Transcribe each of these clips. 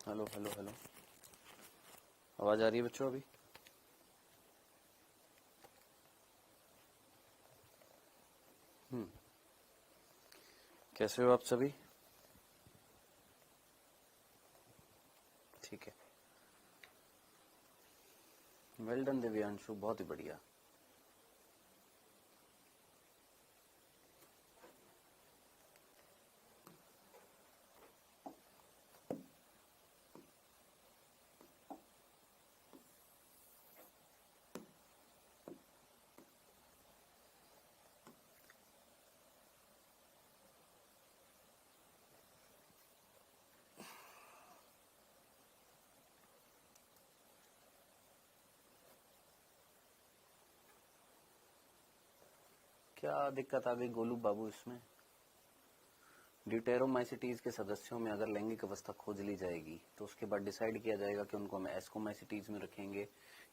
Hello hello hello, आवाज आ रही है बच्चों अभी? कैसे हो आप सभी? ठीक है, वेल डन दिव्यांशु, बहुत ही बढ़िया। क्या दिक्कत आ गई गोलू बाबू इसमें? ड्यूटेरोमाइसिटीज के सदस्यों में अगर लैंगिक अवस्था खोज ली जाएगी तो उसके बाद डिसाइड किया जाएगा कि उनको हम एस्कोमाइसिटीज में रखेंगे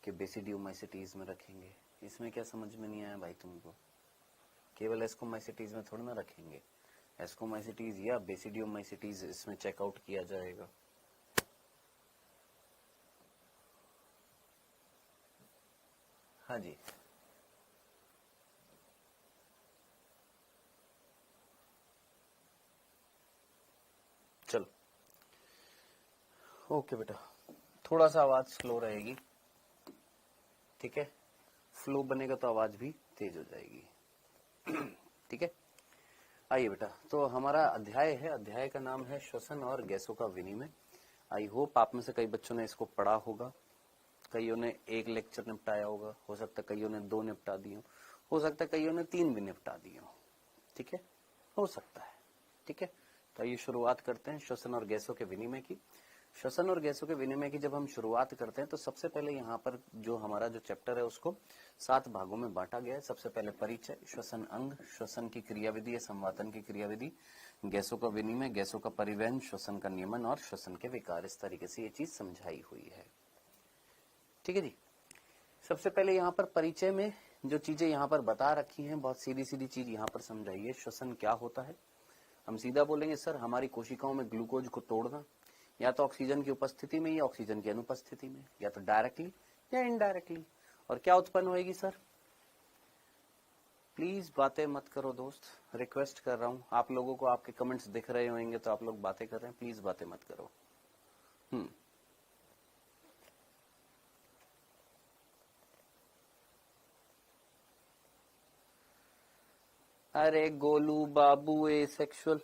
कि बेसिडियोमाइसिटीज में रखेंगे। इसमें क्या समझ में नहीं आया भाई तुमको? केवल एस्कोमाइसिटीज में थोड़ी ना रखेंगे, एस्कोमाइसिटीज या बेसिडियोमाइसिटीज इसमें चेकआउट किया जाएगा। हाँ जी, चलो ओके बेटा, थोड़ा सा आवाज स्लो रहेगी, ठीक है? फ्लो बनेगा तो आवाज भी तेज हो जाएगी। ठीक है, आइए बेटा, तो हमारा अध्याय है, अध्याय का नाम है श्वसन और गैसों का विनिमय। आई होप आप में से कई बच्चों ने इसको पढ़ा होगा, कईयों ने एक लेक्चर निपटाया होगा, हो सकता है कईयों ने 2 निपटा दिए हो सकता है कईयों ने 3 भी निपटा दिए हो, ठीक है, हो सकता है। ठीक है, तो आइए शुरुआत करते हैं श्वसन और गैसों के विनिमय की। श्वसन और गैसों के विनिमय की जब हम शुरुआत करते हैं तो सबसे पहले यहाँ पर जो हमारा जो चैप्टर है उसको 7 भागों में बांटा गया है। सबसे पहले परिचय, श्वसन अंग, श्वसन की क्रियाविधि या संवातन की क्रियाविधि, गैसों का विनिमय, गैसों का परिवहन, श्वसन का नियमन और श्वसन के विकार। इस तरीके से ये चीज समझाई हुई है। ठीक है जी, सबसे पहले यहाँ पर परिचय में जो चीजें यहाँ पर बता रखी हैं, बहुत सीधी सीधी चीज यहाँ पर समझाइए। श्वसन क्या होता है? हम सीधा बोलेंगे सर हमारी कोशिकाओं में ग्लूकोज को तोड़ना, या तो ऑक्सीजन की उपस्थिति में या ऑक्सीजन की अनुपस्थिति में, या तो डायरेक्टली या इनडायरेक्टली। और क्या उत्पन्न होएगी सर? प्लीज बातें मत करो दोस्त, रिक्वेस्ट कर रहा हूं। आप लोगों को आपके कमेंट्स दिख रहे होंगे तो आप लोग बातें कर रहे हैं, प्लीज बातें मत करो। अरे गोलू बाबू ए सेक्सुअल,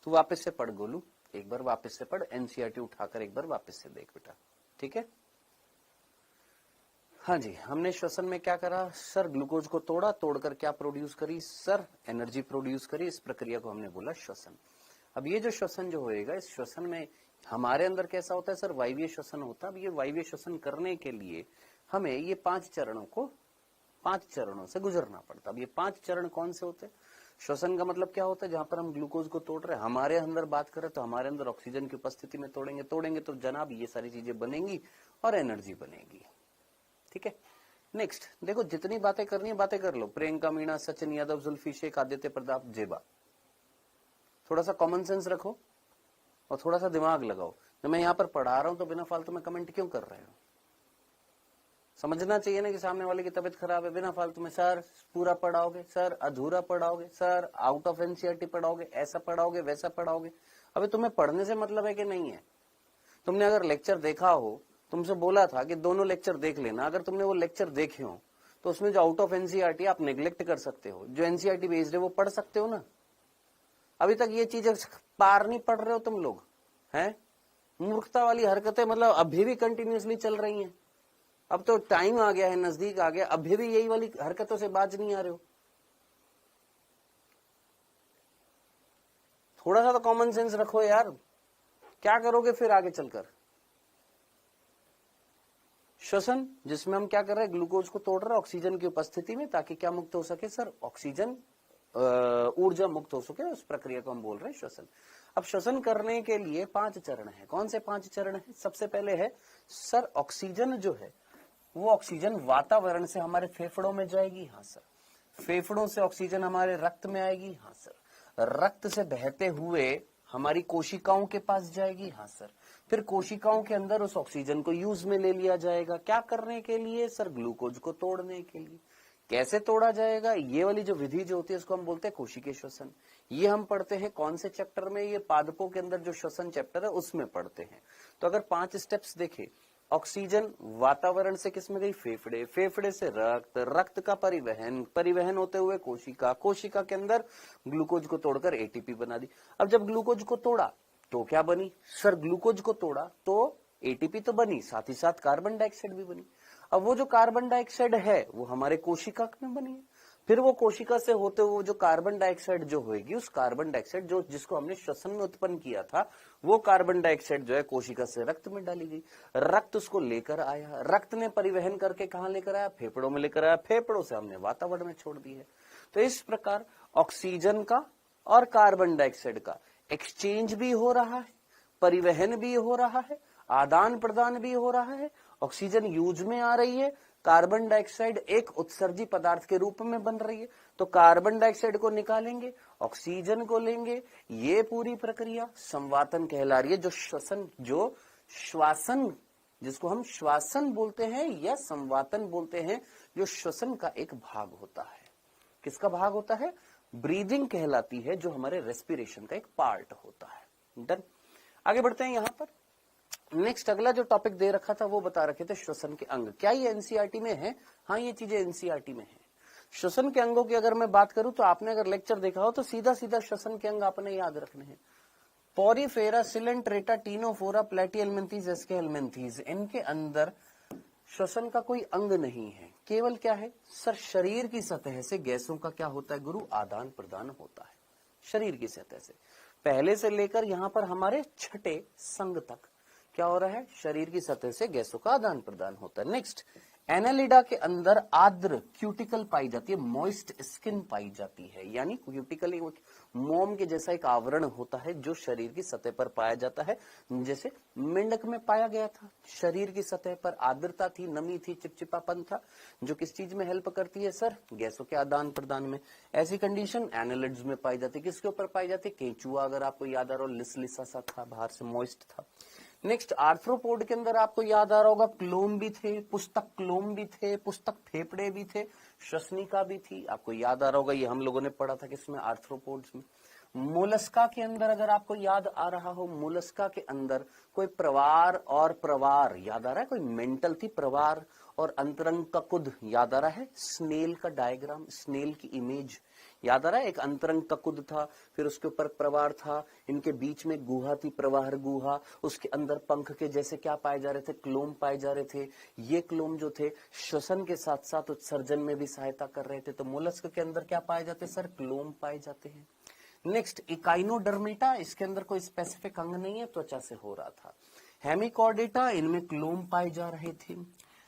तू वापस से पढ़ गोलू, एक बार वापस से पढ़, एनसीईआरटी उठाकर एक बार वापस से देख बेटा, ठीक है? हाँ जी, हमने श्वसन में क्या करा सर? ग्लूकोज को तोड़ा, तोड़कर क्या प्रोड्यूस करी सर? एनर्जी प्रोड्यूस करी। इस प्रक्रिया को हमने बोला श्वसन। अब ये जो श्वसन जो होएगा, इस श्वसन में हमारे अंदर कैसा होता है सर? वायवीय श्वसन होता है। अब ये वायवीय श्वसन करने के लिए हमें ये 5 चरणों से गुजरना पड़ता। अब ये 5 चरण कौन से होते हैं? श्वसन का मतलब क्या होता है? जहां पर हम ग्लूकोज को तोड़ रहे हैं, हमारे अंदर बात करें तो हमारे अंदर ऑक्सीजन की उपस्थिति में तोड़ेंगे तो जनाब ये सारी चीजें बनेंगी और एनर्जी बनेगी। ठीक है, नेक्स्ट देखो, जितनी बातें करनी है बातें कर लो। प्रियंका, मीणा, सचिन, यादव, जुल्फी शेख, आदित्य प्रताप, जेबा, थोड़ा सा कॉमन सेंस रखो और थोड़ा सा दिमाग लगाओ। जब मैं यहाँ पर पढ़ा रहा हूं तो बिना फालतू में कमेंट क्यों कर रहे हो? समझना चाहिए ना कि सामने वाले की तबीयत खराब है। बिना फालतू में सर पूरा पढ़ाओगे, सर अधूरा पढ़ाओगे, सर आउट ऑफ एनसीईआरटी पढ़ाओगे, ऐसा पढ़ाओगे, वैसा पढ़ाओगे। अबे तुम्हें पढ़ने से मतलब है कि नहीं है? तुमने अगर लेक्चर देखा हो, तुमसे बोला था कि दोनों लेक्चर देख लेना, अगर तुमने वो लेक्चर देखे हो तो उसमें जो आउट ऑफ एनसीईआरटी आप नेग्लेक्ट कर सकते हो, जो एनसीईआरटी बेस्ड है वो पढ़ सकते हो ना। अभी तक ये चीजें पार नहीं पढ़ रहे हो तुम लोग, हैं? मूर्खता वाली हरकतें मतलब अभी भी कंटिन्यूसली चल रही हैं। अब तो टाइम आ गया है, नजदीक आ गया, अभी भी यही वाली हरकतों से बाज नहीं आ रहे हो। थोड़ा सा तो कॉमन सेंस रखो यार, क्या करोगे फिर आगे चलकर? श्वसन, जिसमें हम क्या कर रहे हैं? ग्लूकोज को तोड़ रहे हैं ऑक्सीजन की उपस्थिति में, ताकि क्या मुक्त हो सके सर? ऑक्सीजन, ऊर्जा मुक्त हो सके, उस प्रक्रिया को हम बोल रहे हैं श्वसन। अब श्वसन करने के लिए 5 चरण है। कौन से 5 चरण है? सबसे पहले है सर, ऑक्सीजन जो है वो ऑक्सीजन वातावरण से हमारे फेफड़ों में जाएगी। हाँ सर। फेफड़ों से ऑक्सीजन हमारे रक्त में आएगी। हाँ सर। रक्त से बहते हुए हमारी कोशिकाओं के पास जाएगी, हाँ सर। फिर कोशिकाओं के अंदर उस ऑक्सीजन को यूज में ले लिया जाएगा, क्या करने के लिए सर? ग्लूकोज को तोड़ने के लिए। कैसे तोड़ा जाएगा? ये वाली जो विधि जो होती है इसको हम बोलते हैं कोशिकीय श्वसन। ये हम पढ़ते हैं कौन से चैप्टर में? ये पादपों के अंदर जो श्वसन चैप्टर है उसमें पढ़ते हैं। तो अगर 5 स्टेप्स देखे, ऑक्सीजन वातावरण से किस में गई? फेफड़े, फेफड़े से रक्त, रक्त का परिवहन, परिवहन होते हुए कोशिका, कोशिका के अंदर ग्लूकोज को तोड़कर एटीपी बना दी। अब जब ग्लूकोज को तोड़ा तो क्या बनी सर? ग्लूकोज को तोड़ा तो एटीपी तो बनी, साथ ही साथ कार्बन डाइऑक्साइड भी बनी। अब वो जो कार्बन डाइऑक्साइड है वो हमारे कोशिका में बनी है। फिर वो कोशिका से होते हुए जो कार्बन डाइऑक्साइड जो होगी, उस कार्बन डाइऑक्साइड जो जिसको हमने श्वसन में उत्पन्न किया था, वो कार्बन डाइऑक्साइड जो है कोशिका से रक्त में डाली गई। रक्त उसको लेकर आया, रक्त ने परिवहन करके कहां लेकर आया? फेफड़ों में लेकर आया, फेफड़ों से हमने वातावरण में छोड़ दी है। तो इस प्रकार ऑक्सीजन का और कार्बन डाइऑक्साइड का एक्सचेंज भी हो रहा है, परिवहन भी हो रहा है, आदान प्रदान भी हो रहा है। ऑक्सीजन यूज में आ रही है, कार्बन डाइऑक्साइड एक उत्सर्जी पदार्थ के रूप में बन रही है। तो कार्बन डाइऑक्साइड को निकालेंगे, ऑक्सीजन को लेंगे, ये पूरी प्रक्रिया संवातन कहला रही है। जो श्वासन, जिसको हम श्वासन बोलते हैं या संवातन बोलते हैं, जो श्वसन का एक भाग होता है। किसका भाग होता है? ब्रीदिंग कहलाती है, जो हमारे रेस्पिरेशन का एक पार्ट होता है। डन। आगे बढ़ते हैं यहां पर। नेक्स्ट अगला जो टॉपिक दे रखा था वो बता रखे थे श्वसन के अंग। क्या ये एनसीईआरटी में है? हाँ, ये चीजें एनसीईआरटी में है। श्वसन के अंगों की अगर मैं बात करूं तो आपने अगर लेक्चर देखा हो तो सीधा सीधा श्वसन के अंग आपने याद रखने हैं। पोरीफेरा, सिलेंट्रेटा, टीनोफोरा, प्लेटिहेल्मिन्थीज, एस्केहेल्मिन्थीज, इनके अंदर श्वसन का कोई अंग नहीं है। केवल क्या है सर? शरीर की सतह से गैसों का क्या होता है गुरु? आदान प्रदान होता है। शरीर की सतह से पहले से लेकर यहां पर हमारे छठे संग तक क्या हो रहा है? शरीर की सतह से गैसों का आदान प्रदान होता है। नेक्स्ट, एनालिडा के अंदर आर्द्र क्यूटिकल पाई जाती है, मॉइस्ट स्किन पाई जाती है। यानी क्यूटिकल मोम के जैसा एक आवरण होता है जो शरीर की सतह पर पाया जाता है, जैसे मेंढक में पाया गया था। शरीर की सतह पर आर्द्रता थी, नमी थी, चिपचिपापन था, जो किस चीज में हेल्प करती है सर? गैसों के आदान प्रदान में। ऐसी कंडीशन एनालिड्स में पाई जाती है। किसके ऊपर पाई जाती है? केंचुआ, अगर आपको याद आ रहा हो, लिसलिसा सा था, बाहर से मॉइस्ट था। नेक्स्ट, आर्थ्रोपोड के अंदर आपको याद आ रहा होगा क्लोम भी थे, पुस्तक क्लोम भी थे, पुस्तक फेफड़े भी थे, श्वसनिका भी थी। आपको याद आ रहा होगा, ये हम लोगों ने पढ़ा था किसमें? आर्थ्रोपोड्स में। मोलस्का के अंदर अगर आपको याद आ रहा हो, मोलस्का के अंदर कोई प्रवार और प्रवार याद आ रहा है? कोई मेंटल थी, प्रवार और अंतरंग का कुद याद आ रहा है? स्नेल का डायग्राम, स्नेल की इमेज याद आ रहा है? एक अंतरंग का कुद था, फिर उसके ऊपर प्रवार था, इनके बीच में गुहा थी, प्रवाहर गुहा, उसके अंदर पंख के जैसे क्या पाए जा रहे थे? क्लोम पाए जा रहे थे। ये क्लोम जो थे श्वसन के साथ साथ उत्सर्जन में भी सहायता कर रहे थे। तो मोलस्क के अंदर क्या पाए जाते सर? क्लोम पाए जाते हैं। नेक्स्ट, इकाइनोडर्मेटा, इसके अंदर कोई स्पेसिफिक अंग नहीं है, त्वचा से हो रहा था। हेमिकॉर्डेटा, इनमें क्लोम पाए जा रहे थे।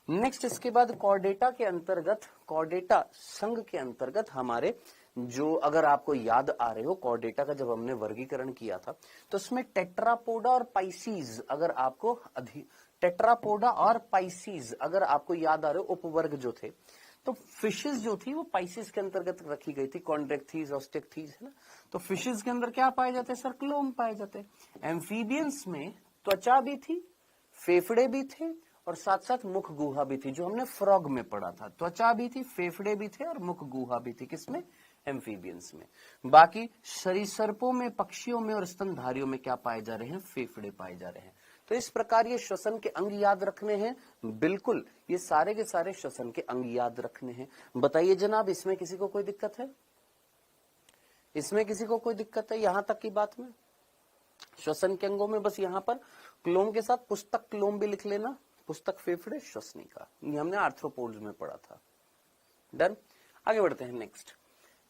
नेक्स्ट, इसके बाद कॉर्डेटा के अंतर्गत, कॉर्डेटा संघ के अंतर्गत हमारे जो, अगर आपको याद आ रहे हो, कॉर्डेटा का जब हमने वर्गीकरण किया था तो उसमें टेट्रापोडा और पाइसीज, अगर आपको टेट्रापोडा और पाइसीज अगर आपको याद आ रहे हो, उपवर्ग जो थे, तो फिशेस जो थी वो पाइसिस के अंतर्गत रखी गई थी, कॉन्ड्रेक्थीज, ऑस्टेक्थीज, है ना। तो फिशेस के अंदर क्या पाए जाते? सर क्लोम पाए जाते। एम्फीबियंस में त्वचा भी थी, फेफड़े भी थे और साथ साथ मुख गुहा भी थी, जो हमने फ्रॉग में पढ़ा था। त्वचा भी थी, फेफड़े भी थे और मुख गुहा भी थी। किसमें? एम्फीबियंस में। बाकी सरीसृपों में, पक्षियों में और स्तनधारियों में क्या पाए जा रहे हैं? फेफड़े पाए जा रहे हैं। तो इस प्रकार ये श्वसन के अंग याद रखने हैं। बिल्कुल, ये सारे के सारे श्वसन के अंग याद रखने हैं। बताइए जनाब, इसमें किसी को कोई दिक्कत है? इसमें किसी को कोई दिक्कत है यहां तक की बात में? श्वसन के अंगों में बस यहां पर क्लोम के साथ पुस्तक क्लोम भी लिख लेना, पुस्तक फेफड़े श्वसनिका, ये हमने आर्थ्रोपोड्स में पढ़ा था। डन। आगे बढ़ते हैं।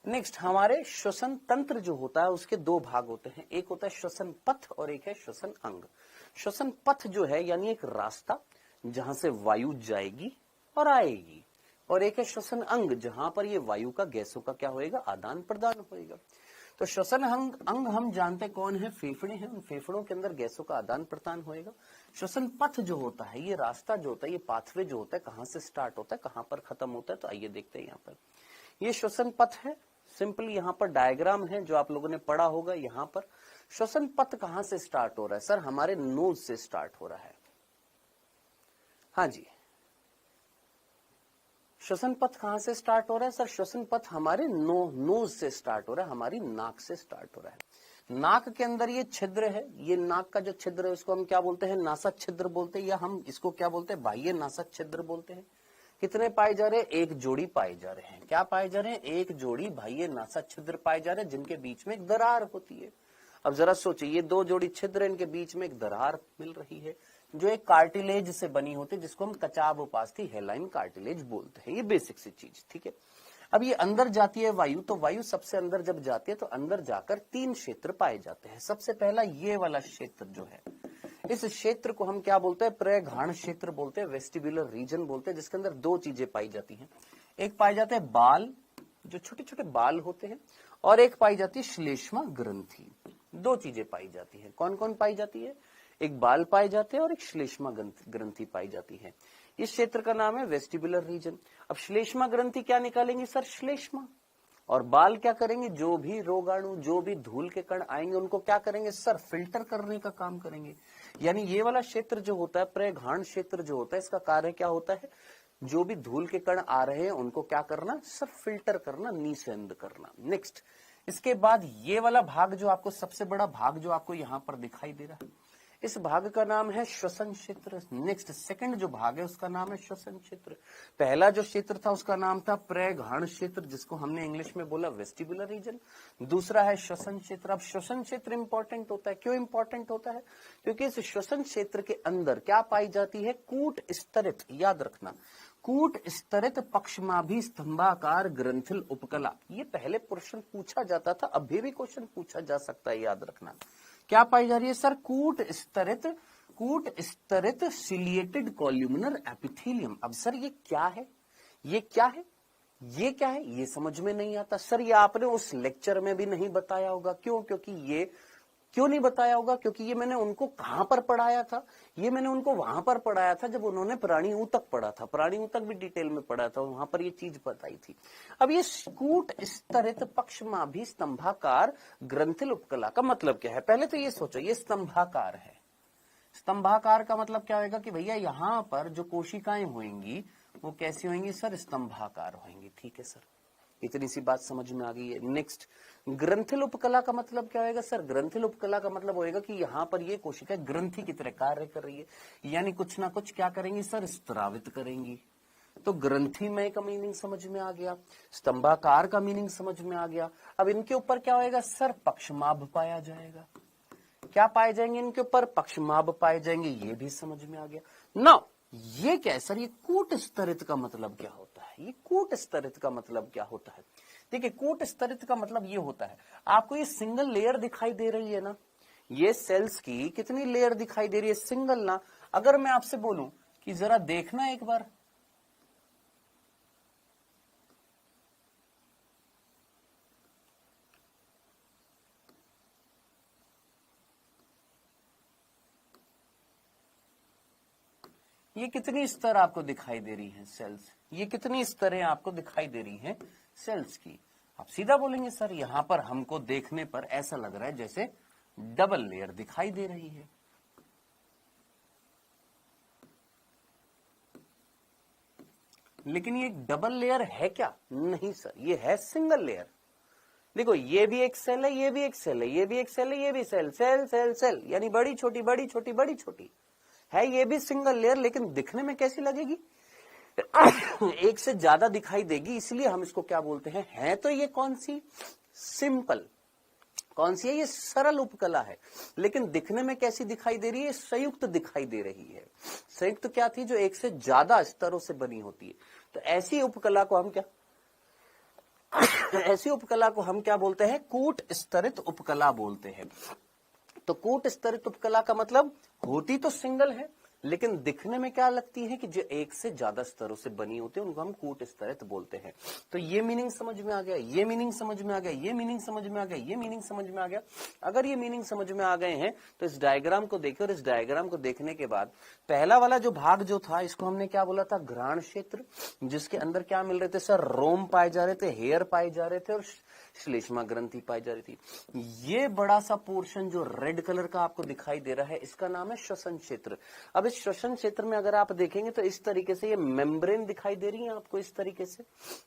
नेक्स्ट हमारे श्वसन तंत्र जो होता है उसके दो भाग होते हैं, एक होता है श्वसन पथ और एक है श्वसन अंग। श्वसन पथ जो है यानी एक रास्ता जहां से वायु जाएगी और आएगी, और एक है श्वसन अंग जहां पर ये वायु का, गैसों का क्या होएगा? आदान प्रदान होएगा। तो श्वसन अंग हम जानते कौन है? फेफड़े हैं। उन फेफड़ों के अंदर गैसों का आदान प्रदान होएगा। श्वसन पथ जो होता है, ये रास्ता जो होता है, ये पाथवे जो होता है, कहां से स्टार्ट होता है, कहां पर खत्म होता है? तो आइए देखते हैं। यहाँ पर ये श्वसन पथ है, सिंपली यहाँ पर डायग्राम है जो आप लोगों ने पढ़ा होगा। यहाँ पर श्वसन पथ कहां से स्टार्ट हो रहा है सर? हमारे नोज से स्टार्ट हो रहा है। हाँ जी, श्वसन पथ कहां से स्टार्ट हो रहा है सर? श्वसन पथ हमारे नोज से स्टार्ट हो रहा है, हमारी नाक से स्टार्ट हो रहा है। नाक के अंदर ये छिद्र है, ये नाक का जो छिद्र है उसको हम क्या बोलते हैं? नासक छिद्र बोलते हैं, या हम इसको क्या बोलते हैं? बाह्य नासक छिद्र बोलते हैं। कितने पाए जा रहे हैं? एक जोड़ी पाए जा रहे हैं। क्या पाए जा रहे हैं? एक जोड़ी बाह्य नासक छिद्र पाए जा रहे हैं, जिनके बीच में एक दरार होती है। अब जरा सोचिए, ये दो जोड़ी छिद्र, इनके बीच में एक दरार मिल रही है जो एक कार्टिलेज से बनी होती है, जिसको हम कचाब उपास्थि हेलाइन कार्टिलेज बोलते हैं। ये बेसिक सी चीज, ठीक है। अब ये अंदर जाती है वायु, तो वायु सबसे अंदर जब जाती है तो अंदर जाकर 3 क्षेत्र पाए जाते हैं। सबसे पहला ये वाला क्षेत्र जो है, इस क्षेत्र को हम क्या बोलते हैं? प्रघाण क्षेत्र बोलते हैं, वेस्टिबुलर रीजन बोलते हैं, जिसके अंदर 2 चीजें पाई जाती हैं। एक पाए जाते हैं बाल, जो छोटे छोटे बाल होते हैं, और एक पाई जाती है श्लेष्मा ग्रंथि। 2 चीजें पाई जाती है। कौन कौन पाई जाती है? एक बाल पाए जाते हैं और एक श्लेष्मा ग्रंथि पाई जाती है। इस क्षेत्र का नाम है वेस्टिबुलर रीजन। अब श्लेष्मा ग्रंथि क्या निकालेंगे सर? श्लेष्मा। और बाल क्या करेंगे? जो भी रोगाणु, जो भी धूल के कण आएंगे उनको क्या करेंगे सर? फिल्टर करने का काम करेंगे। यानी ये वाला क्षेत्र जो होता है, प्रघाण क्षेत्र जो होता है, इसका कार्य क्या होता है? जो भी धूल के कण आ रहे हैं उनको क्या करना सर? फिल्टर करना, निःसंद करना। नेक्स्ट, इसके बाद ये वाला भाग जो आपको, सबसे बड़ा भाग जो आपको यहां पर दिखाई दे रहा है, इस भाग का नाम है श्वसन क्षेत्र। नेक्स्ट, सेकंड जो भाग है उसका नाम है श्वसन क्षेत्र। पहला जो क्षेत्र था उसका नाम था प्रघाण क्षेत्र, जिसको हमने इंग्लिश में बोला वेस्टिबुलर रीजन। दूसरा है श्वसन क्षेत्र। अब श्वसन क्षेत्र इंपॉर्टेंट होता है। क्यों इंपॉर्टेंट होता है? क्योंकि इस श्वसन क्षेत्र के अंदर क्या पाई जाती है? कूट स्तरित, याद रखना, कूट स्तरित पक्षमाभि स्तंभाकार ग्रंथिल उपकला। ये पहले प्रश्न पूछा जाता था, अभी भी क्वेश्चन पूछा जा सकता है, याद रखना। क्या पाई जा रही है सर? कूट स्तरित सिलिएटेड कॉल्यूमिनर एपिथेलियम। अब सर ये क्या है? ये क्या है? ये क्या है? ये समझ में नहीं आता सर। ये आपने उस लेक्चर में भी नहीं बताया होगा। क्यों? क्योंकि ये क्यों नहीं बताया होगा? क्योंकि ये मैंने उनको कहां पर पढ़ाया था? ये मैंने उनको वहां पर पढ़ाया था जब उन्होंने प्राणी ऊतक पढ़ा था। प्राणी ऊतक भी डिटेल में पढ़ा था, वहां पर ये चीज बताई थी। अब ये कूट स्तरित पक्षमाभि स्तंभाकार ग्रंथिल उपकला का मतलब क्या है? पहले तो ये सोचो, ये स्तंभाकार है। स्तंभाकार का मतलब क्या होगा कि भैया यहाँ पर जो कोशिकाएं होंगी वो कैसी होंगी सर? स्तंभाकार होंगी। ठीक है सर, इतनी सी बात समझ में आ गई है। नेक्स्ट, ग्रंथिल उपकला का मतलब क्या होगा सर? ग्रंथिल उपकला का मतलब होगा कि यहाँ पर ये कोशिका ग्रंथि की तरह कार्य कर रही है, यानी कुछ ना कुछ क्या करेंगी सर? स्त्रावित करेंगी। तो ग्रंथिमय का मीनिंग समझ में आ गया, स्तंभाकार का मीनिंग समझ में आ गया। अब इनके ऊपर क्या होगा सर? पक्षमाभ पाया जाएगा। क्या पाए जाएंगे इनके ऊपर? पक्षमाभ पाए जाएंगे, ये भी समझ में आ गया। नाउ ये क्या है सर? ये कूट स्तरित का मतलब क्या होता है? ये कूट स्तरित का मतलब क्या होता है? देखिए, कूट स्तरित का मतलब ये होता है, आपको ये सिंगल लेयर दिखाई दे रही है ना, ये सेल्स की कितनी लेयर दिखाई दे रही है? सिंगल ना। अगर मैं आपसे बोलूं कि जरा देखना एक बार, ये कितनी स्तर आपको दिखाई दे रही है सेल्स? ये कितनी स्तरें आपको दिखाई दे रही हैं सेल्स की? आप सीधा बोलेंगे सर यहां पर हमको देखने पर ऐसा लग रहा है जैसे डबल लेयर दिखाई दे रही है। लेकिन ये डबल लेयर है क्या? नहीं सर, ये है सिंगल लेयर। देखो, ये भी एक सेल है, ये भी एक सेल है, ये भी एक सेल है, ये भी सेल, सेल सेल सेल, यानी बड़ी छोटी बड़ी छोटी बड़ी छोटी है। ये भी सिंगल लेयर, लेकिन दिखने में कैसी लगेगी? एक से ज्यादा दिखाई देगी, इसलिए हम इसको क्या बोलते हैं? है तो ये कौन सी? सिंपल। कौन सी है? ये सरल उपकला है, लेकिन दिखने में कैसी दिखाई दे रही है? संयुक्त दिखाई दे रही है। संयुक्त क्या थी? जो एक से ज्यादा स्तरों से बनी होती है। तो ऐसी उपकला को हम क्या ऐसी उपकला को हम क्या बोलते हैं? कूट स्तरित उपकला बोलते हैं। तो कूट स्तरित उपकला का मतलब होती तो सिंगल है, लेकिन दिखने में क्या लगती है कि जो एक से ज्यादा स्तरों से बनी होती है उनको हम कूट स्तरित बोलते हैं। तो ये मीनिंग समझ में आ गया, ये मीनिंग समझ में आ गया, ये मीनिंग समझ में आ गया, ये मीनिंग समझ में आ गया। अगर ये मीनिंग समझ में आ गए हैं तो इस डायग्राम को देखिए, और इस डायग्राम को देखने के बाद पहला वाला जो भाग जो था इसको हमने क्या बोला था, घ्राण क्षेत्र, जिसके अंदर क्या मिल रहे थे सर, रोम पाए जा रहे थे, हेयर पाए जा रहे थे और श्लेष्मा ग्रंथि पाई जा रही थी। ये बड़ा सा पोर्शन जो रेड कलर का आपको दिखाई दे रहा है इसका नाम है श्वसन क्षेत्र। अब इस श्वसन क्षेत्र में अगर आप देखेंगे तो इस तरीके से ये मेम्ब्रेन दिखाई दे रही है आपको, इस तरीके से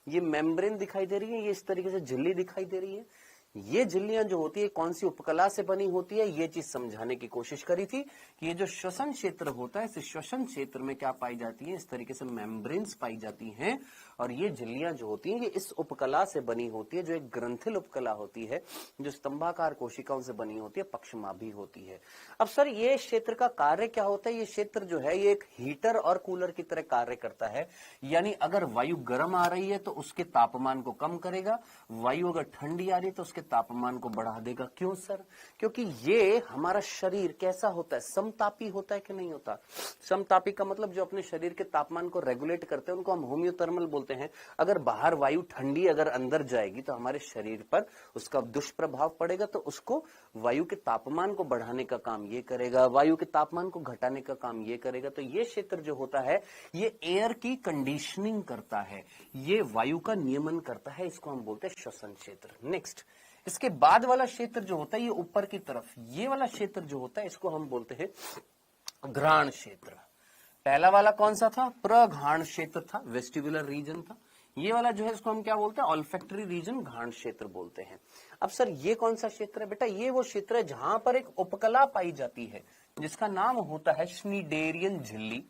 ये मेम्ब्रेन दिखाई दे रही है, ये इस तरीके से झिल्ली दिखाई दे रही है। ये झिल्लियां जो होती है कौन सी उपकला से बनी होती है, ये चीज समझाने की कोशिश करी थी कि ये जो श्वसन क्षेत्र होता है इस श्वसन क्षेत्र में क्या पाई जाती है, इस तरीके से मेम्ब्रेन्स पाई जाती हैं। और ये झिल्लियां जो होती हैं ये इस उपकला से बनी होती है जो एक ग्रंथिल उपकला होती है, जो स्तंभाकार कोशिकाओं से बनी होती है, पक्षमाभी होती है। अब सर ये क्षेत्र का कार्य क्या होता है, ये क्षेत्र जो है ये एक हीटर और कूलर की तरह कार्य करता है। यानी अगर वायु गर्म आ रही है तो उसके तापमान को कम करेगा, वायु अगर ठंडी आ रही है तो उसके तापमान को बढ़ा देगा। क्यों सर? क्योंकि ये हमारा शरीर कैसा होता है, समतापी होता है कि नहीं होता। समतापी का मतलब जो अपने शरीर के तापमान को रेगुलेट करते हैं उनको हम होम्योथर्मल बोलते हैं। अगर बाहर वायु ठंडी अगर अंदर जाएगी तो हमारे शरीर पर उसका दुष्प्रभाव पड़ेगा, तो उसको वायु के तापमान को बढ़ाने का काम ये करेगा, वायु के तापमान को घटाने का काम ये करेगा। तो ये क्षेत्र जो होता है ये एयर की कंडीशनिंग करता है, ये वायु का नियमन करता है, इसको हम बोलते हैं श्वसन क्षेत्र। नेक्स्ट, इसके बाद वाला क्षेत्र जो होता है ये ऊपर की तरफ, ये वाला क्षेत्र जो होता है इसको हम बोलते हैं घ्राण क्षेत्र। पहला वाला कौन सा था, प्रघ्राण क्षेत्र था, वेस्टिबुलर रीजन था। ये वाला जो है इसको हम क्या बोलते हैं, ऑल्फैक्टरी रीजन, घ्राण क्षेत्र बोलते हैं। अब सर ये कौन सा क्षेत्र है बेटा, ये वो क्षेत्र है जहां पर एक उपकला पाई जाती है जिसका नाम होता है श्नीडेरियन झिल्ली।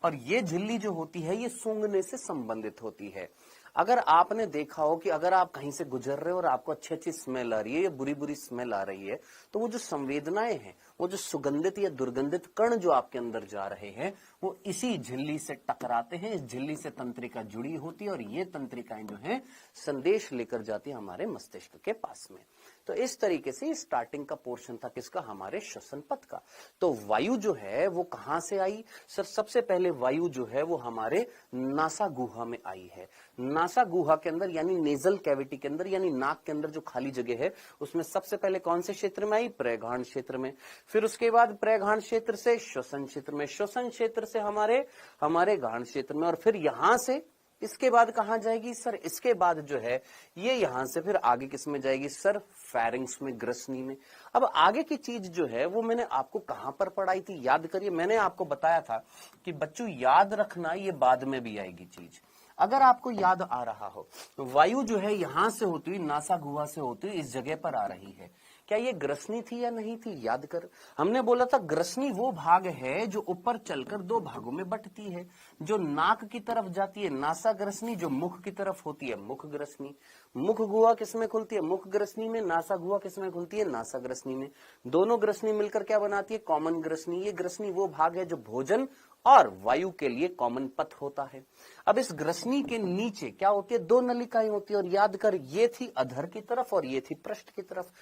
और ये झिल्ली जो होती है ये सूंघने से संबंधित होती है। अगर आपने देखा हो कि अगर आप कहीं से गुजर रहे हो और आपको अच्छी अच्छी स्मेल आ रही है या बुरी बुरी स्मेल आ रही है, तो वो जो संवेदनाएं हैं, वो जो सुगंधित या दुर्गंधित कण जो आपके अंदर जा रहे हैं वो इसी झिल्ली से टकराते हैं। इस झिल्ली से तंत्रिका जुड़ी होती है और ये तंत्रिकाएं जो हैं संदेश लेकर जाती है हमारे मस्तिष्क के पास में। तो इस तरीके से स्टार्टिंग का पोर्शन था किसका, हमारे श्वसन पथ का। तो वायु जो है वो कहां से आई सर, सबसे पहले वायु जो है वो हमारे नासा गुहा में आई है। नासा गुहा के अंदर यानी नेजल कैविटी के अंदर, यानी नाक के अंदर जो खाली जगह है उसमें सबसे पहले कौन से क्षेत्र में आई, प्रघ्राण क्षेत्र में। फिर उसके बाद प्रघ्राण क्षेत्र से श्वसन क्षेत्र में, श्वसन क्षेत्र से हमारे घ्राण क्षेत्र में, और फिर यहां से इसके बाद कहां जाएगी सर, इसके बाद जो है ये यहां से फिर आगे किस में जाएगी सर, फेरिंग्स में, ग्रसनी में। अब आगे की चीज जो है वो मैंने आपको कहां पर पढ़ाई थी, याद करिए। मैंने आपको बताया था कि बच्चों याद रखना ये बाद में भी आएगी चीज। अगर आपको याद आ रहा हो, वायु जो है यहां से होती हुई नासा गुहा से होती हुई इस जगह पर आ रही है। क्या ये ग्रसनी थी या नहीं थी, याद कर। हमने बोला था ग्रसनी वो भाग है जो ऊपर चलकर दो भागों में बंटती है, जो नाक की तरफ जाती है नासा ग्रसनी, जो मुख की तरफ होती है मुख ग्रसनी। मुख गुहा किसमें खुलती है, मुख ग्रसनी में। नासा गुहा किसमें खुलती है, नासा ग्रसनी में। दोनों ग्रसनी मिलकर क्या बनाती है, कॉमन ग्रसनी। ये ग्रसनी वो भाग है जो भोजन और वायु के लिए कॉमन पथ होता है। अब इस ग्रसनी के नीचे क्या होती है, दो नलिकाएं होती है, और याद कर ये थी अधर की तरफ और ये थी पृष्ठ की तरफ।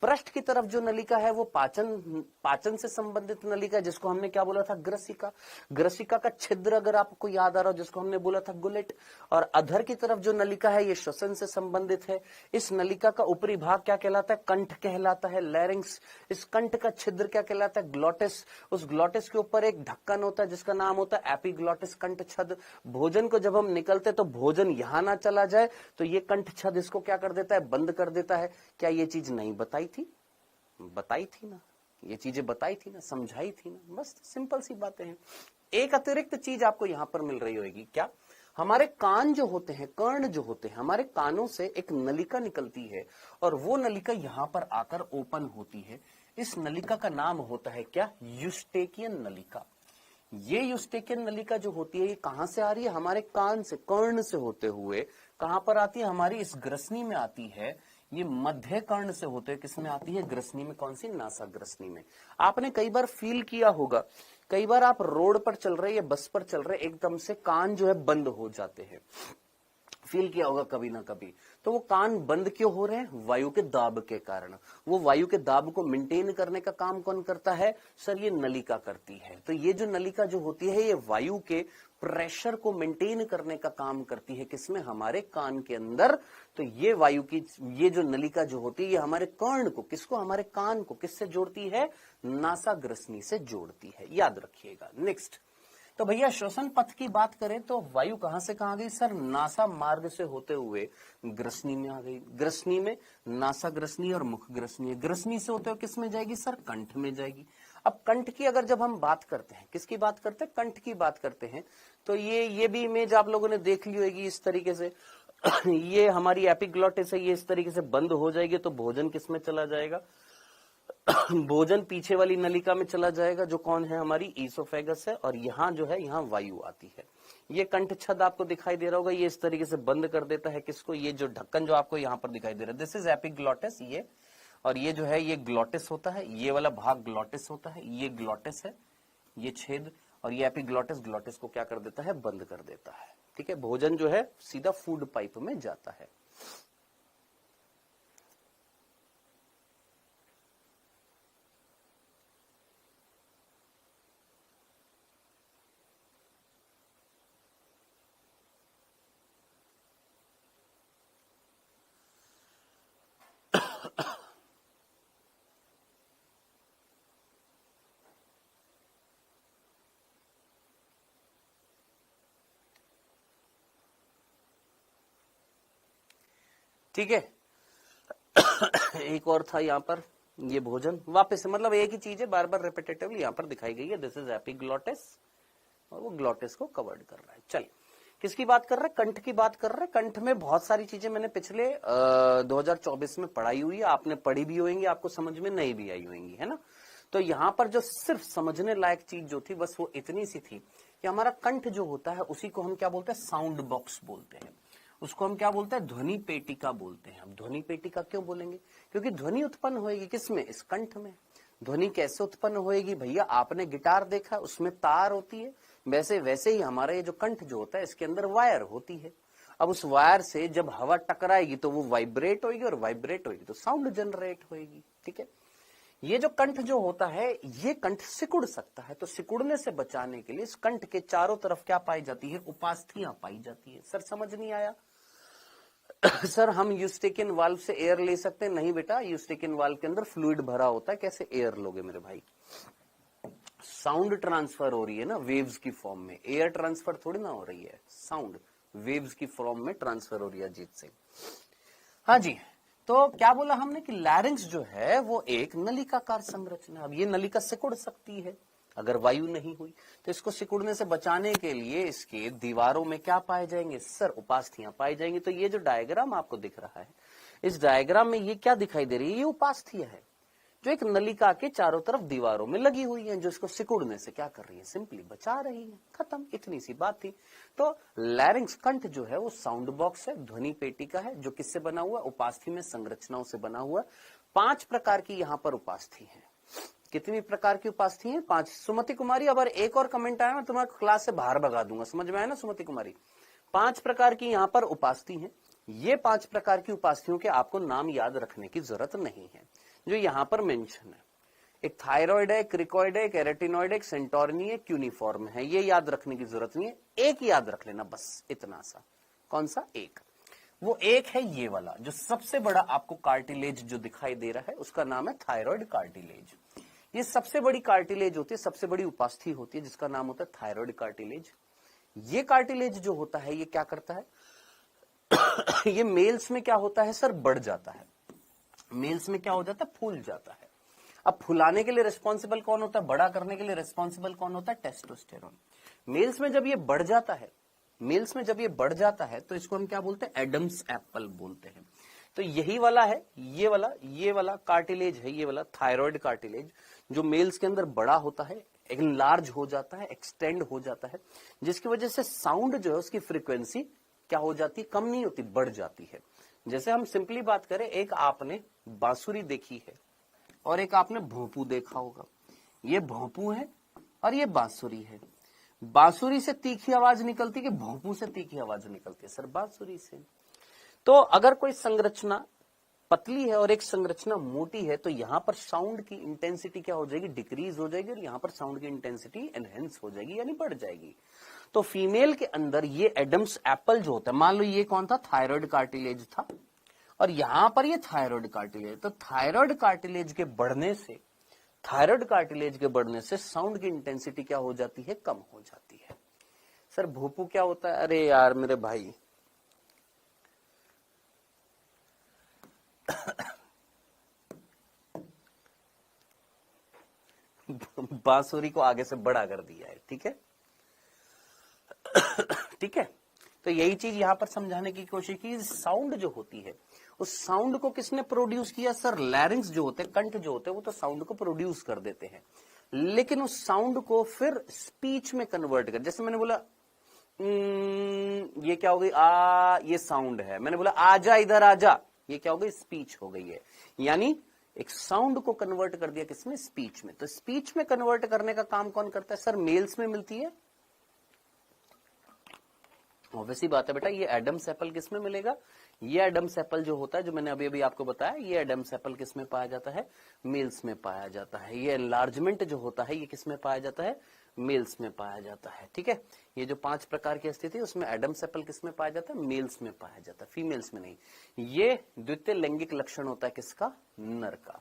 पृष्ठ की तरफ जो नलिका है वो पाचन से संबंधित नलिका, जिसको हमने क्या बोला था, ग्रसिका। ग्रसिका का छिद्र अगर आपको याद आ रहा हो, जिसको हमने बोला था गुलेट। और अधर की तरफ जो नलिका है ये श्वसन से संबंधित है। इस नलिका का ऊपरी भाग क्या कहलाता है, कंठ कहलाता है, लैरिंग्स। इस कंठ का छिद्र क्या कहलाता है, ग्लोटिस। उस ग्लोटिस के ऊपर एक ढक्कन होता है जिसका नाम होता है एपिग्लोटिस कंठ छद। भोजन को जब हम निकलते तो भोजन यहां ना चला जाए तो ये कंठ छद इसको क्या कर देता है, बंद कर देता है। क्या ये चीज नहीं बताई थी, बताई थी ना, ये चीजें बताई थी ना, समझाई थी ना, बस सिंपल सी बातें हैं। एक अतिरिक्त चीज आपको यहां पर मिल रही होगी, क्या, हमारे कान जो होते हैं, कर्ण जो होते हैं, हमारे कानों से एक नलिका निकलती है और वो नलिका यहां पर आकर ओपन होती है। इस नलिका का नाम होता है क्या, यूस्टेकियन नलिका। ये यूस्टेकियन नलिका जो होती है ये कहां से आ रही है, हमारे कान से, कर्ण से होते हुए कहां पर आती है, हमारी इस ग्रसनी में आती है। ये मध्य कर्ण से होते हुए किसमें आती है, ग्रसनी में। कौन सी, नासा ग्रसनी में। आपने कई बार फील किया होगा, कई बार आप रोड पर चल रहे या बस पर चल रहे, एकदम से कान जो है बंद हो जाते हैं। फील किया होगा कभी ना कभी। तो वो कान बंद क्यों हो रहे हैं? वायु के दाब के कारण। वो वायु के दाब को मेंटेन करने का काम कौन करता है? सर ये नलिका करती है। तो ये जो नलिका जो होती है ये वायु के प्रेशर को मेंटेन करने का काम करती है। किसमें? हमारे कान के अंदर। तो ये वायु की ये जो नलिका जो होती है ये हमारे कर्ण को, किसको? हमारे कान को किससे जोड़ती है? नासाग्रसनी से जोड़ती है, याद रखिएगा। नेक्स्ट, तो भैया श्वसन पथ की बात करें तो वायु कहां से कहां गई? सर नासा मार्ग से होते हुए ग्रसनी में आ गई। ग्रसनी में नासा ग्रसनी और मुख ग्रसनी है। ग्रसनी से होते हुए किस में जाएगी? सर कंठ में जाएगी। अब कंठ की अगर जब हम बात करते हैं, किसकी बात करते हैं? कंठ की बात करते हैं। तो ये भी इमेज आप लोगों ने देख ली होगी इस तरीके से। ये हमारी एपिग्लॉटिस है, ये इस तरीके से बंद हो जाएगी तो भोजन किस में चला जाएगा? भोजन पीछे वाली नलिका में चला जाएगा, जो कौन है? हमारी ईसोफेगस है। और यहाँ जो है, यहाँ वायु आती है। ये कंठ छद आपको दिखाई दे रहा होगा, ये इस तरीके से बंद कर देता है किसको? ये जो ढक्कन जो आपको यहाँ पर दिखाई दे रहा है, दिस इज एपिग्लॉटिस। ये और ये जो है ये ग्लॉटिस होता है, ये वाला भाग ग्लॉटिस होता है, ये ग्लॉटिस है, ये छेद। और ये एपिग्लॉटिस ग्लॉटिस को क्या कर देता है? बंद कर देता है। ठीक है, भोजन जो है सीधा फूड पाइप में जाता है। ठीक है, एक और था यहाँ पर, ये भोजन वापस से, मतलब एक ही चीज है, बार बार रिपीटेटिवली यहाँ पर दिखाई गई है। दिस इज एपिग्लॉटिस और वो ग्लॉटिस को कवर्ड कर रहा है। चलिए, किसकी बात कर रहे हैं? कंठ की बात कर रहे हैं। कंठ में बहुत सारी चीजें मैंने पिछले 2024 में पढ़ाई हुई है, आपने पढ़ी भी होंगी, आपको समझ में नहीं भी आई होंगी, है ना। तो यहाँ पर जो सिर्फ समझने लायक चीज जो थी बस वो इतनी सी थी कि हमारा कंठ जो होता है उसी को हम क्या बोलते हैं? साउंड बॉक्स बोलते हैं। उसको हम क्या बोलते हैं? ध्वनि पेटिका बोलते हैं। हम ध्वनि पेटिका क्यों बोलेंगे? क्योंकि ध्वनि उत्पन्न होएगी किसमें? इस कंठ में। ध्वनि कैसे उत्पन्न होएगी भैया? आपने गिटार देखा, उसमें तार होती है, वैसे ही हमारा ये जो कंठ जो होता है इसके अंदर वायर होती है। अब उस वायर से जब हवा टकराएगी तो वो वाइब्रेट होगी, और वाइब्रेट होगी तो साउंड जनरेट होगी। ठीक है, ये जो कंठ जो होता है ये कंठ सिकुड़ सकता है। तो सिकुड़ने से बचाने के लिए इस कंठ के चारों तरफ क्या पाई जाती है? उपास्थियां पाई जाती है। सर समझ नहीं आया? सर हम यूस्टेकिन वाल्व से एयर ले सकते हैं? नहीं बेटा, यूस्टेकिन वाल्व के अंदर फ्लूइड भरा होता है, कैसे एयर लोगे मेरे भाई? साउंड ट्रांसफर हो रही है ना वेव्स की फॉर्म में, एयर ट्रांसफर थोड़ी ना हो रही है, साउंड वेव्स की फॉर्म में ट्रांसफर हो रही है। अजीत सिंह, हाँ जी। तो क्या बोला हमने कि लैरिंक्स जो है वो एक नलिकाकार संरचना। अब ये नलिका सिकुड़ सकती है अगर वायु नहीं हुई, तो इसको सिकुड़ने से बचाने के लिए इसके दीवारों में क्या पाए जाएंगे? सर उपास्थियां पाई जाएंगी। तो ये जो डायग्राम आपको दिख रहा है, इस डायग्राम में ये क्या दिखाई दे रही है? ये उपास्थियां है जो एक नलिका के चारों तरफ दीवारों में लगी हुई हैं, जो इसको सिकुड़ने से क्या कर रही है? सिंपली बचा रही है। खत्म, इतनी सी बात थी। तो लैरिंक्स कंठ जो है वो साउंड बॉक्स है, ध्वनि पेटिका है, जो किससे बना हुआ? उपास्थि में संरचनाओं से बना हुआ। 5 प्रकार की यहाँ पर उपास्थि है। कितनी प्रकार की उपास्थि है? 5। सुमति कुमारी, अगर एक और कमेंट आया मैं तुम्हारे क्लास से बाहर भगा दूंगा, समझ में आया ना सुमति कुमारी? 5 प्रकार की यहाँ पर उपास्थि है। ये 5 प्रकार की उपास्थियों के आपको नाम याद रखने की जरूरत नहीं है, जो यहाँ पर मेंशन है। एक थायराइड है, क्रिकॉइड है, कैरेटिनॉइड है, सेंटोर्नी है, क्यूनिफॉर्म है। ये याद रखने की जरूरत नहीं है, एक याद रख लेना बस, इतना सा। कौन सा? एक। वो एक है ये वाला, जो सबसे बड़ा आपको कार्टिलेज जो दिखाई दे रहा है उसका नाम है थायराइड कार्टिलेज। ये सबसे बड़ी कार्टिलेज होती है, सबसे बड़ी उपास्थि होती है, जिसका नाम होता है थायराइड कार्टिलेज। ये कार्टिलेज जो होता है ये क्या करता है? ये मेल्स में क्या होता है सर? बढ़ जाता है। मेल्स में क्या हो जाता है? फूल जाता है। अब फुलाने के लिए रिस्पॉन्सिबल कौन होता है? बड़ा करने के लिए रिस्पॉन्सिबल कौन होता है? टेस्टोस्टेरोन। मेल्स में जब ये बढ़ जाता है, मेल्स में जब ये बढ़ जाता है तो इसको हम क्या बोलते हैं? एडम्स एप्पल बोलते हैं। तो यही वाला है, ये वाला कार्टिलेज है, ये वाला थायराइड कार्टिलेज, जो मेल्स के अंदर बड़ा होता है, एनलार्ज हो जाता है, एक्सटेंड हो जाता है, जिसकी वजह से साउंड जो है उसकी फ्रीक्वेंसी क्या हो जाती है? कम नहीं होती, बढ़ जाती है। जैसे हम सिंपली बात करें, एक आपने बांसुरी देखी है और एक आपने भोंपू देखा होगा। ये भोंपू है और ये बांसुरी है। बांसुरी से तीखी आवाज निकलती कि भोंपू से तीखी आवाज निकलती है? सर बांसुरी से। तो अगर कोई संरचना पतली है और एक संरचना मोटी है तो यहां पर साउंड की इंटेंसिटी क्या हो जाएगी? डिक्रीज हो जाएगी, और यहां पर साउंड की इंटेंसिटी एनहेंस हो जाएगी, यानी बढ़ जाएगी। तो फीमेल के अंदर ये एडम्स एप्पल जो होता है, मान लो ये कौन था? थायराइड कार्टिलेज था, और यहां पर ये थायराइड कार्टिलेज। तो थायराइड कार्टिलेज के बढ़ने से, थायराइड कार्टिलेज के बढ़ने से साउंड की इंटेंसिटी क्या हो जाती है? कम हो जाती है। सर भोपू क्या होता है? अरे यार मेरे भाई, बांसुरी को आगे से बड़ा कर दिया है, ठीक है। ठीक है, तो यही चीज यहां पर समझाने की कोशिश की। साउंड जो होती है, उस साउंड को किसने प्रोड्यूस किया? सर लैरिंग्स जो होते हैं, कंठ जो होते हैं, वो तो साउंड को प्रोड्यूस कर देते हैं, लेकिन उस साउंड को फिर स्पीच में कन्वर्ट कर, जैसे मैंने बोला ये क्या हो गई? ये साउंड है। मैंने बोला आजा इधर आजा, ये क्या हो गई? स्पीच हो गई है। यानी एक साउंड को कन्वर्ट कर दिया किसमें? स्पीच में। तो स्पीच में कन्वर्ट करने का काम कौन करता है? सर मेल्स में मिलती है। ऑब्वियसली बात है बेटा, ये एडम्स एप्पल किसमें मिलेगा? ये एडम्स एप्पल जो होता है, जो मैंने अभी अभी आपको बताया, ये एडम्स एप्पल किसमें पाया जाता है? मेल्स में पाया जाता है। ये एनलार्जमेंट जो होता है, ये किसमें पाया जाता है? मेल्स में पाया जाता है, ठीक है। ये जो 5 प्रकार की स्थिति, उसमें एडम्स एप्पल किसमें पाया जाता है? मेल्स में पाया जाता है, फीमेल्स में नहीं। ये द्वितीय लैंगिक लक्षण होता है किसका? नर का।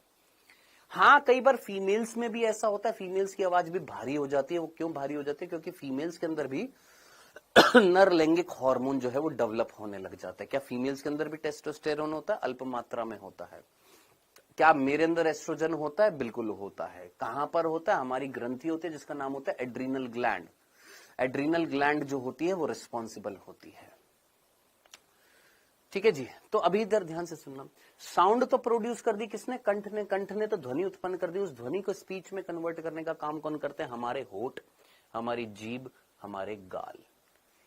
हाँ, कई बार फीमेल्स में भी ऐसा होता है, फीमेल्स की आवाज भी भारी हो जाती है। वो क्यों भारी हो जाती है? क्योंकि फीमेल्स के अंदर भी नर लैंगिक हार्मोन जो है वो डेवलप होने लग जाता है। क्या फीमेल्स के अंदर भी टेस्टोस्टेरोन होता है? अल्प मात्रा में होता है। क्या मेरे अंदर एस्ट्रोजन होता है? बिल्कुल होता है। कहां पर होता है? हमारी ग्रंथि होती है जिसका नाम होता है एड्रीनल ग्लैंड। एड्रीनल ग्लैंड जो होती है वो रिस्पॉन्सिबल होती है, ठीक है जी। तो अभी इधर ध्यान से सुनना। साउंड तो प्रोड्यूस कर दी किसने? कंठ ने। कंठ ने तो ध्वनि उत्पन्न कर दी। उस ध्वनि को स्पीच में कन्वर्ट करने का काम कौन करते हैं? हमारे होठ, हमारी जीभ, हमारे गाल।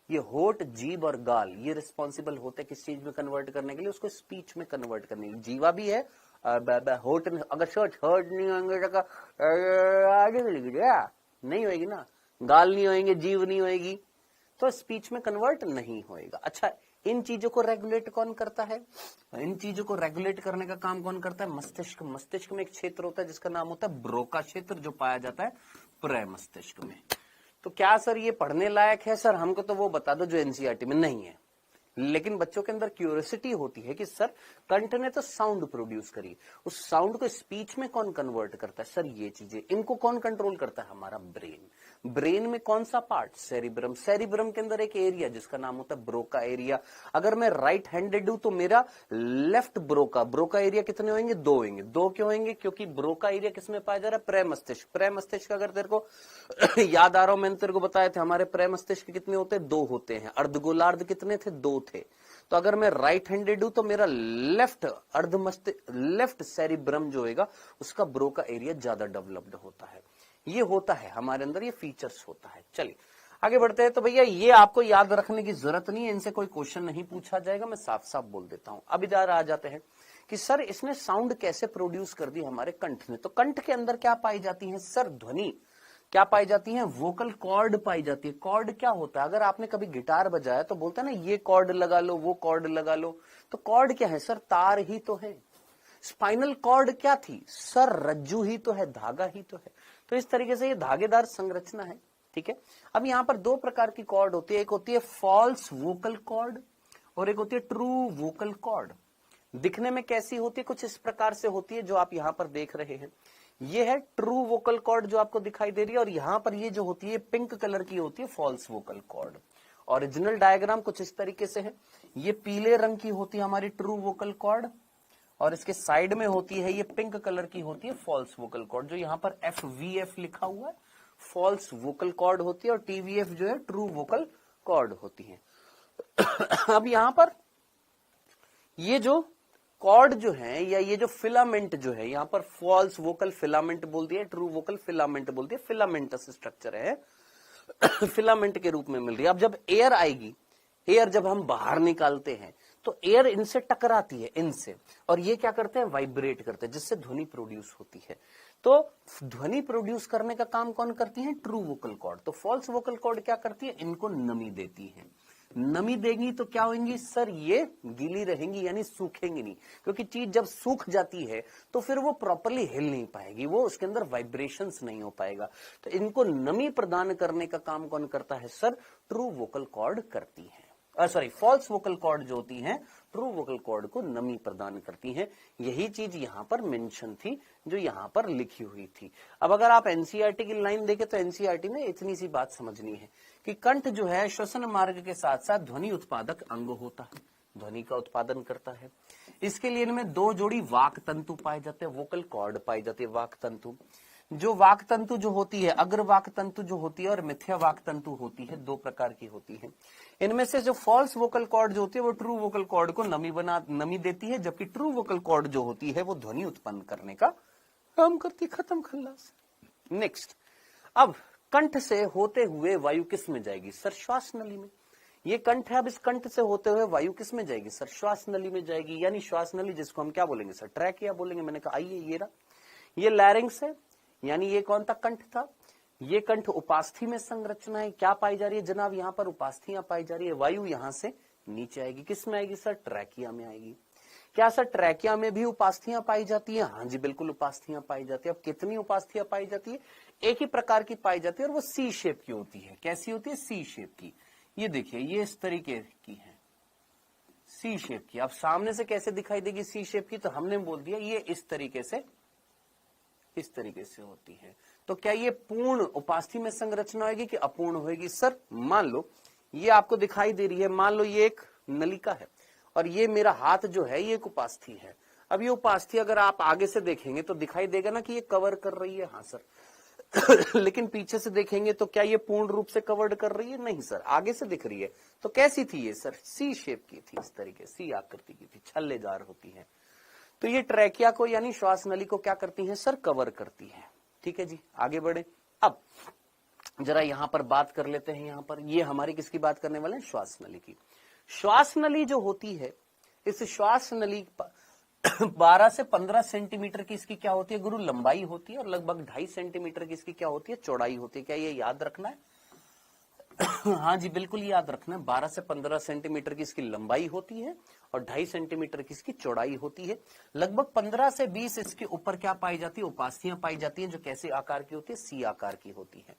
ये होठ, जीभ और गाल ये रिस्पॉन्सिबल होते हैं किस चीज में कन्वर्ट करने के लिए? उसको स्पीच में कन्वर्ट करने के लिए। जीवा भी है, होठ अगर शर्ट हर्ट नहीं होंगे तो आगे नहीं होगी ना। गाल नहीं होंगे, जीव नहीं होगी, तो स्पीच में कन्वर्ट नहीं होएगा। अच्छा, इन चीजों को रेगुलेट कौन करता है? इन चीजों को रेगुलेट करने का काम कौन करता है? मस्तिष्क। मस्तिष्क में एक क्षेत्र होता है जिसका नाम होता है ब्रोका क्षेत्र, जो पाया जाता है प्रे मस्तिष्क में। तो क्या सर ये पढ़ने लायक है? सर हमको तो वो बता दो जो एनसीईआरटी में नहीं है। लेकिन बच्चों के अंदर क्यूरियोसिटी होती है कि सर कंठ ने तो साउंड प्रोड्यूस करी, उस साउंड को स्पीच में कौन कन्वर्ट करता है? सर ये चीजें, इनको कौन कंट्रोल करता है? हमारा ब्रेन। ब्रेन में कौन सा पार्ट? सेरिब्रम। सेरिब्रम के अंदर एक एरिया जिसका नाम होता है ब्रोका एरिया। अगर मैं राइट हैंडेड हूं तो मेरा लेफ्ट ब्रोका, ब्रोका एरिया कितने होंगे? 2 होंगे। 2 क्यों होंगे? क्योंकि ब्रोका एरिया किसमें पाया जा रहा है? प्रे मस्तिष्क। प्रे मस्तिष्क अगर तेरे को याद आ रहा हो, मैंने तेरे को बताया था हमारे प्रे मस्तिष्क कितने होते हैं? 2 होते हैं। अर्धगोलार्ध कितने थे? 2 थे। तो अगर मैं राइट हैंडेड हूं तो मेरा लेफ्ट अर्ध मस्तिष्क, लेफ्ट सेरिब्रम जो होगा उसका ब्रोका एरिया ज्यादा डेवलप्ड होता है। ये होता है हमारे अंदर, ये फीचर्स होता है। चलिए आगे बढ़ते हैं। तो भैया ये आपको याद रखने की जरूरत नहीं है, इनसे कोई क्वेश्चन नहीं पूछा जाएगा, मैं साफ साफ बोल देता हूं। अब इधर आ जाते हैं कि सर इसने साउंड कैसे प्रोड्यूस कर दी हमारे कंठ ने। तो कंठ के अंदर क्या पाई जाती है? सर ध्वनि क्या पाई जाती है? वोकल कॉर्ड पाई जाती है। कॉर्ड क्या होता है? अगर आपने कभी गिटार बजाया तो बोलता है ना ये कॉर्ड लगा लो, वो कॉर्ड लगा लो। तो कॉर्ड क्या है? सर तार ही तो है। स्पाइनल कॉर्ड क्या थी? सर रज्जू ही तो है, धागा ही तो है। तो इस तरीके से ये धागेदार संरचना है, ठीक है। अब यहां पर 2 प्रकार की कॉर्ड होती है, एक होती है फॉल्स वोकल कॉर्ड और एक होती है ट्रू वोकल कॉर्ड। दिखने में कैसी होती है? कुछ इस प्रकार से होती है जो आप यहां पर देख रहे हैं। ये है ट्रू वोकल कॉर्ड जो आपको दिखाई दे रही है, और यहां पर ये जो होती है पिंक कलर की होती है false vocal cord. Original diagram कुछ इस तरीके से है। ये पीले रंग की होती है हमारी ट्रू वोकल कॉर्ड, और इसके साइड में होती है ये पिंक कलर की होती है फॉल्स वोकल कॉर्ड। जो यहां पर FVF लिखा हुआ है फॉल्स वोकल कॉर्ड होती है, और TVF जो है ट्रू वोकल कॉर्ड होती है। अब यहां पर ये जो कॉर्ड जो है, या ये जो फिलामेंट जो है, यहां पर फॉल्स वोकल फिलामेंट बोल दिया, ट्रू वोकल फिलामेंट बोल दिया। फिलामेंटस स्ट्रक्चर है, फिलामेंट के रूप में मिल रही है। अब जब एयर आएगी, एयर जब हम बाहर निकालते हैं तो एयर इनसे टकराती है, इनसे, और ये क्या करते हैं, वाइब्रेट करते हैं, जिससे ध्वनि प्रोड्यूस होती है। तो ध्वनि प्रोड्यूस करने का काम कौन करती है, ट्रू वोकल कॉर्ड। तो फॉल्स वोकल कॉर्ड क्या करती है, इनको नमी देती है। नमी देंगी तो क्या होंगी सर, ये गीली रहेंगी, यानी सूखेंगी नहीं, क्योंकि चीज जब सूख जाती है तो फिर वो प्रॉपरली हिल नहीं पाएगी, वो उसके अंदर वाइब्रेशंस नहीं हो पाएगा। तो इनको नमी प्रदान करने का काम कौन करता है सर, ट्रू वोकल कॉर्ड करती है। सॉरी, फॉल्स वोकल कॉर्ड जो होती हैं, ट्रू वोकल कॉर्ड को नमी प्रदान करती हैं। यही चीज यहां पर मेंशन थी, जो यहां पर लिखी हुई थी। अब अगर आप एनसीईआरटी की लाइन देखें तो एनसीईआरटी में इतनी सी बात समझनी है कि कंठ जो है श्वसन मार्ग के साथ साथ ध्वनि उत्पादक अंग होता है, ध्वनि का उत्पादन करता है। इसके लिए इनमें दो जोड़ी वाक तंतु पाए जाते हैं, वोकल कॉर्ड पाई जाती है, वाक तंतु। जो वाक तंतु जो होती है, अग्र वाक तंतु जो होती है और मिथ्या वाक तंतु होती है, दो प्रकार की होती है। इनमें से जो फॉल्स वोकल कॉर्ड जो होती है वो ट्रू वोकल कॉर्ड को नमी देती है, जबकि ट्रू वोकल कॉर्ड जो होती है वो ध्वनि उत्पन्न करने का काम करती है। खत्म खल्लास। नेक्स्ट, अब कंठ से होते हुए वायु किस में जाएगी सर, श्वास नली में। ये कंठ है, अब इस कंठ से होते हुए वायु किस में जाएगी सर, श्वास नली में जाएगी, यानी श्वास नली जिसको हम क्या बोलेंगे सर, ट्रैकिया बोलेंगे। मैंने कहा आइए ये रहा, ये लैरिंग्स है, यानी ये कौन था, कंठ था। ये कंठ उपास्थि में संरचना है, क्या पाई जा रही है जनाब, यहाँ पर उपास्थियां पाई जा रही है। वायु यहां से नीचे आएगी, किस में आएगी सर, ट्रैकिया में आएगी। क्या सर ट्रैकिया में भी उपास्थियां पाई जाती है, हाँ जी बिल्कुल उपास्थियां पाई जाती है। अब कितनी उपास्थियां पाई जाती है, एक ही प्रकार की पाई जाती है, और वो सी शेप की होती है। कैसी होती है, सी शेप की। ये देखिए, ये इस तरीके की है, सी शेप की। अब सामने से कैसे दिखाई देगी सी शेप की, तो हमने बोल दिया ये इस तरीके से, इस तरीके से होती है। तो क्या ये पूर्ण उपास्थि में संरचना होगी कि अपूर्ण होगी सर, मान लो ये आपको दिखाई दे रही है, मान लो ये एक नलिका है और ये मेरा हाथ जो है ये एक उपास्थि है। अब ये उपास्थि अगर आप आगे से देखेंगे तो दिखाई देगा ना कि ये कवर कर रही है, हाँ सर लेकिन पीछे से देखेंगे तो क्या ये पूर्ण रूप से कवर्ड कर रही है, नहीं सर, आगे से दिख रही है। तो कैसी थी ये सर, सी शेप की थी, इस तरीके सी आकृति की थी, छल्लेदार होती है। तो ये ट्रैकिया को यानी श्वास नली को क्या करती है सर, कवर करती है। ठीक है जी, आगे बढ़े। अब जरा यहां पर बात कर लेते हैं, यहां पर ये हमारी किसकी बात करने वाले हैं, श्वास नली की। श्वास नली जो होती है, इस श्वास नली 12 से 15 सेंटीमीटर की इसकी क्या होती है गुरु, लंबाई होती है, और लगभग 2.5 सेंटीमीटर की इसकी क्या होती है, चौड़ाई होती है। क्या ये याद रखना है हाँ जी बिल्कुल याद रखना है। 12 से 15 सेंटीमीटर की इसकी लंबाई होती है और 2.5 सेंटीमीटर की इसकी चौड़ाई होती है। लगभग 15 से 20 इसके ऊपर क्या पाई जाती है, उपास्थियां पाई जाती हैं, जो कैसे आकार की होती है, सी आकार की होती है।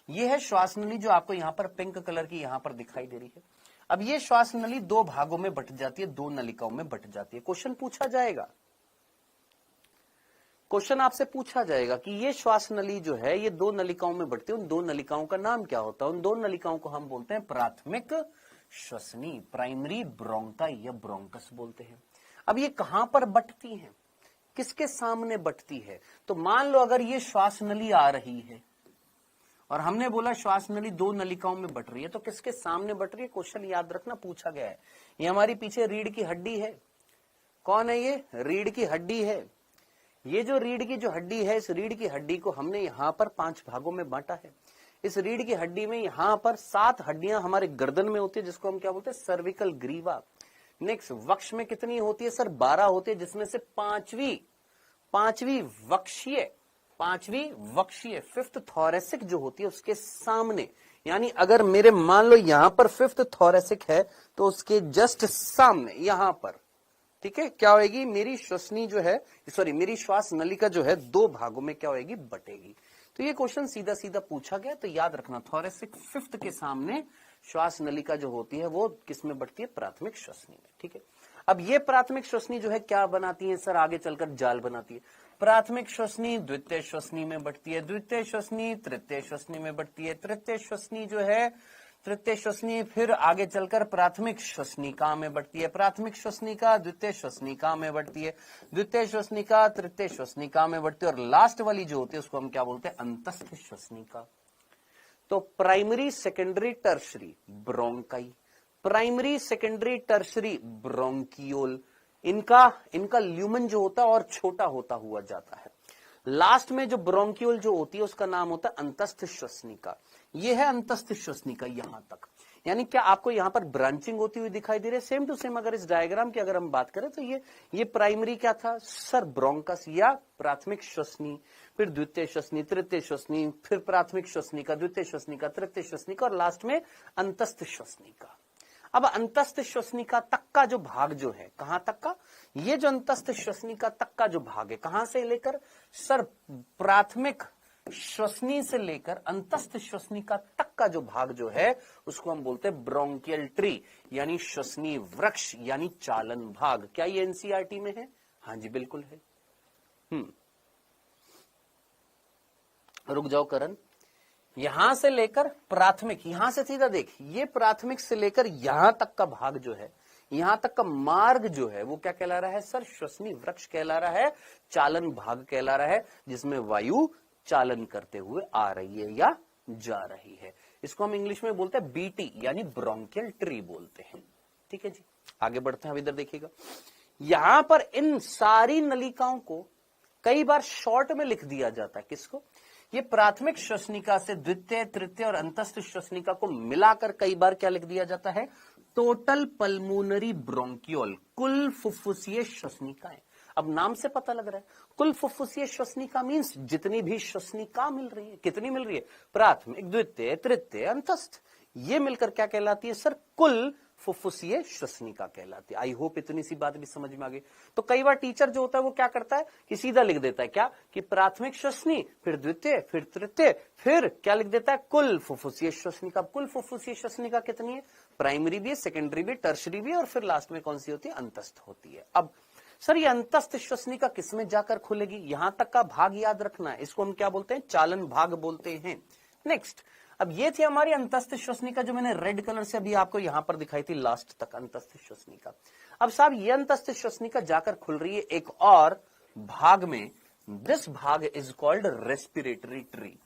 ये है श्वास नली जो आपको यहाँ पर पिंक कलर की यहाँ पर दिखाई दे रही है। अब ये श्वास नली दो भागों में बट जाती है, दो नलिकाओं में बट जाती है। क्वेश्चन पूछा जाएगा, क्वेश्चन आपसे पूछा जाएगा कि ये श्वास नली जो है ये दो नलिकाओं में बढ़ती है, उन दो नलिकाओं का नाम क्या होता है। उन दो नलिकाओं को हम बोलते हैं प्राथमिक श्वसनी, प्राइमरी ब्रोंकाई या ब्रोंकस बोलते हैं। अब ये कहां पर बटती हैं, किसके सामने बटती है, तो मान लो अगर ये श्वास नली आ रही है और हमने बोला श्वास नली दो नलिकाओं में बट रही है, तो किसके सामने बट रही है, क्वेश्चन याद रखना पूछा गया है। ये हमारी पीछे रीढ़ की हड्डी है, कौन है ये, रीढ़ की हड्डी है। ये जो रीढ़ की जो हड्डी है, इस रीढ़ की हड्डी को हमने यहाँ पर 5 भागों में बांटा है। इस रीढ़ की हड्डी में यहाँ पर 7 हड्डियां हमारे गर्दन में होती है, जिसको हम क्या बोलते हैं, सर्विकल ग्रीवा। नेक्स्ट, वक्ष में कितनी होती है सर, 12 होती है, जिसमें से पांचवी वक्षीय 5th थोरेसिक जो होती है उसके सामने, यानी अगर मेरे मान लो यहाँ पर 5th थोरेसिक है तो उसके जस्ट सामने यहाँ पर, ठीक है, क्या होगी, मेरी श्वसनी जो है, सॉरी मेरी श्वास नलिका जो है दो भागों में क्या होगी, बटेगी। तो ये क्वेश्चन सीधा सीधा पूछा गया, तो याद रखना थोरेसिक 5th के सामने श्वास नलिका जो होती है वो किस में बढ़ती है, प्राथमिक श्वसनी में। ठीक है, अब ये प्राथमिक श्वसनी जो है क्या बनाती है सर, आगे चलकर जाल बनाती है। प्राथमिक श्वसनी द्वितीय श्वसनी में बढ़ती है, द्वितीय श्वसनी तृतीय श्वसनी में बढ़ती है, तृतीय श्वसनी जो है तृतीय श्वसनी फिर आगे चलकर प्राथमिक श्वसनिका में बढ़ती है, प्राथमिक श्वसनिका द्वितीय श्वसनिका में बढ़ती है, द्वितीय श्वसनिका तृतीय श्वसनिका में बढ़ती है, और लास्ट वाली जो होती है उसको हम क्या बोलते हैं, अंतस्थ श्वसनिका। तो primary secondary tertiary bronchi, primary secondary tertiary bronchiole, इनका ल्यूमन जो होता है और छोटा होता हुआ जाता है। लास्ट में जो ब्रोंकियोल जो होती है उसका नाम होता है अंतस्थ श्वसनिका। ये है अंतस्थ श्वसनिका, यहां तक यानी क्या आपको यहां पर ब्रांचिंग होती हुई दिखाई दे रही है? सेम टू सेम अगर इस डायग्राम की अगर हम बात करें तो ये प्राइमरी क्या था सर? ब्रोंकस या प्राथमिक श्वसनी, फिर द्वितीय श्वसनी, तृतीय श्वसनी, फिर प्राथमिक श्वसनिका, द्वितीय श्वसनिका, तृतीय श्वसनिका और लास्ट में अंतस्थ श्वसनिका। अब अंतस्थ श्वसनिका तक का जो भाग जो है, कहां तक का? ये जो अंतस्थ श्वसनिका तक का जो भाग है, कहां से लेकर सर? प्राथमिक श्वसनी से लेकर अंतस्थ श्वसनिका तक का जो भाग जो है उसको हम बोलते हैं ब्रोंकियल ट्री, यानी श्वसनी वृक्ष, यानी चालन भाग। क्या ये एनसीईआरटी में है? हाँ जी बिल्कुल है। रुक जाओ करण, यहां से लेकर प्राथमिक, यहां से सीधा देख, ये प्राथमिक से लेकर यहां तक का भाग जो है, यहां तक का मार्ग जो है वो क्या कहला रहा है सर? श्वसनी वृक्ष कहला रहा है, चालन भाग कहला रहा है, जिसमें वायु चालन करते हुए आ रही है या जा रही है। इसको हम इंग्लिश में बोलते हैं बीटी, यानी ब्रोंकियल ट्री बोलते हैं। ठीक है जी, आगे बढ़ते हैं। अब इधर देखिएगा, यहां पर इन सारी नलिकाओं को कई बार शॉर्ट में लिख दिया जाता है। किसको? ये प्राथमिक श्वसनिका से द्वितीय, तृतीय और अंतस्थ श्वसनिका को मिलाकर कई बार क्या लिख दिया जाता है? टोटल पल्मोनरी ब्रोंकियोल, कुल फुफ्फुसीय श्वसनिकाएं। अब नाम से पता लग रहा है, कुल फुफ्फुसीय श्वसनिका मींस जितनी भी श्वसनिका मिल रही है। कितनी मिल रही है? प्राथमिक, द्वितीय, तृतीय, अंतस्थ, ये मिलकर क्या कहलाती है सर? कुल फुफ्फुसीय श्वसनिका कहलाती है। आई होप इतनी सी बात भी समझ में आ गई। तो कई बार टीचर जो होता है वो क्या करता है कि सीधा लिख देता है क्या कि प्राथमिक श्वसनी, फिर द्वितीय, फिर तृतीय, फिर क्या लिख देता है? कुल फुफ्फुसीय श्वसनिका। कुल फुफ्फुसीय श्वसनिका कितनी है? प्राइमरी भी है, सेकेंडरी भी, टर्शरी भी, और फिर लास्ट में कौन सी होती है? अंतस्थ होती है। अब सर ये अंतस्थ श्वसनिका किसमें जाकर खुलेगी? यहां तक का भाग याद रखना है, इसको हम क्या बोलते हैं? चालन भाग बोलते हैं। नेक्स्ट, अब ये थी हमारी अंतस्थ श्वसनिका जो मैंने रेड कलर से अभी आपको यहां पर दिखाई थी लास्ट तक, अंतस्थ श्वसनिका। अब साहब ये अंतस्थ श्वसनिका जाकर खुल रही है एक और भाग में। दिस भाग इज कॉल्ड रेस्पिरेटरी ट्री।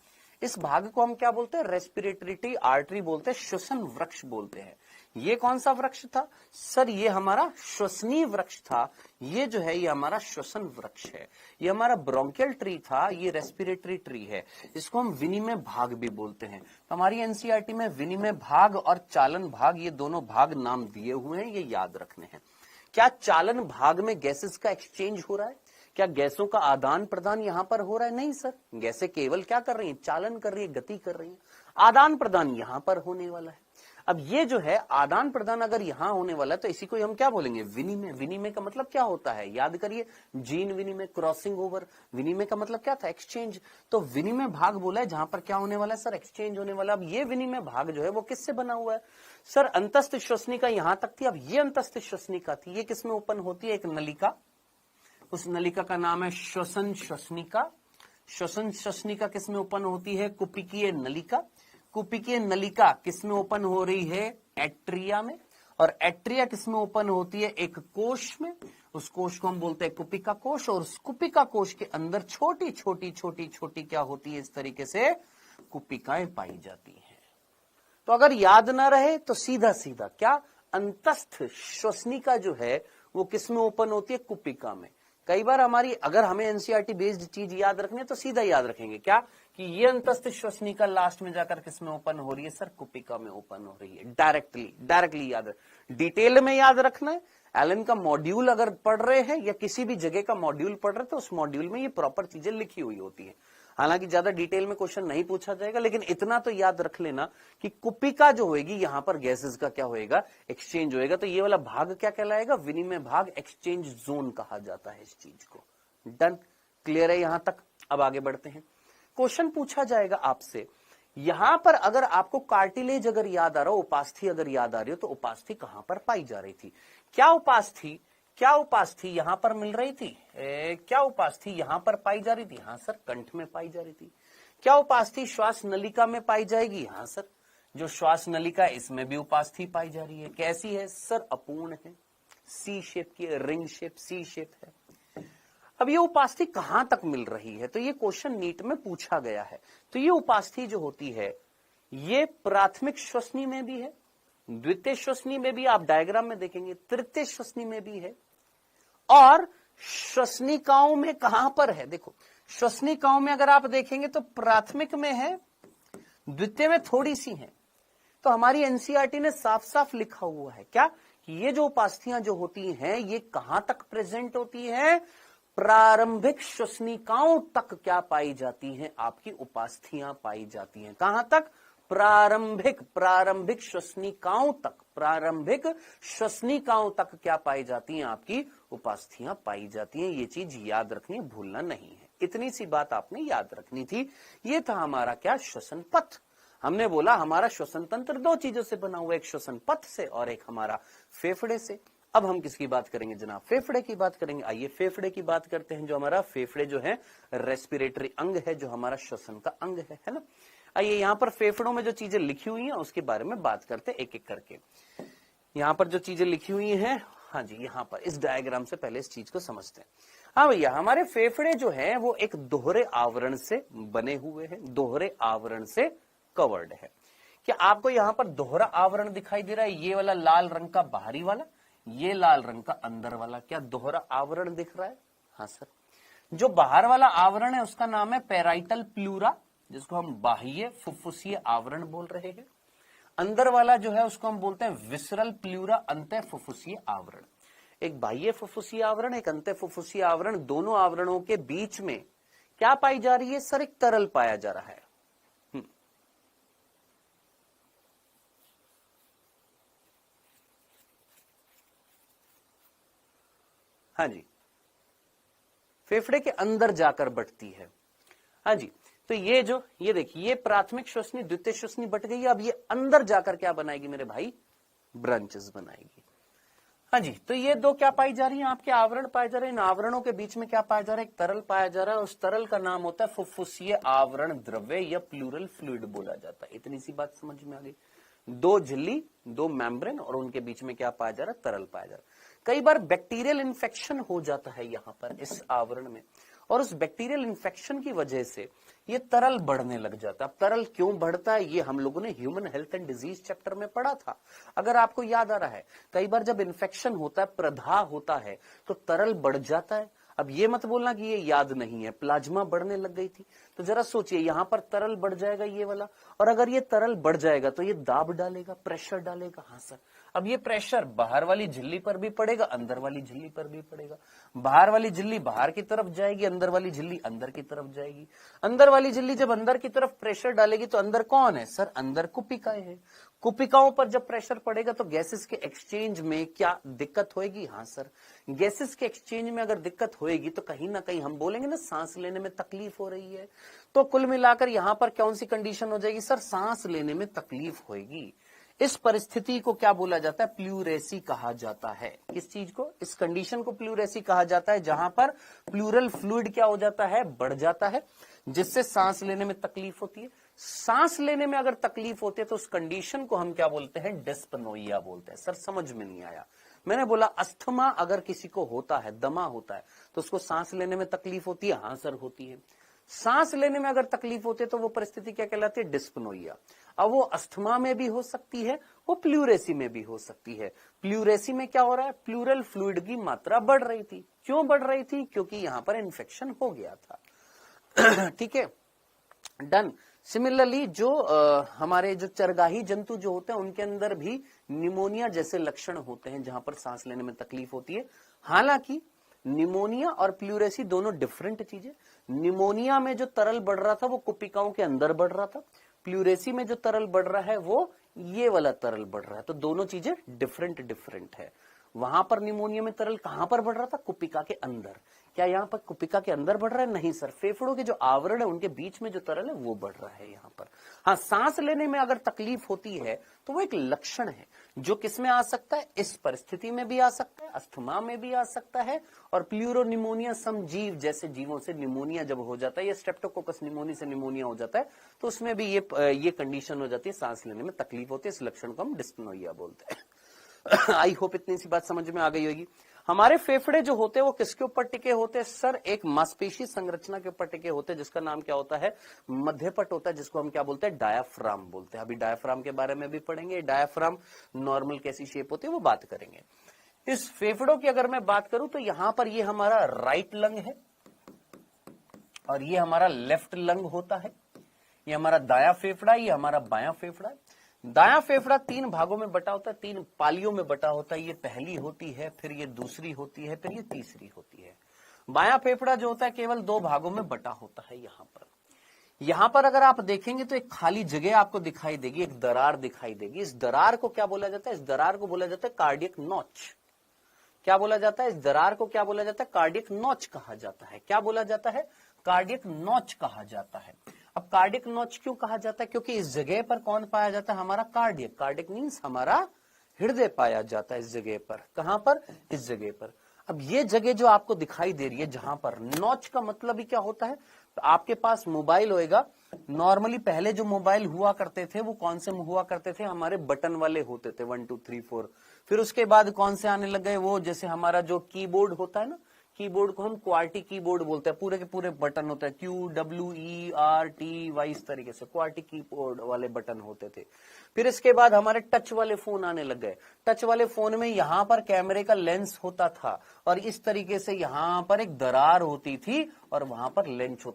इस भाग को हम क्या बोलते हैं? रेस्पिरेटरी ट्री, आर्टरी बोलते हैं, श्वसन वृक्ष बोलते हैं। ये कौन सा वृक्ष था सर? ये हमारा श्वसनीय वृक्ष था। ये जो है ये हमारा श्वसन वृक्ष है। ये हमारा ब्रोंकियल ट्री था, ये रेस्पिरेटरी ट्री है। इसको हम विनिमय भाग भी बोलते हैं। तो हमारी एनसीईआरटी में विनिमय भाग और चालन भाग, ये दोनों भाग नाम दिए हुए हैं, ये याद रखने हैं। क्या चालन भाग में गैसेस का एक्सचेंज हो रहा है? क्या गैसों का आदान प्रदान यहां पर हो रहा है? नहीं सर, गैसें केवल क्या कर रही हैं? चालन कर रही है, गति कर रही है। आदान प्रदान यहां पर होने वाला है। अब ये जो है आदान प्रदान अगर यहां होने वाला है तो इसी को हम क्या बोलेंगे? विनिमय। विनिमय का मतलब क्या होता है? याद करिए, जीन विनिमय, क्रॉसिंग ओवर। विनिमय का मतलब क्या था? एक्सचेंज। तो विनिमय भाग बोला है जहां पर क्या होने वाला है सर? एक्सचेंज होने वाला। अब ये विनिमय भाग जो है वो किससे बना हुआ है सर? अंतस्थ श्वसनिका यहां तक थी, अब ये अंतस्थ श्वसनिका थी। ये किसमें ओपन होती है? एक नलिका, उस नलिका का नाम है श्वसन श्वसनिका। श्वसन श्वसनिका किसमें ओपन होती है? कुपिकीय नलिका। कुपिकीय नलिका किसमें ओपन हो रही है? एट्रिया में। और एट्रिया किसमें ओपन होती है? एक कोश में। उस कोश को हम बोलते हैं कुपिका कोश। और उस कुपिका कोश के अंदर छोटी छोटी छोटी छोटी क्या होती है? इस तरीके से कुपिकाएं पाई जाती हैं। तो अगर याद ना रहे तो सीधा सीधा क्या, अंतस्थ श्वसनिका जो है वो किसमें ओपन होती है? कुपिका में। कई बार हमारी अगर हमें एनसीईआरटी बेस्ड चीज याद रखनी है तो सीधा याद रखेंगे क्या कि ये अंतस्थ श्वसनिका लास्ट में जाकर किसमें ओपन हो रही है सर? कुपिका में ओपन हो रही है। डायरेक्टली याद, डिटेल में याद रखना है। एलन का मॉड्यूल अगर पढ़ रहे हैं या किसी भी जगह का मॉड्यूल पढ़ रहे हैं तो उस मॉड्यूल में ये प्रॉपर चीजें लिखी हुई होती है। हालांकि ज्यादा डिटेल में क्वेश्चन नहीं पूछा जाएगा, लेकिन इतना तो याद रख लेना कि कुपिका जो होगी यहां पर गैसेस का क्या होएगा? एक्सचेंज होएगा। तो ये वाला भाग क्या कहलाएगा? विनिमय भाग। एक्सचेंज जोन कहा जाता है इस चीज को। डन, क्लियर है यहां तक? अब आगे बढ़ते हैं। क्वेश्चन पूछा जाएगा आपसे, यहां पर अगर आपको कार्टिलेज अगर याद आ रहा हो, उपास्थि अगर याद आ रही हो, तो उपास्थि कहां पर पाई जा रही थी? क्या उपास्थि यहां पर मिल रही थी? क्या उपास्थि यहां पर पाई जा रही थी? हाँ सर, कंठ में पाई जा रही थी। क्या उपास्थि श्वास नलिका में पाई जाएगी? हाँ सर, जो श्वास नलिका है इसमें भी उपास्थि पाई जा रही है। कैसी है सर? अपूर्ण है, सी शेप की, रिंग शेप, सी शेप है। अब ये उपास्थि कहां तक मिल रही है? तो ये क्वेश्चन नीट में पूछा गया है। तो ये उपास्थि जो होती है ये प्राथमिक श्वसनी में भी है, द्वितीय श्वसनी में भी, आप डायग्राम में देखेंगे, तृतीय श्वसनी में भी है, और श्वसनिकाओं में कहां पर है? देखो, श्वसनिकाओं में अगर आप देखेंगे तो प्राथमिक में है, द्वितीय में थोड़ी सी है, तो हमारी एनसीईआरटी ने साफ साफ लिखा हुआ है क्या कि ये जो उपास्थियां जो होती हैं ये कहां तक प्रेजेंट होती हैं, प्रारंभिक श्वसनिकाओं तक क्या पाई जाती हैं, आपकी उपास्थियां पाई जाती हैं। कहां तक? प्रारंभिक श्वसनिकाओं तक, प्रारंभिक श्वसनिकाओं तक क्या पाई जाती हैं, आपकी उपास्थियां पाई जाती हैं। ये चीज याद रखनी, भूलना नहीं है। इतनी सी बात आपने याद रखनी थी। ये था हमारा क्या, श्वसन पथ। हमने बोला हमारा श्वसन तंत्र दो चीजों से बना हुआ, एक श्वसन पथ से और एक हमारा फेफड़े से। अब हम किसकी बात करेंगे जनाब? फेफड़े की बात करेंगे। आइए फेफड़े की बात करते हैं। जो हमारा फेफड़े जो है रेस्पिरेटरी अंग है, जो हमारा श्वसन का अंग है ना। आइए यहाँ पर फेफड़ों में जो चीजें लिखी हुई हैं उसके बारे में बात करते हैं एक एक करके। यहाँ पर जो चीजें लिखी हुई हैं, हाँ जी, यहाँ पर इस डायग्राम से पहले इस चीज को समझते हैं। हाँ भैया, हमारे फेफड़े जो है वो एक दोहरे आवरण से बने हुए हैं, दोहरे आवरण से कवर्ड है। क्या आपको यहाँ पर दोहरा आवरण दिखाई दे रहा है? ये वाला लाल रंग का बाहरी वाला, ये लाल रंग का अंदर वाला, क्या दोहरा आवरण दिख रहा है? हाँ सर। जो बाहर वाला आवरण है उसका नाम है पेराइटल प्लूरा, जिसको हम बाह्य फुफ्फुसीय आवरण बोल रहे हैं। अंदर वाला जो है उसको हम बोलते हैं विसरल प्लूरा, अंतः फुफ्फुसीय आवरण। एक बाह्य फुफ्फुसीय आवरण, एक अंतः फुफ्फुसीय आवरण, दोनों आवरणों के बीच में क्या पाई जा रही है सर? एक तरल पाया जा रहा है। हाँ जी, फेफड़े के अंदर जाकर बटती है। हाँ जी, तो ये देखिए, ये प्राथमिक श्वसनी, द्वितीय श्वसनी बट गई है। अब ये अंदर जाकर क्या बनाएगी मेरे भाई? ब्रांचेस बनाएगी। हाँ जी, तो ये दो क्या पाई जा रही है? आपके आवरण पाए जा रहे हैं। इन आवरणों के बीच में क्या पाया जा रहा है? एक तरल पाया जा रहा है। उस तरल का नाम होता है फुफ्फुसीय आवरण द्रव्य या प्लूरल फ्लूइड बोला जाता है। इतनी सी बात समझ में आ गई। दो झिल्ली, दो मेम्ब्रेन और उनके बीच में क्या पाया जा रहा है? तरल पाया जा रहा है। कई बार बैक्टीरियल इन्फेक्शन हो जाता है यहाँ पर इस आवरण में, और उस बैक्टीरियल इन्फेक्शन की वजह से ये तरल बढ़ने लग जाता है। अब तरल क्यों बढ़ता है ये हम लोगों ने human health and disease chapter में पढ़ा था, अगर आपको याद आ रहा है। कई बार जब इन्फेक्शन होता है, प्रदाह होता है, तो तरल बढ़ जाता है। अब ये मत बोलना कि ये याद नहीं है, प्लाज्मा बढ़ने लग गई थी। तो जरा सोचिए, यहां पर तरल बढ़ जाएगा ये वाला, और अगर ये तरल बढ़ जाएगा तो ये दाब डालेगा, प्रेशर डालेगा। हाँ सर, अब ये प्रेशर बाहर वाली झिल्ली पर भी पड़ेगा, अंदर वाली झिल्ली पर भी पड़ेगा। बाहर वाली झिल्ली बाहर की तरफ जाएगी, अंदर वाली झिल्ली अंदर की तरफ जाएगी। अंदर वाली झिल्ली जब अंदर की तरफ प्रेशर डालेगी तो अंदर कौन है सर? अंदर कुपिकाएं हैं। कुपिकाओं पर जब प्रेशर पड़ेगा तो गैसेस के एक्सचेंज में क्या दिक्कत होगी? हाँ सर, गैसेस के एक्सचेंज में अगर दिक्कत होगी तो कहीं ना कहीं हम बोलेंगे ना सांस लेने में तकलीफ हो रही है। तो कुल मिलाकर यहां पर कौन सी कंडीशन हो जाएगी सर? सांस लेने में तकलीफ होगी। इस परिस्थिति को क्या बोला जाता है? प्लूरेसी कहा जाता है। किस चीज को? इस कंडीशन को प्लूरेसी कहा जाता है, जहां पर प्लूरल फ्लूइड क्या हो जाता है? बढ़ जाता है, जिससे सांस लेने में तकलीफ होती है। सांस लेने में अगर तकलीफ होती है तो उस कंडीशन को हम क्या बोलते हैं? डिस्पनोइया बोलते हैं। सर समझ में नहीं आया। मैंने बोला अस्थमा अगर किसी को होता है, दमा होता है, तो उसको सांस लेने में तकलीफ होती है। हाँ सर होती है। सांस लेने में अगर तकलीफ होती है तो वो परिस्थिति क्या कहलाती है? डिस्पनोइया। अब वो अस्थमा में भी हो सकती है, वो प्लूरेसी में भी हो सकती है। प्लूरेसी में क्या हो रहा है? प्लूरल फ्लूइड की मात्रा बढ़ रही थी। क्यों बढ़ रही थी? क्योंकि यहां पर इन्फेक्शन हो गया था। ठीक है, डन। सिमिलरली जो हमारे जो चरगाही जंतु जो होते हैं उनके अंदर भी निमोनिया जैसे लक्षण होते हैं, जहां पर सांस लेने में तकलीफ होती है। हालांकि निमोनिया और प्लूरेसी दोनों डिफरेंट चीजें। निमोनिया में जो तरल बढ़ रहा था वो कुपिकाओं के अंदर बढ़ रहा था, प्लूरेसी में जो तरल बढ़ रहा है वो ये वाला तरल बढ़ रहा है। तो दोनों चीजें डिफरेंट है। वहां पर निमोनिया में तरल कहां पर बढ़ रहा था? कुपिका के अंदर। क्या यहाँ पर कुपिका के अंदर बढ़ रहा है? नहीं सर, फेफड़ों के जो आवरण है उनके बीच में जो तरल है वो बढ़ रहा है यहाँ पर। हाँ, सांस लेने में अगर तकलीफ होती है तो वो एक लक्षण है जो किस में आ सकता है? इस परिस्थिति में भी आ सकता है, अस्थमा में भी आ सकता है, और प्लूरोनिमोनिया समजीव जैसे जीवों से निमोनिया जब हो जाता है, या स्ट्रेप्टोकोकस निमोनी से निमोनिया हो जाता है, तो उसमें भी ये कंडीशन हो जाती है, सांस लेने में तकलीफ होती है। इस लक्षण को हम डिस्पनोइया बोलते हैं। आई होप इतनी सी बात समझ में आ गई होगी। हमारे फेफड़े जो होते हैं वो किसके ऊपर टिके होते हैं सर? एक मांसपेशी संरचना के ऊपर टिके होते हैं, जिसका नाम क्या होता है? मध्यपट होता है, जिसको हम क्या बोलते हैं? डायाफ्राम बोलते हैं। अभी डायाफ्राम के बारे में भी पढ़ेंगे। डायाफ्राम नॉर्मल कैसी शेप होती है वो बात करेंगे। इस फेफड़ों की अगर मैं बात करूं तो यहां पर ये हमारा राइट लंग है और ये हमारा लेफ्ट लंग होता है। ये हमारा दाया फेफड़ा, ये हमारा बायां फेफड़ा है। दायां फेफड़ा 3 भागों में बटा होता है, 3 पालियों में बटा होता है। ये पहली होती है, फिर ये दूसरी होती है, फिर ये तीसरी होती है। बायां फेफड़ा जो होता है केवल 2 भागों में बटा होता है। यहां पर अगर आप देखेंगे तो एक खाली जगह आपको दिखाई देगी, एक दरार दिखाई देगी। इस दरार को क्या बोला जाता है? इस दरार को बोला जाता है कार्डियक नॉच। क्या बोला जाता है? इस दरार को क्या बोला जाता है? कार्डियक नॉच कहा जाता है। क्या बोला जाता है? कार्डियक नॉच कहा जाता है। अब कार्डियक नॉच क्यों कहा जाता है? क्योंकि इस जगह पर कौन पाया जाता है? हमारा कार्डियक। कार्डियक मीन्स हमारा हृदय पाया जाता है इस जगह पर। कहां पर? इस जगह पर। अब ये जगह जो आपको दिखाई दे रही है जहां पर, नॉच का मतलब ही क्या होता है? तो आपके पास मोबाइल होएगा, नॉर्मली पहले जो मोबाइल हुआ करते थे वो कौन से हुआ करते थे? हमारे बटन वाले होते थे, 1 2 3 4। फिर उसके बाद कौन से आने लग गए? वो जैसे हमारा जो कीबोर्ड होता है ना, कीबोर्ड को हम क्वार्टी कीबोर्ड बोलते हैं। पूरे के पूरे बटन होते हैं, QWERTY, इस तरीके से क्वार्टी कीबोर्ड वाले बटन होते थे। फिर इसके बाद हमारे टच वाले फोन आने लग गए। टच वाले फोन में यहां पर कैमरे का लेंस होता था और इस तरीके से यहां पर एक दरार होती थी और वहां पर लेंस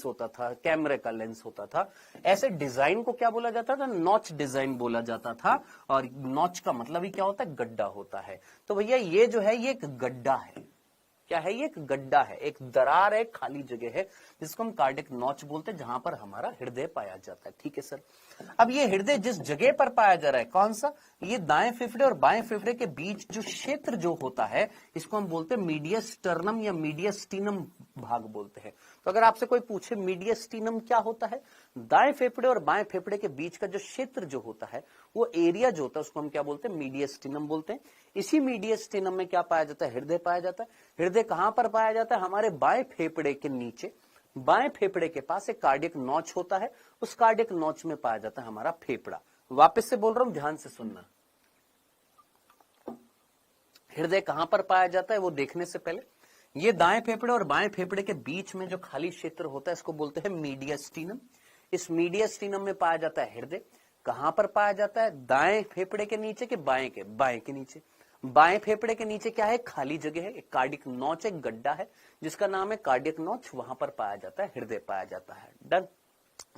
होता था, कैमरे का लेंस होता था। ऐसे डिजाइन को क्या बोला जाता था? नॉच डिजाइन बोला जाता था। और नॉच का मतलब ही क्या होता है? गड्ढा होता है। तो भैया ये जो है ये एक गड्ढा है। क्या है? ये एक गड्ढा है, एक दरार है, खाली जगह है, जिसको हम कार्डियक नॉच बोलते हैं, जहां पर हमारा हृदय पाया जाता है। ठीक है सर। अब ये हृदय जिस जगह पर पाया जा रहा है, कौन सा? ये दाएं फेफड़े और बाएं फेफड़े के बीच जो क्षेत्र जो होता है, इसको हम बोलते हैं मीडियस्टर्नम या मीडियस्टीनम भाग बोलते हैं। तो अगर आपसे कोई पूछे मीडियस्टीनम क्या होता है, दाएं फेफड़े और बाएं फेफड़े के बीच का जो क्षेत्र जो होता है, वो एरिया जो होता है, उसको हम क्या बोलते हैं? मीडियस्टीनम बोलते हैं। इसी मीडियस्टीनम में क्या पाया जाता है? हृदय पाया जाता है। हृदय कहां पर पाया जाता है? हमारे बाएं फेफड़े के नीचे, बाएं फेफड़े के पास एक कार्डियक नॉच होता है। उस कार्डियक नॉच में पाया जाता है हमारा फेफड़ा। वापस से बोल रहा हूं, ध्यान से सुनना। हृदय कहां पर पाया जाता है वो देखने से पहले, ये दाएं फेफड़े और बाएं फेफड़े के बीच में जो खाली क्षेत्र होता है, इसको बोलते हैं मीडियस्टीनम। इस मीडियस्टीनम में पाया जाता है हृदय। कहां पर पाया जाता है? दाएं फेफड़े के नीचे के बाएं के? बाएं के नीचे। बाएं फेफड़े के नीचे क्या है? खाली जगह है, एक कार्डियक नॉच, एक गड्ढा है जिसका नाम है कार्डियक नॉच। वहां पर पाया जाता है हृदय, पाया जाता है। डन।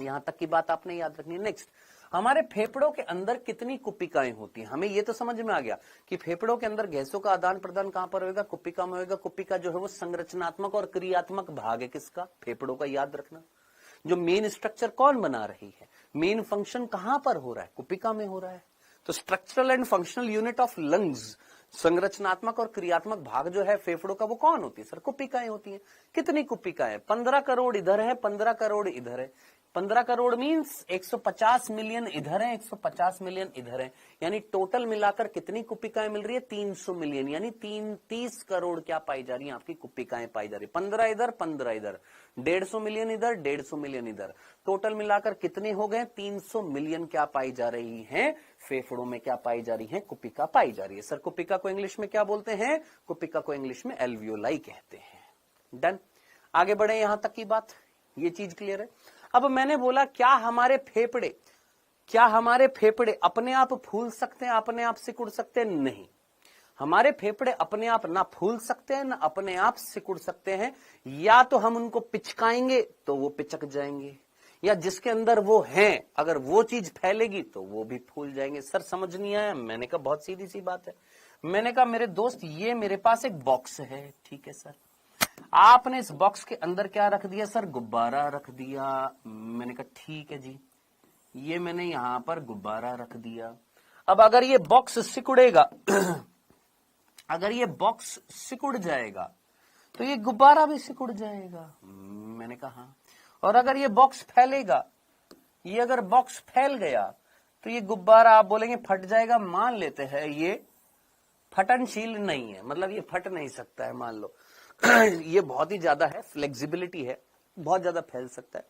यहां तक की बात आपने याद रखनी है। नेक्स्ट, हमारे फेफड़ों के अंदर कितनी कुपिकाएं होती हैं? हमें ये तो समझ में आ गया कि फेफड़ों के अंदर गैसों का आदान प्रदान कहां पर होगा? कुपिका में होगा। कुपिका जो है वो संरचनात्मक और क्रियात्मक भाग है किसका? फेफड़ों का। याद रखना, जो मेन स्ट्रक्चर कौन बना रही है, मेन फंक्शन कहां पर हो रहा है? कुपिका में हो रहा है। तो structural and functional unit of lungs, संरचनात्मक और क्रियात्मक भाग जो है फेफड़ों का, वो कौन होती है? सर, कुपिकाएं होती हैं। कितनी कुपिकाएं? 15 करोड़ इधर है, 15 करोड़ इधर है। 15 करोड़ मीन्स 150 मिलियन इधर है, 150 मिलियन इधर है। यानी टोटल मिलाकर कितनी कुपिकाएं मिल रही है? 300 मिलियन, यानी 30 करोड़ क्या पाई जा रही है? आपकी कुपिकाएं पाई जा रही है। 15 इधर, 15 इधर, 150 मिलियन इधर, 150 मिलियन इधर। टोटल मिलाकर कितने हो गए? 300 मिलियन क्या पाई जा रही है? फेफड़ों में क्या पाई जा रही है? कुपिका पाई जा रही है। सर, कुपिका को इंग्लिश में क्या बोलते हैं? कुपिका को इंग्लिश में एल्वियोलाई कहते हैं। डन। आगे बढ़े, यहां तक की बात, ये चीज क्लियर है। अब मैंने बोला क्या हमारे फेफड़े अपने आप फूल सकते हैं, अपने आप सिकुड़ सकते हैं? नहीं, हमारे फेफड़े अपने आप ना फूल सकते हैं ना अपने आप सिकुड़ सकते हैं। या तो हम उनको पिचकाएंगे तो वो पिचक जाएंगे, या जिसके अंदर वो हैं अगर वो चीज फैलेगी तो वो भी फूल जाएंगे। सर, समझ नहीं आया? मैंने कहा बहुत सीधी सी बात है। मैंने कहा मेरे दोस्त, ये मेरे पास एक बॉक्स है, ठीक है सर, आपने इस बॉक्स के अंदर क्या रख दिया? सर, गुब्बारा रख दिया। मैंने कहा ठीक है जी, ये मैंने यहां पर गुब्बारा रख दिया। अब अगर ये बॉक्स सिकुड़ेगा अगर ये बॉक्स सिकुड़ जाएगा तो ये गुब्बारा भी सिकुड़ जाएगा। मैंने कहा और अगर ये बॉक्स फैलेगा, ये अगर बॉक्स फैल गया तो ये गुब्बारा आप बोलेंगे फट जाएगा। मान लेते हैं ये फटनशील नहीं है, मतलब ये फट नहीं सकता है, मान लो ये बहुत ही ज्यादा है, फ्लेक्सिबिलिटी है, बहुत ज्यादा फैल सकता है,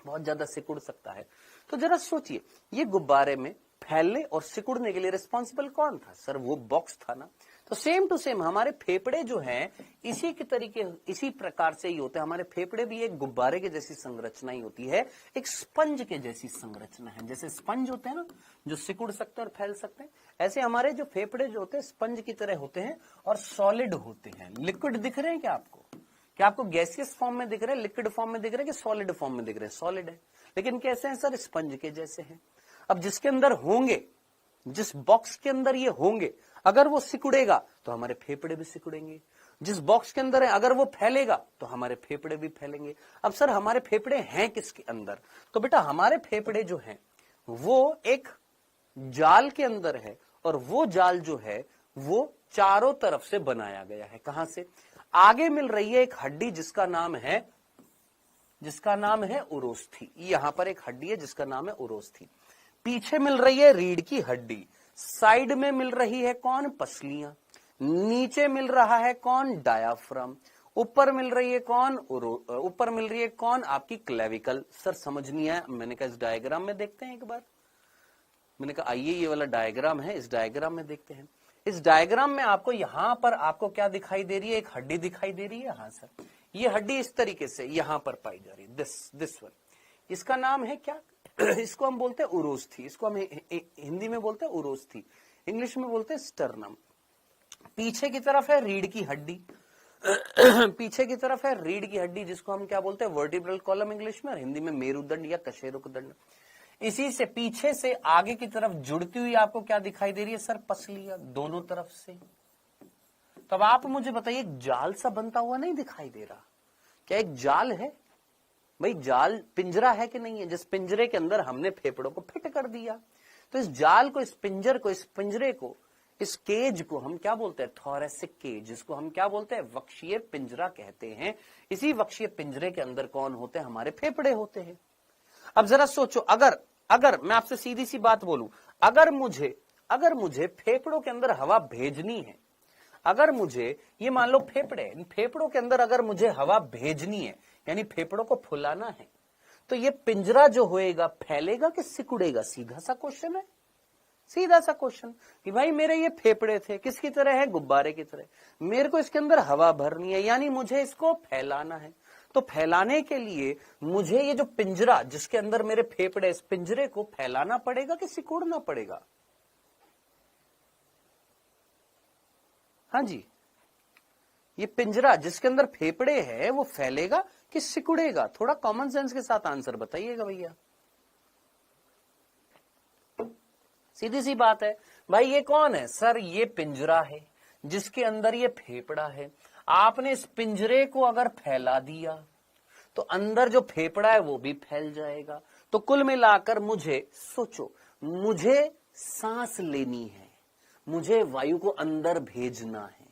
बहुत ज्यादा सिकुड़ सकता है। तो जरा सोचिए, ये गुब्बारे में फैलने और सिकुड़ने के लिए रिस्पॉन्सिबल कौन था? सर, वो बॉक्स था ना। तो सेम टू सेम हमारे फेफड़े जो हैं इसी प्रकार से ही होते हैं। हमारे फेफड़े भी एक गुब्बारे के जैसी संरचना ही होती है, एक स्पंज के जैसी संरचना है। जैसे स्पंज होते हैं ना, जो सिकुड़ सकते हैं और फैल सकते हैं, ऐसे हमारे जो फेफड़े जो होते हैं स्पंज की तरह होते हैं और सॉलिड होते हैं। लिक्विड दिख रहे हैं क्या आपको? क्या आपको गैसियस फॉर्म में दिख रहे हैं, लिक्विड फॉर्म में दिख रहे हैं कि सॉलिड फॉर्म में दिख रहे हैं? सॉलिड है, लेकिन कैसे हैं सर? स्पंज के जैसे हैं। अब जिसके अंदर होंगे, जिस बॉक्स के अंदर ये होंगे, अगर वो सिकुड़ेगा तो हमारे फेफड़े भी सिकुड़ेंगे। जिस बॉक्स के अंदर है अगर वो फैलेगा तो हमारे फेफड़े भी फैलेंगे। अब सर हमारे फेफड़े हैं किसके अंदर? तो बेटा हमारे फेफड़े जो हैं वो एक जाल के अंदर है, और वो जाल जो है वो चारों तरफ से बनाया गया है। कहां से? आगे मिल रही है एक हड्डी जिसका नाम है उरोस्थी। यहां पर एक हड्डी है जिसका नाम है उरोस्थी। पीछे मिल रही है रीढ़ की हड्डी, साइड में मिल रही है कौन? पसलियां। नीचे मिल रहा है कौन? डायाफ्राम। ऊपर मिल रही है कौन? ऊपर मिल रही है कौन? आपकी क्लेविकल। सर समझ नहीं आया, मैंने कहा इस डायग्राम में देखते हैं एक बार। मैंने कहा आइए ये वाला डायग्राम है, इस डायग्राम में देखते हैं। इस डायग्राम में आपको यहां पर आपको क्या दिखाई दे रही है? एक हड्डी दिखाई दे रही है। हाँ सर, ये हड्डी इस तरीके से यहां पर पाई जा रही है, दिस वन। इसका नाम है क्या? इसको हम बोलते हैं उरोस्थी। इसको हम हिंदी में बोलते हैं उरोस्थी, इंग्लिश में बोलते हैं स्टर्नम। पीछे की तरफ है रीढ़ की हड्डी। पीछे की तरफ है रीढ़ की हड्डी जिसको हम क्या बोलते हैं? वर्टिब्रल कॉलम इंग्लिश में, और हिंदी में मेरुदंड या कशेरुकदंड। इसी से पीछे से आगे की तरफ जुड़ती हुई आपको क्या दिखाई दे रही है? सर पसलियां दोनों तरफ से। तो अब आप मुझे बताइए, एक जाल सा बनता हुआ नहीं दिखाई दे रहा? क्या एक जाल है? भाई जाल पिंजरा है कि नहीं है? जिस पिंजरे के अंदर हमने फेफड़ों को फिट कर दिया, तो इस जाल को, इस पिंजर को, इस पिंजरे को, इस केज को हम क्या बोलते हैं? Thoracic cage. जिसको हम क्या बोलते हैं? वक्षीय पिंजरा कहते हैं। इसी वक्षीय पिंजरे के अंदर कौन होते हैं? हमारे फेफड़े होते हैं। अब जरा सोचो, अगर मैं आपसे सीधी सी बात बोलूं, अगर मुझे फेफड़ों के अंदर हवा भेजनी है, अगर मुझे ये मान लो फेफड़ों के अंदर अगर मुझे हवा भेजनी है, यानी फेफड़ों को फुलाना है, तो ये पिंजरा जो होएगा फैलेगा कि सिकुड़ेगा? सीधा सा क्वेश्चन है, सीधा सा क्वेश्चन कि भाई मेरे ये फेफड़े थे, किसकी तरह है? गुब्बारे की तरह। मेरे को इसके अंदर हवा भरनी है, यानी मुझे इसको फैलाना है। तो फैलाने के लिए मुझे ये जो पिंजरा जिसके अंदर मेरे फेफड़े, इस पिंजरे को फैलाना पड़ेगा कि सिकुड़ना पड़ेगा? हाँ जी, ये पिंजरा जिसके अंदर फेफड़े है वो फैलेगा कि सिकुड़ेगा? थोड़ा कॉमन सेंस के साथ आंसर बताइएगा भैया। सीधी सी बात है भाई। ये कौन है? सर ये पिंजरा है जिसके अंदर ये फेफड़ा है। आपने इस पिंजरे को अगर फैला दिया तो अंदर जो फेफड़ा है वो भी फैल जाएगा। तो कुल मिलाकर मुझे सोचो, मुझे सांस लेनी है, मुझे वायु को अंदर भेजना है,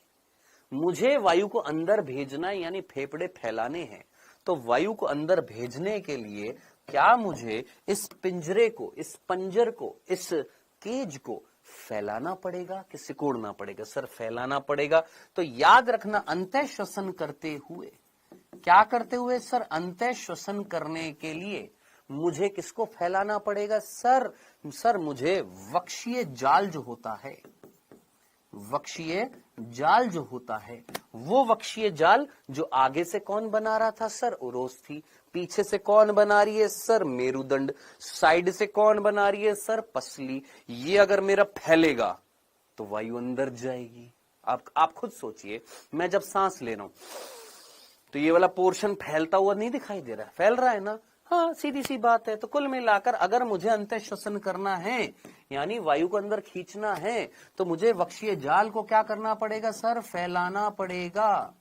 मुझे वायु को अंदर भेजना है, यानी फेफड़े फैलाने हैं। तो वायु को अंदर भेजने के लिए क्या मुझे इस पिंजरे को, इस पंजर को, इस केज को फैलाना पड़ेगा कि सिकोड़ना पड़ेगा? सर फैलाना पड़ेगा। तो याद रखना, अंतः श्वसन करते हुए, क्या करते हुए? सर अंतः श्वसन करने के लिए मुझे किसको फैलाना पड़ेगा? सर मुझे वक्षीय जाल जो होता है, वक्षीय जाल जो होता है, वो वक्षीय जाल जो आगे से कौन बना रहा था? सर उरोस्थी। पीछे से कौन बना रही है? सर मेरुदंड। साइड से कौन बना रही है? सर पसली। ये अगर मेरा फैलेगा तो वायु अंदर जाएगी। आप खुद सोचिए, मैं जब सांस ले रहा हूं तो ये वाला पोर्शन फैलता हुआ नहीं दिखाई दे रहा है? फैल रहा है ना? हाँ, सीधी सी बात है। तो कुल मिलाकर अगर मुझे अंतः श्वसन करना है, यानी वायु को अंदर खींचना है, तो मुझे वक्षीय जाल को क्या करना पड़ेगा? सर फैलाना पड़ेगा।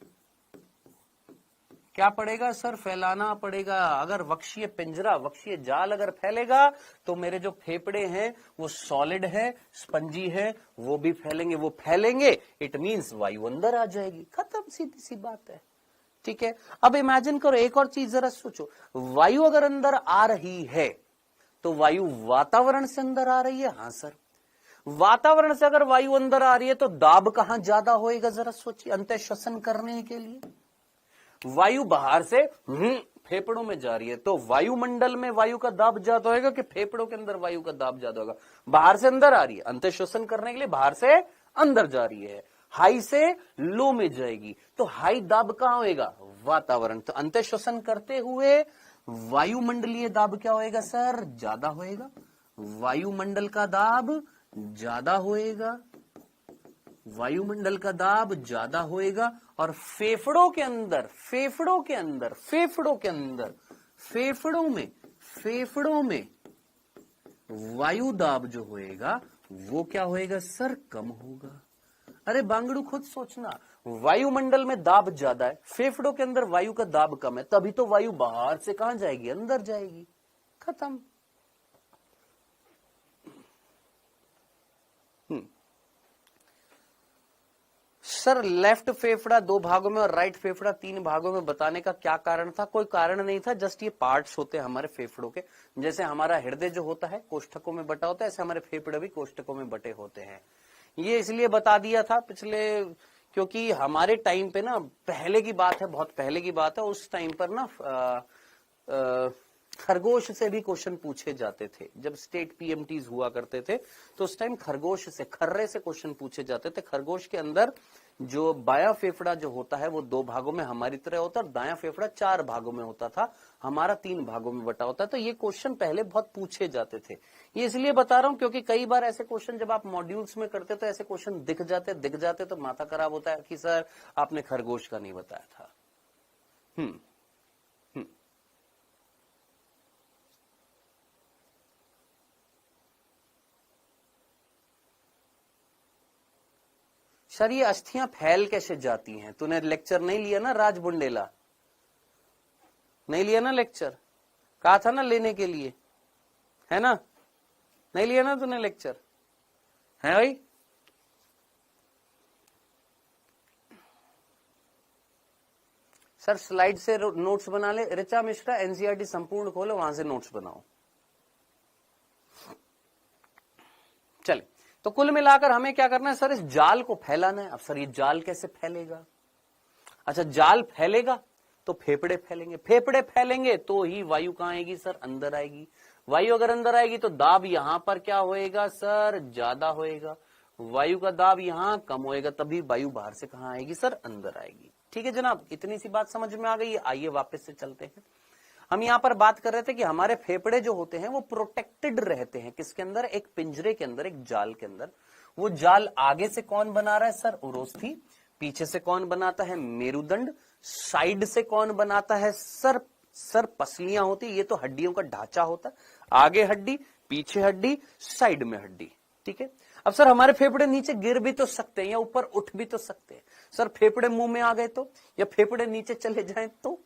क्या पड़ेगा? सर फैलाना पड़ेगा। अगर वक्षीय पिंजरा, वक्षीय जाल अगर फैलेगा तो मेरे जो फेफड़े हैं वो सॉलिड है, स्पंजी है, वो भी फैलेंगे। वो फैलेंगे इट मींस वायु अंदर आ जाएगी। खत्म, सीधी सी बात है। ठीक है। अब इमेजिन करो, एक और चीज जरा सोचो, वायु अगर अंदर आ रही है तो वायु वातावरण से अंदर आ रही है? हाँ सर। वातावरण से अगर वायु अंदर आ रही है तो दाब कहां ज्यादा होएगा? जरा सोचिए, अंतः श्वसन करने के लिए वायु बाहर से फेफड़ों में जा रही है, तो वायुमंडल में वायु का दाब ज्यादा होगा कि फेफड़ों के अंदर वायु का दाब ज्यादा होगा? बाहर से अंदर आ रही है, अंतः श्वसन करने के लिए बाहर से अंदर जा रही है, हाई से लो में जाएगी, तो हाई दाब कहां होएगा? वातावरण। तो अंतः श्वसन करते हुए वायुमंडलीय दाब क्या होएगा? सर ज्यादा होएगा। वायुमंडल का दाब ज्यादा होएगा, वायुमंडल का दाब ज्यादा होएगा। और फेफड़ों के अंदर, फेफड़ों में वायु दाब जो होएगा वो क्या होएगा सर, कम होगा। अरे बांगड़ू खुद सोचना, वायुमंडल में दाब ज्यादा है, फेफड़ों के अंदर वायु का दाब कम है, तभी तो वायु बाहर से कहां जाएगी, अंदर जाएगी, खत्म। सर लेफ्ट फेफड़ा 2 भागों में और राइट फेफड़ा 3 भागों में बताने का क्या कारण था? कोई कारण नहीं था, जस्ट ये पार्ट्स होते हैं हमारे फेफड़ों के। जैसे हमारा हृदय जो होता है कोष्ठकों में बटा होता है, ऐसे हमारे फेफड़े भी कोष्ठकों में बटे होते हैं। ये इसलिए बता दिया था पिछले, क्योंकि हमारे टाइम पे ना, पहले की बात है, बहुत पहले की बात है, उस टाइम पर ना खरगोश से भी क्वेश्चन पूछे जाते थे। जब स्टेट पीएमटीज हुआ करते थे तो उस टाइम खरगोश से, खर्रे से क्वेश्चन पूछे जाते थे। खरगोश के अंदर जो बायां फेफड़ा जो होता है वो 2 भागों में हमारी तरह होता है, और दायां फेफड़ा 4 भागों में होता था, हमारा 3 भागों में बटा होता है। तो ये क्वेश्चन पहले बहुत पूछे जाते थे। ये इसलिए बता रहा हूं क्योंकि कई बार ऐसे क्वेश्चन जब आप मॉड्यूल्स में करते तो ऐसे क्वेश्चन दिख जाते तो माथा खराब होता है कि सर आपने खरगोश का नहीं बताया था। सर ये अस्थियां फैल कैसे जाती हैं? तूने लेक्चर नहीं लिया ना राज बुंडेला, नहीं लिया ना लेक्चर, कहा था ना लेने के लिए, है ना? नहीं लिया ना तूने लेक्चर, है भाई? सर स्लाइड से नोट्स बना ले, ऋचा मिश्रा एनसीईआरटी संपूर्ण खोलो, वहां से नोट्स बनाओ। चले, तो कुल मिलाकर हमें क्या करना है सर, इस जाल को फैलाना है। अब सर ये जाल कैसे फैलेगा? अच्छा, जाल फैलेगा तो फेफड़े फैलेंगे, फेफड़े फैलेंगे तो ही वायु कहां आएगी सर, अंदर आएगी। वायु अगर अंदर आएगी तो दाब यहां पर क्या होएगा सर, ज्यादा होएगा। वायु का दाब यहां कम होएगा, तभी वायु बाहर से कहां आएगी सर, अंदर आएगी। ठीक है जनाब, इतनी सी बात समझ में आ गई। आइए वापस से चलते हैं। हम यहां पर बात कर रहे थे कि हमारे फेफड़े जो होते हैं वो प्रोटेक्टेड रहते हैं, किसके अंदर, एक पिंजरे के अंदर, एक जाल के अंदर। वो जाल आगे से कौन बना रहा है सर, उरोस्थी। पीछे से कौन बनाता है, मेरुदंड। साइड से कौन बनाता है सर पसलियां होती, ये तो हड्डियों का ढांचा होता है, आगे हड्डी, पीछे हड्डी, साइड में हड्डी। ठीक है। अब सर हमारे फेफड़े नीचे गिर भी तो सकते हैं या ऊपर उठ भी तो सकते हैं। सर फेफड़े मुंह में आ गए तो, या फेफड़े नीचे चले जाएं तो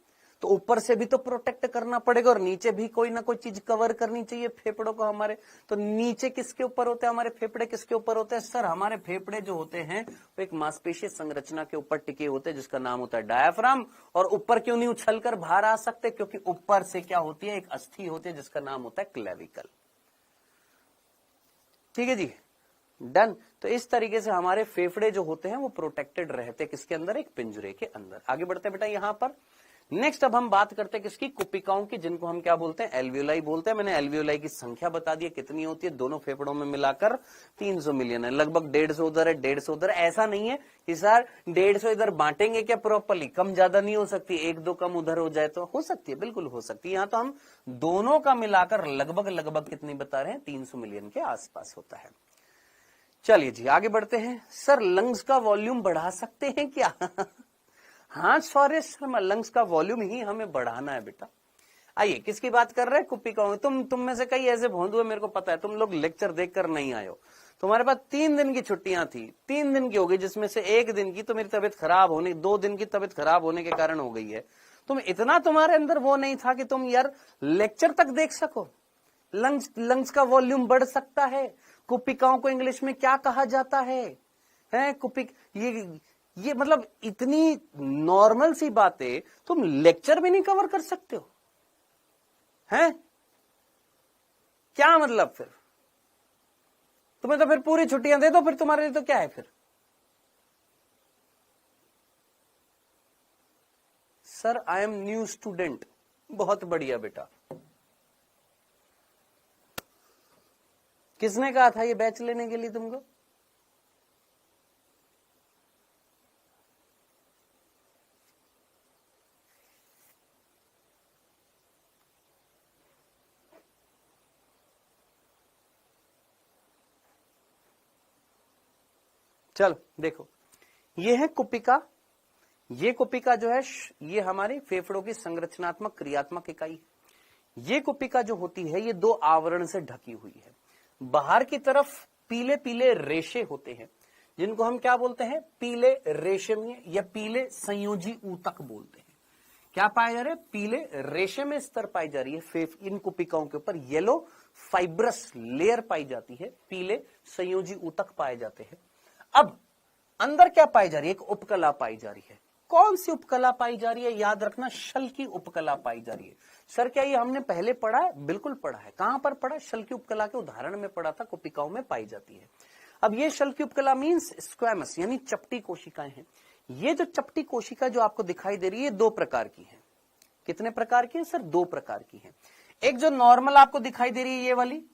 ऊपर से भी तो प्रोटेक्ट करना पड़ेगा और नीचे भी कोई ना कोई चीज कवर करनी चाहिए फेफड़ों को हमारे। तो नीचे किसके ऊपर होते हैं हमारे फेफड़े, किसके ऊपर होते हैं सर, हमारे फेफड़े जो होते हैं वो एक मांसपेशीय संरचना के ऊपर टिके होते हैं जिसका नाम होता है डायाफ्राम। और ऊपर क्यों नहीं उछल कर बाहर आ सकते, क्योंकि ऊपर से क्या होती है, एक अस्थि होती है जिसका नाम होता है क्लेविकल। ठीक है जी, डन। तो इस तरीके से हमारे फेफड़े जो होते हैं वो प्रोटेक्टेड रहते हैं, किसके अंदर, एक पिंजरे के अंदर। आगे बढ़ते बेटा यहां पर। नेक्स्ट अब हम बात करते हैं किसकी, कुपिकाओं की, जिनको हम क्या बोलते हैं, एल्वियोलाई बोलते हैं। मैंने एल्वियोलाई की संख्या बता दी है कितनी होती है, दोनों फेफड़ों में मिलाकर 300 मिलियन है, लगभग 150 उधर है, 150 उधर। ऐसा नहीं है कि सर 150 इधर बांटेंगे क्या प्रॉपरली, कम ज्यादा नहीं हो सकती, 1-2 कम उधर हो जाए तो हो सकती है, बिल्कुल हो सकती है। यहाँ तो हम दोनों का मिलाकर लगभग कितनी बता रहे हैं, 300 मिलियन के आसपास होता है। चलिए जी आगे बढ़ते हैं। सर लंग्स का वॉल्यूम बढ़ा सकते हैं क्या? हाँ सॉरी सर, लंग्स का वॉल्यूम ही हमें बढ़ाना है बेटा। आइए किसकी बात कर रहे हैं, कुपिकाओं। तुम में से कई ऐसे भोंदुए, मेरे को पता है तुम लोग लेक्चर देखकर नहीं आए हो। तुम्हारे पास 3 दिन की छुट्टियां थी, 3 दिन की हो गई, जिसमें से 1 दिन की तो मेरी तबीयत खराब होने, 2 दिन की तबीयत खराब होने के कारण हो गई है। तुम इतना, तुम्हारे अंदर वो नहीं था कि तुम यार लेक्चर तक देख सको। लंग्स का वॉल्यूम बढ़ सकता है। कुपिकाओं को इंग्लिश में क्या कहा जाता है कुपिक, ये मतलब इतनी नॉर्मल सी बातें तुम लेक्चर में नहीं कवर कर सकते हो, हैं? क्या मतलब फिर तुम्हें तो फिर पूरी छुट्टियां दे दो, फिर तुम्हारे लिए तो क्या है फिर। Sir I am new student, बहुत बढ़िया बेटा। किसने कहा था ये बैच लेने के लिए तुमको? चलो देखो, ये है कुपिका। ये कुपिका जो है ये हमारी फेफड़ों की संरचनात्मक क्रियात्मक इकाई। ये कुपिका जो होती है ये दो आवरण से ढकी हुई है। बाहर की तरफ पीले पीले रेशे होते हैं जिनको हम क्या बोलते हैं, पीले रेशमीय या पीले संयोजी ऊतक बोलते हैं। क्या पाया जा रहा है, पीले रेशम स्तर पाई जा रही है। इन कुपिकाओं के ऊपर येलो फाइब्रस लेयर पाई जाती है, पीले संयोजी ऊतक पाए जाते हैं। अब अंदर क्या पाई जा रही है, एक उपकला पाई जा रही है। कौन सी उपकला पाई जा रही है, याद रखना शल की उपकला पाई जा रही है। सर क्या ये हमने पहले पढ़ा है, बिल्कुल पढ़ा है। कहां पर पढ़ा, शल की उपकला के उदाहरण में पढ़ा था, कुपिकाओं में पाई जाती है। अब ये शल की उपकला मीन्स स्क्वैमस यानी चपटी कोशिकाएं हैं। ये जो चपटी कोशिका जो आपको दिखाई दे रही है दो प्रकार की है। कितने प्रकार की है सर, दो प्रकार की है। एक जो नॉर्मल आपको दिखाई दे रही है ये वाली,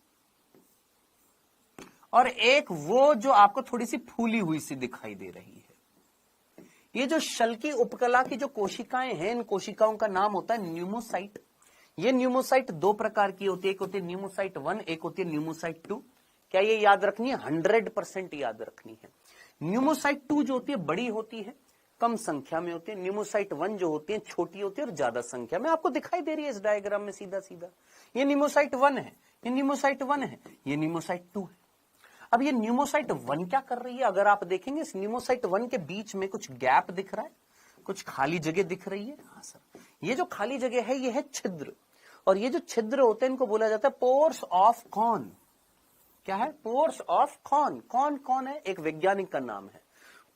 और एक वो जो आपको थोड़ी सी फूली हुई सी दिखाई दे रही है। ये जो शल की उपकला की जो कोशिकाएं हैं, इन कोशिकाओं का नाम होता है न्यूमोसाइट। ये न्यूमोसाइट दो प्रकार की होती है, एक होती है न्यूमोसाइट 1, एक होती है न्यूमोसाइट 2। क्या ये याद रखनी है, 100% याद रखनी है। न्यूमोसाइट 2 जो होती है बड़ी होती है, कम संख्या में होती है। न्यूमोसाइट 1 जो होती है छोटी होती है और ज्यादा संख्या में। आपको दिखाई दे रही है इस डायग्राम में सीधा सीधा। ये न्यूमोसाइट 1 है, ये न्यूमोसाइट 1 है, ये न्यूमोसाइट 2 है। अब ये न्यूमोसाइट 1 क्या कर रही है, अगर आप देखेंगे इस न्यूमोसाइट 1 के बीच में कुछ गैप दिख रहा है, कुछ खाली जगह दिख रही है। हाँ सर, ये जो खाली जगह है ये है छिद्र, और ये जो छिद्र होते हैं इनको बोला जाता है पोर्स ऑफ कॉर्न। क्या है, पोर्स ऑफ कॉर्न। कॉर्न कौन है, एक वैज्ञानिक का नाम है,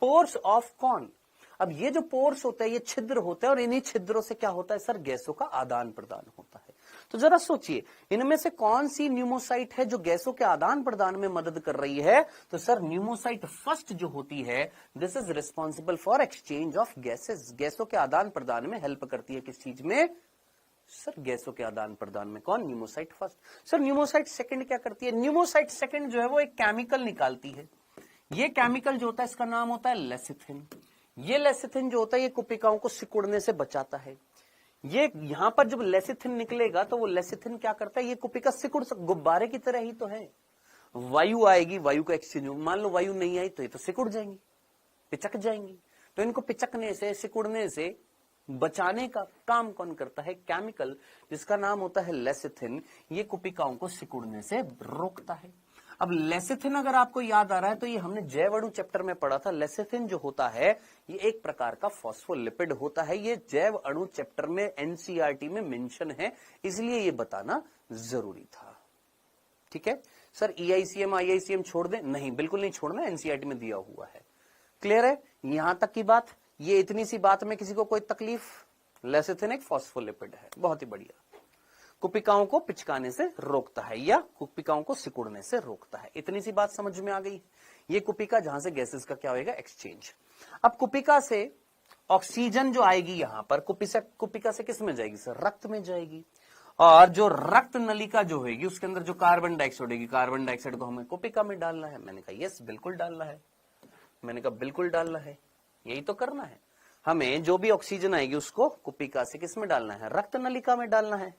पोर्स ऑफ कॉर्न। अब ये जो पोर्स होते हैं ये छिद्र होते हैं, और इन्हीं छिद्रों से क्या होता है सर, गैसों का आदान प्रदान होता है। तो जरा सोचिए इनमें से कौन सी न्यूमोसाइट है जो गैसों के आदान प्रदान में मदद कर रही है। तो सर न्यूमोसाइट फर्स्ट जो होती है, this is responsible for exchange of gases. गैसों के आदान प्रदान में हेल्प करती है, किस चीज में सर, गैसों के आदान प्रदान में। कौन, pneumocyte first. Sir pneumocyte second क्या करती है, न्यूमोसाइट सेकंड जो है वो एक केमिकल निकालती है। ये केमिकल जो होता है इसका नाम होता है लेसिथिन। ये लेसिथिन जो होता है ये कुपिकाओं को सिकुड़ने से बचाता है। ये यहां पर जब लेसिथिन निकलेगा तो वो लेसिथिन क्या करता है, ये कुपिका सिकुड़ गुब्बारे की तरह ही तो है। वायु आएगी, वायु का एक्सचेंज, मान लो वायु नहीं आई तो ये तो सिकुड़ जाएंगी, पिचक जाएंगी। तो इनको पिचकने से, सिकुड़ने से बचाने का काम कौन करता है, केमिकल जिसका नाम होता है लेसिथिन। ये कुपिकाओं को सिकुड़ने से रोकता है। अब लेसिथिन अगर आपको याद आ रहा है तो ये हमने जैव अणु चैप्टर में पढ़ा था। लेसिथिन जो होता है ये एक प्रकार का फॉस्फोलिपिड होता है। ये जैव अणु चैप्टर में एनसीईआरटी में मेंशन है, इसलिए ये बताना जरूरी था। ठीक है सर, ईआईसीएम आईआईसीएम छोड़ दें, नहीं बिल्कुल नहीं छोड़ना, एनसीईआरटी में दिया हुआ है। क्लियर है यहां तक की बात। ये इतनी सी बात में किसी को कोई तकलीफ, लेसिथिन एक फॉस्फोलिपिड है, बहुत ही बढ़िया। कुपिकाओं को पिचकाने से रोकता है या कुपिकाओं को सिकुड़ने से रोकता है। इतनी सी बात समझ में आ गई। ये कुपिका जहां से गैसेस का क्या होगा, एक्सचेंज। अब कुपिका से ऑक्सीजन जो आएगी यहां पर, कुपिका से किस में जाएगी सर, रक्त में जाएगी। और जो रक्त नलिका जो होगी उसके अंदर जो कार्बन डाइऑक्साइड होगी, कार्बन डाइऑक्साइड को हमें कुपिका में डालना है। मैंने कहा यस बिल्कुल डालना है, मैंने कहा बिल्कुल डालना है, यही तो करना है हमें। जो भी ऑक्सीजन आएगी उसको कुपिका से किस में डालना है, रक्त नलिका में डालना है।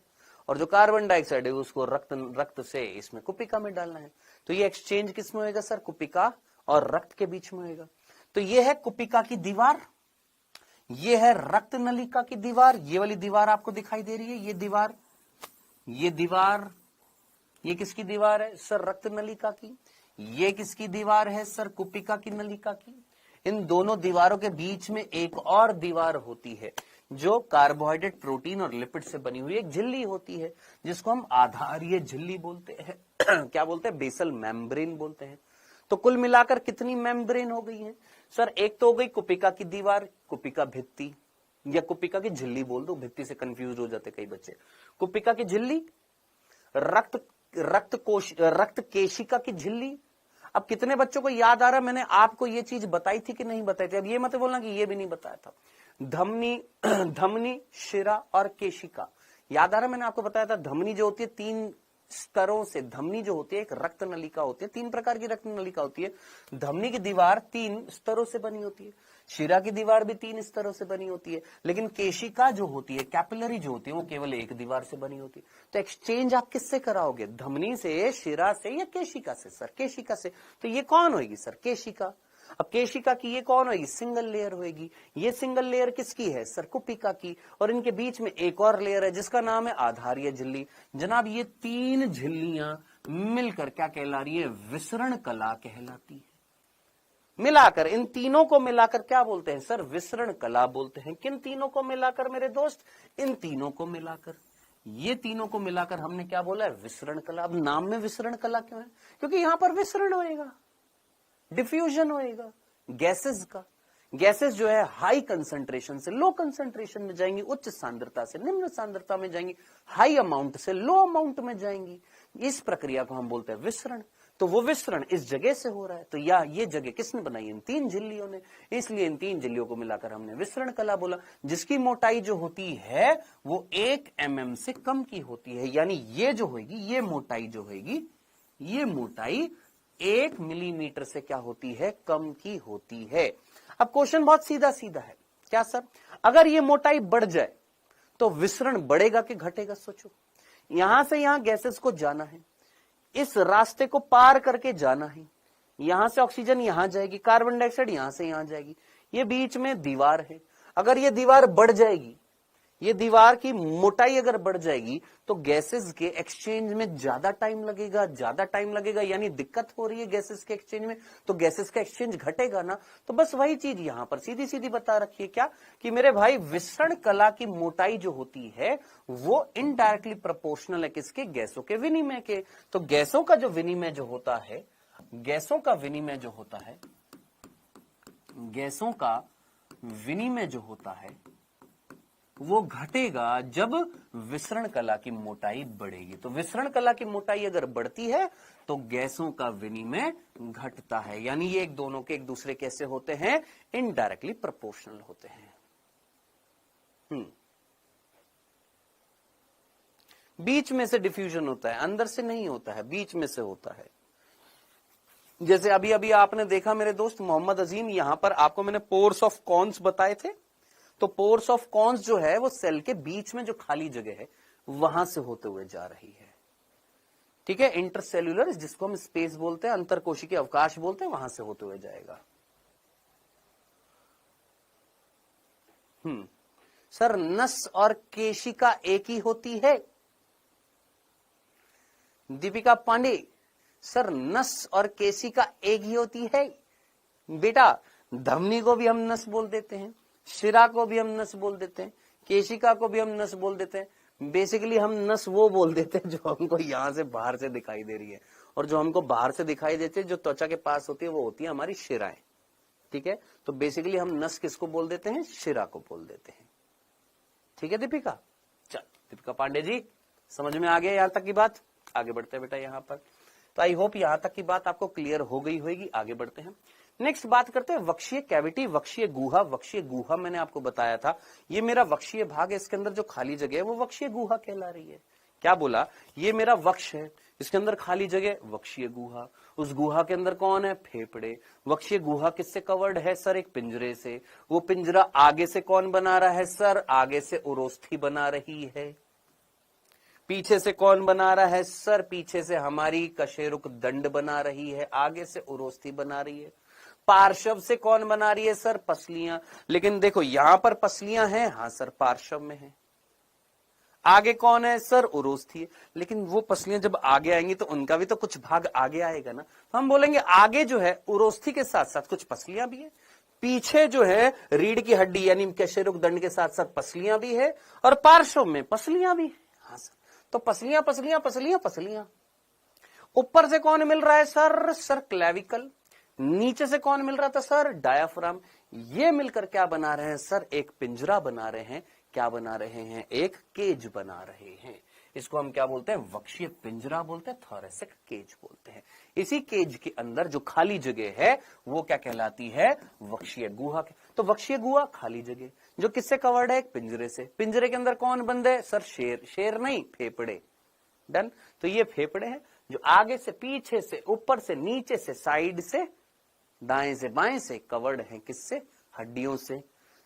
और जो कार्बन डाइऑक्साइड है उसको रक्त से इसमें कुपिका में डालना है। तो ये एक्सचेंज किस में होगा सर, कुपिका और रक्त के बीच में होगा। तो ये है कुपिका की दीवार, ये है रक्त नलिका की दीवार। ये वाली दीवार आपको दिखाई दे रही है, ये दीवार, ये दीवार, ये किसकी दीवार है सर, रक्त नलिका की। ये किसकी दीवार है सर, कुपिका की नलिका की। इन दोनों दीवारों के बीच में एक और दीवार होती है जो कार्बोहाइड्रेट, प्रोटीन और लिपिड से बनी हुई एक झिल्ली होती है, जिसको हम आधारीय झिल्ली बोलते हैं। क्या बोलते हैं, बेसल मेम्ब्रेन बोलते हैं। तो कुल मिलाकर कितनी मेम्ब्रेन हो गई है सर, एक तो हो गई कुपिका की दीवार, कुपिका भित्ति, या कुपिका की झिल्ली बोल दो, भित्ति से कंफ्यूज हो जाते कई बच्चे। कुपिका की झिल्ली, रक्त केशिका की झिल्ली। अब कितने बच्चों को याद आ रहा है मैंने आपको ये चीज बताई थी कि नहीं बताई थी, अब ये मत बोलना कि ये भी नहीं बताया था। धमनी, शिरा और केशिका, याद आ रहा है मैंने आपको बताया था। धमनी जो होती है 3 स्तरों से, धमनी जो होती है एक रक्त नलिका होती है, 3 प्रकार की रक्त नलिका होती है। धमनी की दीवार 3 स्तरों से बनी होती है, शिरा की दीवार भी 3 स्तरों से बनी होती है, लेकिन केशिका जो होती है, कैपिलरी जो होती है, वो केवल एक दीवार से बनी होती है। तो एक्सचेंज आप किससे कराओगे, धमनी से, शिरा से या केशिका से सर, केशिका से। तो ये कौन होगी सर, केशिका। अब केशिका की ये कौन होगी, सिंगल लेयर होगी। ये सिंगल लेयर किसकी है, सर कुपिका की। और इनके बीच में एक और लेयर है जिसका नाम है आधारीय झिल्ली। जनाब ये 3 झिल्लियां मिलकर क्या कहला रही है, विसरण कला कहलाती है। मिलाकर इन तीनों को मिलाकर क्या बोलते हैं सर, विसरण कला बोलते हैं। किन तीनों को मिलाकर मेरे दोस्त, इन तीनों को मिलाकर, ये तीनों को मिलाकर हमने क्या बोला है, विसरण कला। अब नाम में विसरण कला क्यों है, क्योंकि यहां पर विसरण होएगा, डिफ्यूजन होएगा गैसेस का। गैसेस जो है हाई कंसंट्रेशन से लो कंसंट्रेशन में जाएंगी, उच्च सांद्रता से निम्न सांद्रता में जाएंगी, हाई अमाउंट से लो अमाउंट में जाएंगी। इस प्रक्रिया को हम बोलते हैं विसरण। तो वो विसरण इस जगह से हो रहा है। तो या ये जगह किसने बनाई, इन 3 झिल्लियों ने। इसलिए इन 3 झिल्लियों को मिलाकर हमने विसरण कला बोला, जिसकी मोटाई जो होती है वो 1 mm से कम की होती है। यानी ये जो होगी, ये मोटाई जो होगी, ये मोटाई 1 मिलीमीटर से क्या होती है, कम की होती है। अब क्वेश्चन बहुत सीधा सीधा है, क्या सर, अगर ये मोटाई बढ़ जाए तो विसरण बढ़ेगा कि घटेगा, सोचो। यहां से यहां गैसेस को जाना है, इस रास्ते को पार करके जाना है। यहां से ऑक्सीजन यहां जाएगी, कार्बन डाइऑक्साइड यहां से यहां जाएगी। ये बीच में दीवार है, अगर ये दीवार बढ़ जाएगी, ये दीवार की मोटाई अगर बढ़ जाएगी तो गैसेस के एक्सचेंज में ज्यादा टाइम लगेगा, यानी दिक्कत हो रही है गैसेस के एक्सचेंज में, तो गैसेस का एक्सचेंज घटेगा ना। तो बस वही चीज यहां पर सीधी सीधी बता रखी है, क्या कि मेरे भाई विसरण कला की मोटाई जो होती है वो इनडायरेक्टली प्रोपोर्शनल है किसके, गैसों के विनिमय के। तो गैसों का जो विनिमय जो होता है, गैसों का विनिमय जो होता है, गैसों का विनिमय जो होता है वो घटेगा जब विसरण कला की मोटाई बढ़ेगी। तो विसरण कला की मोटाई अगर बढ़ती है तो गैसों का विनिमय घटता है। यानी ये एक दोनों के एक दूसरे कैसे होते हैं, इनडायरेक्टली प्रोपोर्शनल होते हैं। बीच में से डिफ्यूजन होता है, अंदर से नहीं होता है, बीच में से होता है। जैसे अभी अभी आपने देखा मेरे दोस्त मोहम्मद अजीम, यहां पर आपको मैंने पोर्स ऑफ कॉन्स बताए थे। तो पोर्स ऑफ कॉन्स जो है वो सेल के बीच में जो खाली जगह है वहां से होते हुए जा रही है, ठीक है। इंटरसेल्यूलर जिसको हम स्पेस बोलते हैं, अंतर कोशिकीय अवकाश बोलते हैं, वहां से होते हुए जाएगा। सर नस और केशिका एक ही होती है, दीपिका पांडे। सर नस और केशिका एक ही होती है बेटा। धमनी को भी हम नस बोल देते हैं, शिरा को भी हम नस बोल देते हैं, केशिका को भी हम नस बोल देते हैं। बेसिकली हम नस वो बोल देते हैं जो हमको यहां से बाहर से दिखाई दे रही है, और जो हमको बाहर से दिखाई देती है जो त्वचा के पास होती है वो होती है हमारी शिराएं, ठीक है। तो बेसिकली हम नस किसको बोल देते हैं, शिरा को बोल देते हैं, ठीक है दीपिका। चल दीपिका पांडे जी, समझ में आ गया यहां तक की बात। आगे बढ़ते हैं बेटा यहां पर। तो आई होप यहां तक की बात आपको क्लियर हो गई होगी। आगे बढ़ते हैं, नेक्स्ट बात करते हैं वक्षीय कैविटी, वक्षीय गुहा। वक्षीय गुहा मैंने आपको बताया था, ये मेरा वक्षीय भाग है, इसके अंदर जो खाली जगह है वो वक्षीय गुहा कहला रही है। क्या बोला, ये मेरा वक्ष है, इसके अंदर खाली जगह वक्षीय गुहा। उस गुहा के अंदर कौन है, फेफड़े। वक्षीय गुहा किससे कवर्ड है सर, एक पिंजरे से। वो पिंजरा आगे से कौन बना रहा है सर, आगे से उरोस्थी बना रही है। पीछे से कौन बना रहा है सर, पीछे से हमारी कशेरुक दंड बना रही है, आगे से उरोस्थी बना रही है। पार्श्व से कौन बना रही है सर, पसलियां। लेकिन देखो यहां पर पसलियां हैं, हाँ सर पार्श्व में है। आगे कौन है सर, उरोस्थी है। लेकिन वो पसलियां जब आगे आएंगी तो उनका भी तो कुछ भाग आगे आएगा ना। तो हम बोलेंगे आगे जो है उरोस्थी के साथ साथ कुछ पसलियां भी है, पीछे जो है रीढ़ की हड्डी यानी कशेरुक दंड के साथ साथ पसलियां भी है, और पार्श्व में पसलियां भी है। हाँ सर, तो पसलियां पसलियां पसलियां पसलियां। ऊपर से कौन मिल रहा है सर, सर क्लेविकल। नीचे से कौन मिल रहा था सर, डायाफ्राम। ये मिलकर क्या बना रहे हैं सर, एक पिंजरा बना रहे हैं। क्या बना रहे हैं, एक केज बना रहे हैं। इसको हम क्या बोलते हैं, वक्षीय पिंजरा बोलते हैं, थोरेसिक केज बोलते हैं। इसी केज के अंदर जो खाली जगह है वो क्या कहलाती है, वक्षीय गुहा। तो वक्षीय गुहा खाली जगह जो किससे कवर्ड है, एक पिंजरे से। पिंजरे के अंदर कौन बंद है सर, शेर। शेर नहीं, फेफड़े। डन। तो ये फेफड़े हैं जो आगे से, पीछे से, ऊपर से, नीचे से, साइड से, दाएं से, बाएं से कवर्ड है किससे, हड्डियों से।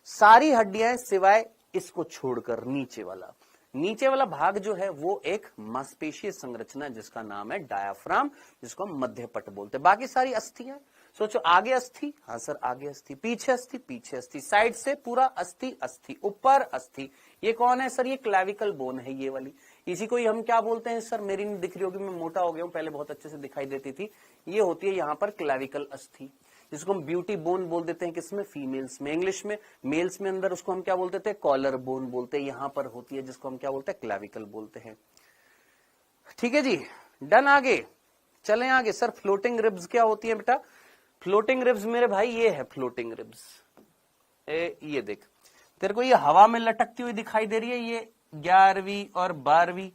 सारी हड्डियां सिवाय इसको छोड़कर नीचे वाला भाग जो है वो एक मांसपेशीय संरचना जिसका नाम है डायाफ्राम, जिसको हम मध्यपट बोलते हैं। बाकी सारी अस्थियां, सोचो, आगे अस्थि, हाँ सर आगे अस्थि, पीछे अस्थि, पीछे अस्थि, साइड से पूरा अस्थि, अस्थि, ऊपर अस्थि। ये कौन है सर? ये क्लैविकल बोन है, ये वाली। इसी को ही हम क्या बोलते हैं सर? मेरी नहीं दिख रही होगी, मैं मोटा हो गया हूं, पहले बहुत अच्छे से दिखाई देती थी। ये होती है यहाँ पर क्लैविकल अस्थि, जिसको हम ब्यूटी बोन बोल देते हैं। किसमें? फीमेल्स में। इंग्लिश में मेल्स में अंदर उसको हम क्या बोलते थे? कॉलर बोन बोलते हैं। यहाँ पर होती है, जिसको हम क्या बोलते हैं? क्लैविकल बोलते हैं। ठीक है जी, डन। आगे चलें आगे। सर फ्लोटिंग रिब्स क्या होती है बेटा? फ्लोटिंग रिब्स मेरे भाई ये है फ्लोटिंग रिब्स। ये देख, तेरे को ये हवा में लटकती हुई दिखाई दे रही है, ये 11वीं और 12वीं।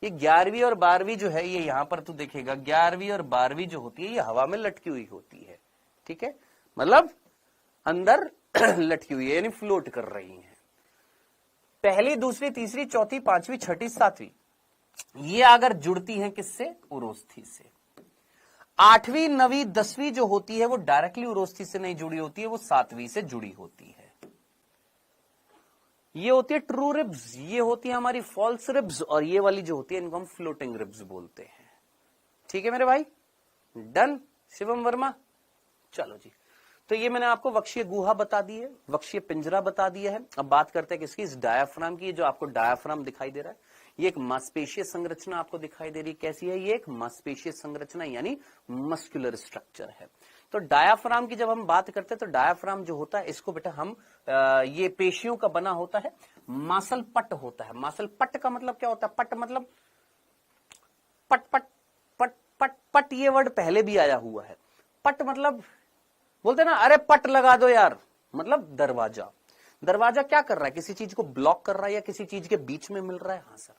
ये 11वीं और 12वीं जो है, ये यहां पर तू देखेगा 11वीं और 12वीं जो होती है, ये हवा में लटकी हुई होती है। ठीक है, मतलब अंदर लटकी हुई है, यानी फ्लोट कर रही है। पहली, दूसरी, तीसरी, चौथी, पांचवी, छठी, सातवीं, ये अगर जुड़ती हैं किससे? उरोस्थि से। 8वीं, 9वीं, 10वीं जो होती है वो डायरेक्टली उरोस्थि से नहीं जुड़ी होती है, वो 7वीं से जुड़ी होती है। ये होती है ट्रू रिब्स, ये होती है हमारी फॉल्स रिब्स, और ये वाली जो होती है इनको हम फ्लोटिंग रिब्स बोलते हैं। ठीक है मेरे भाई, डन। शिवम वर्मा, चलो जी। तो ये मैंने आपको वक्षीय गुहा बता दी है, वक्षीय पिंजरा बता दिया है। अब बात करते हैं किसकी? इस डायाफ्राम की। जो आपको डायाफ्राम दिखाई दे रहा है, ये एक मांसपेशीय संरचना आपको दिखाई दे रही है। कैसी है? ये एक मांसपेशीय संरचना, यानी मस्कुलर स्ट्रक्चर है। तो डायाफ्राम की जब हम बात करते हैं, तो डायाफ्राम जो होता है, इसको बेटा हम ये पेशियों का बना होता है, मासल पट होता है। मासल पट का मतलब क्या होता है? पट मतलब पट पट पट पट पट, ये वर्ड पहले भी आया हुआ है। पट मतलब बोलते ना, अरे पट लगा दो यार, मतलब दरवाजा। दरवाजा क्या कर रहा है? किसी चीज को ब्लॉक कर रहा है, या किसी चीज के बीच में मिल रहा है। हाँ सर।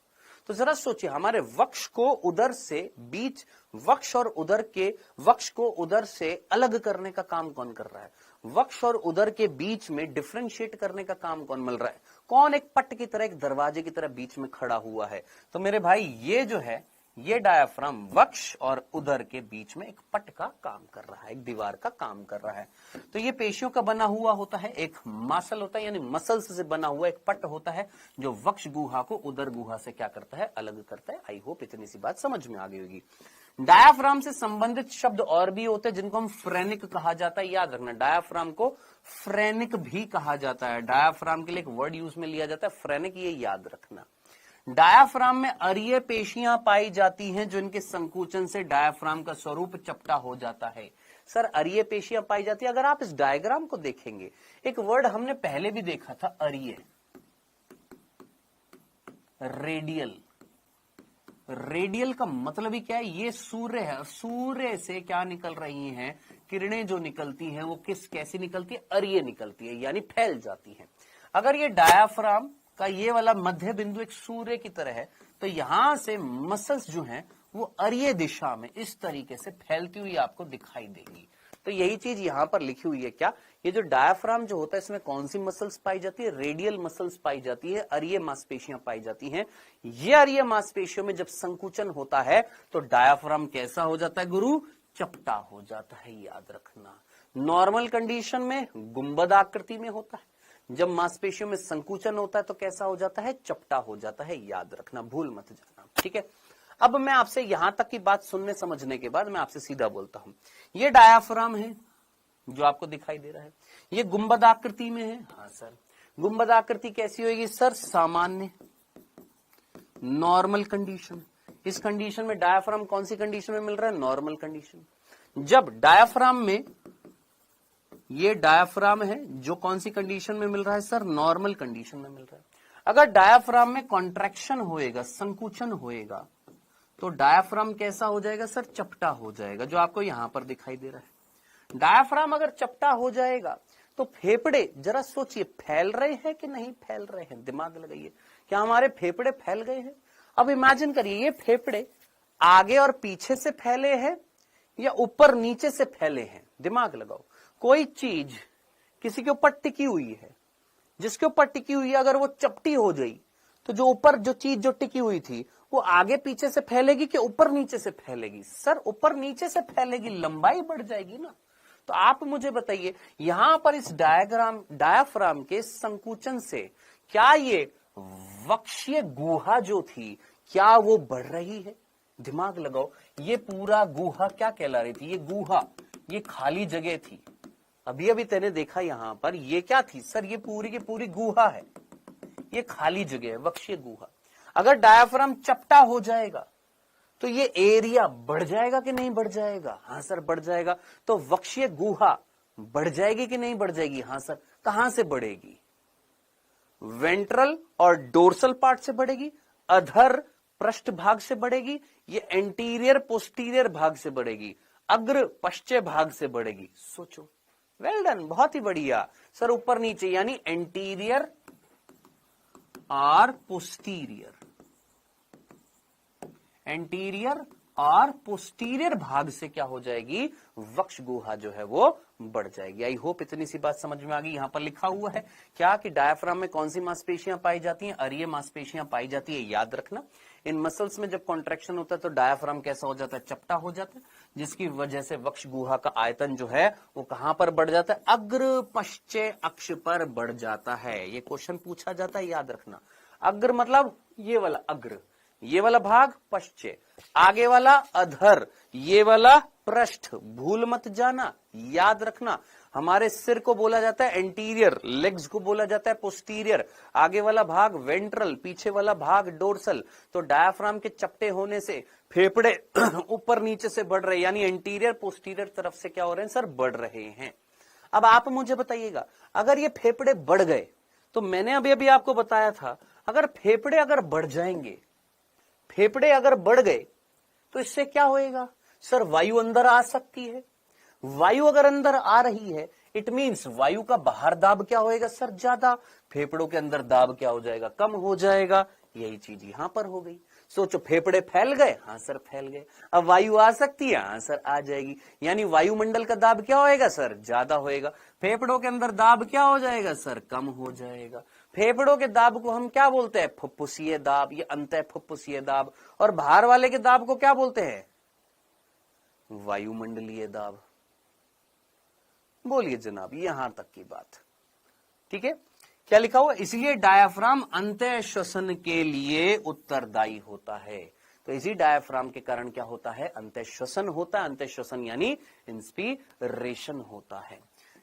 तो जरा सोचिए, हमारे वक्ष को उदर से बीच, वक्ष और उदर के, वक्ष को उदर से अलग करने का काम कौन कर रहा है? वक्ष और उदर के बीच में डिफरेंशिएट करने का काम कौन मिल रहा है? कौन एक पट की तरह, एक दरवाजे की तरह बीच में खड़ा हुआ है? तो मेरे भाई ये जो है, ये डायाफ्राम वक्ष और उदर के बीच में एक पट का काम कर रहा है, एक दीवार का काम कर रहा है। तो ये पेशियों का बना हुआ होता है, एक मासल होता है, यानी मसल्स से बना हुआ एक पट होता है, जो वक्ष गुहा को उदर गुहा से क्या करता है? अलग करता है। आई होप इतनी सी बात समझ में आ गई होगी। डायाफ्राम से संबंधित शब्द और भी होते हैं, जिनको हम फ्रेनिक कहा जाता है। याद रखना, डायाफ्राम को फ्रेनिक भी कहा जाता है। डायाफ्राम के लिए एक वर्ड यूज में लिया जाता है, फ्रेनिक, ये याद रखना। डायाफ्राम में अरीय पेशियां पाई जाती हैं, जो इनके संकुचन से डायाफ्राम का स्वरूप चपटा हो जाता है। सर अरीय पेशियां पाई जाती है। अगर आप इस डायग्राम को देखेंगे, एक वर्ड हमने पहले भी देखा था, अरीय, रेडियल। रेडियल का मतलब ही क्या है? ये सूर्य है, सूर्य से क्या निकल रही हैं किरणें? जो निकलती हैं वो कैसी निकलती है? अरीय निकलती है, यानी फैल जाती है। अगर ये डायाफ्राम का ये वाला मध्य बिंदु एक सूर्य की तरह है, तो यहां से मसल्स जो हैं वो अरीय दिशा में इस तरीके से फैलती हुई आपको दिखाई देगी। तो यही चीज यहां पर लिखी हुई है। क्या? ये जो डायाफ्राम जो होता है, इसमें कौन सी मसल्स पाई जाती है? रेडियल मसल्स पाई जाती है, अरीय मांसपेशियां पाई जाती हैं। ये अरीय मांसपेशियों में जब संकुचन होता है, तो डायाफ्राम कैसा हो जाता है गुरु? चपटा हो जाता है, याद रखना। नॉर्मल कंडीशन में गुंबद आकृति में होता है, जब मांसपेशियों में संकुचन होता है तो कैसा हो जाता है? चपटा हो जाता है, याद रखना, भूल मत जाना। ठीक है, अब मैं आपसे यहां तक की बात सुनने समझने के बाद मैं आपसे सीधा बोलता हूं। ये डायाफ्राम है जो आपको दिखाई दे रहा है, ये गुंबद आकृति में है। हाँ सर, गुंबद आकृति कैसी होगी सर? सामान्य, नॉर्मल कंडीशन। इस कंडीशन में डायाफ्राम कौन सी कंडीशन में मिल रहा है? Normal condition. जब डायाफ्राम में, ये डायाफ्राम है जो कौन सी कंडीशन में मिल रहा है सर? नॉर्मल कंडीशन में मिल रहा है। अगर डायाफ्राम में कॉन्ट्रैक्शन होएगा, संकुचन होएगा, तो डायाफ्राम कैसा हो जाएगा सर? चपटा हो जाएगा, जो आपको यहां पर दिखाई दे रहा है। डायाफ्राम अगर चपटा हो जाएगा तो फेफड़े, जरा सोचिए, फैल रहे हैं कि नहीं फैल रहे हैं? दिमाग लगाइए, क्या हमारे फेफड़े फैल गए हैं? अब इमेजिन करिए, ये फेफड़े आगे और पीछे से फैले हैं या ऊपर नीचे से फैले हैं? दिमाग लगाओ। कोई चीज किसी के ऊपर टिकी हुई है, जिसके ऊपर टिकी हुई है, अगर वो चपटी हो गई, तो जो ऊपर जो चीज जो टिकी हुई थी वो आगे पीछे से फैलेगी कि ऊपर नीचे से फैलेगी? सर ऊपर नीचे से फैलेगी, लंबाई बढ़ जाएगी ना। तो आप मुझे बताइए, यहां पर इस डायाफ्राम के संकुचन से क्या ये वक्षीय गुहा जो थी, क्या वो बढ़ रही है? दिमाग लगाओ, ये पूरा गुहा क्या कहला रही थी? ये गुहा ये खाली जगह थी। अभी अभी तेने देखा यहां पर ये क्या थी सर, ये पूरी की पूरी गुहा है, ये खाली जगह है, वक्षीय गुहा। अगर डायाफ्राम चपटा हो जाएगा तो ये एरिया बढ़ जाएगा कि नहीं बढ़ जाएगा? हाँ सर बढ़ जाएगा। तो वक्षीय गुहा बढ़ जाएगी कि नहीं बढ़ जाएगी? हाँ सर। कहां से बढ़ेगी? वेंट्रल और डोर्सल पार्ट से बढ़ेगी, अधर पृष्ठ भाग से बढ़ेगी, ये एंटीरियर पोस्टीरियर भाग से बढ़ेगी, अग्र पश्चिम भाग से बढ़ेगी। सोचो, वेल डन, बहुत ही बढ़िया सर। ऊपर नीचे यानी एंटीरियर और पोस्टीरियर, एंटीरियर और पोस्टीरियर भाग से क्या हो जाएगी? वक्ष गुहा जो है वो बढ़ जाएगी। आई होप इतनी सी बात समझ में आ गई। यहां पर लिखा हुआ है क्या कि डायाफ्राम में कौन सी मांसपेशियां पाई जाती हैं? अरीय मांसपेशियां पाई जाती है। याद रखना, इन मसल्स में जब कॉन्ट्रैक्शन होता है तो डायाफ्राम कैसा हो जाता है? चपटा हो जाता है, जिसकी वजह से वक्ष गुहा का आयतन जो है वो कहां पर बढ़ जाता है? अग्र पश्चिम अक्ष पर बढ़ जाता है। ये क्वेश्चन पूछा जाता है, याद रखना। अग्र मतलब ये वाला अग्र, ये वाला भाग पश्चिम, आगे वाला अधर, ये वाला पृष्ठ। भूल मत जाना, याद रखना। हमारे सिर को बोला जाता है एंटीरियर, लेग्स को बोला जाता है पोस्टीरियर, आगे वाला भाग वेंट्रल, पीछे वाला भाग डोर्सल। तो डायाफ्राम के चपटे होने से फेफड़े ऊपर नीचे से बढ़ रहे, यानी एंटीरियर पोस्टीरियर तरफ से क्या हो रहे हैं सर? बढ़ रहे हैं। अब आप मुझे बताइएगा, अगर ये फेफड़े बढ़ गए तो मैंने अभी अभी आपको बताया था, अगर फेफड़े अगर बढ़ जाएंगे, फेफड़े अगर बढ़ गए तो इससे क्या होएगा सर? वायु अंदर आ सकती है। वायु अगर अंदर आ रही है, इट मींस वायु का बाहर दाब क्या होएगा सर? ज्यादा। फेफड़ों के अंदर दाब क्या हो जाएगा? कम हो जाएगा। यही चीज यहां पर हो गई। सोचो, फेफड़े फैल गए? हाँ सर फैल गए। अब वायु आ सकती है? हाँ सर आ जाएगी। यानी वायुमंडल का दाब क्या होएगा सर? ज्यादा होएगा। फेफड़ों के अंदर दाब क्या हो जाएगा सर? कम हो जाएगा। फेफड़ों के दाब को हम क्या बोलते हैं? फुफ्फुसीय दाब, ये अंतः फुफ्फुसीय दाब। और बाहर वाले के दाब को क्या बोलते हैं? वायुमंडलीय दाब। बोलिए जनाब, यहां तक की बात ठीक है। क्या लिखा हुआ? इसलिए डायाफ्राम अंतः श्वसन के लिए उत्तरदायी होता है। तो इसी डायाफ्राम के कारण क्या होता है? अंतः श्वसन होता है। अंतः श्वसन यानी इंस्पिरेशन होता है।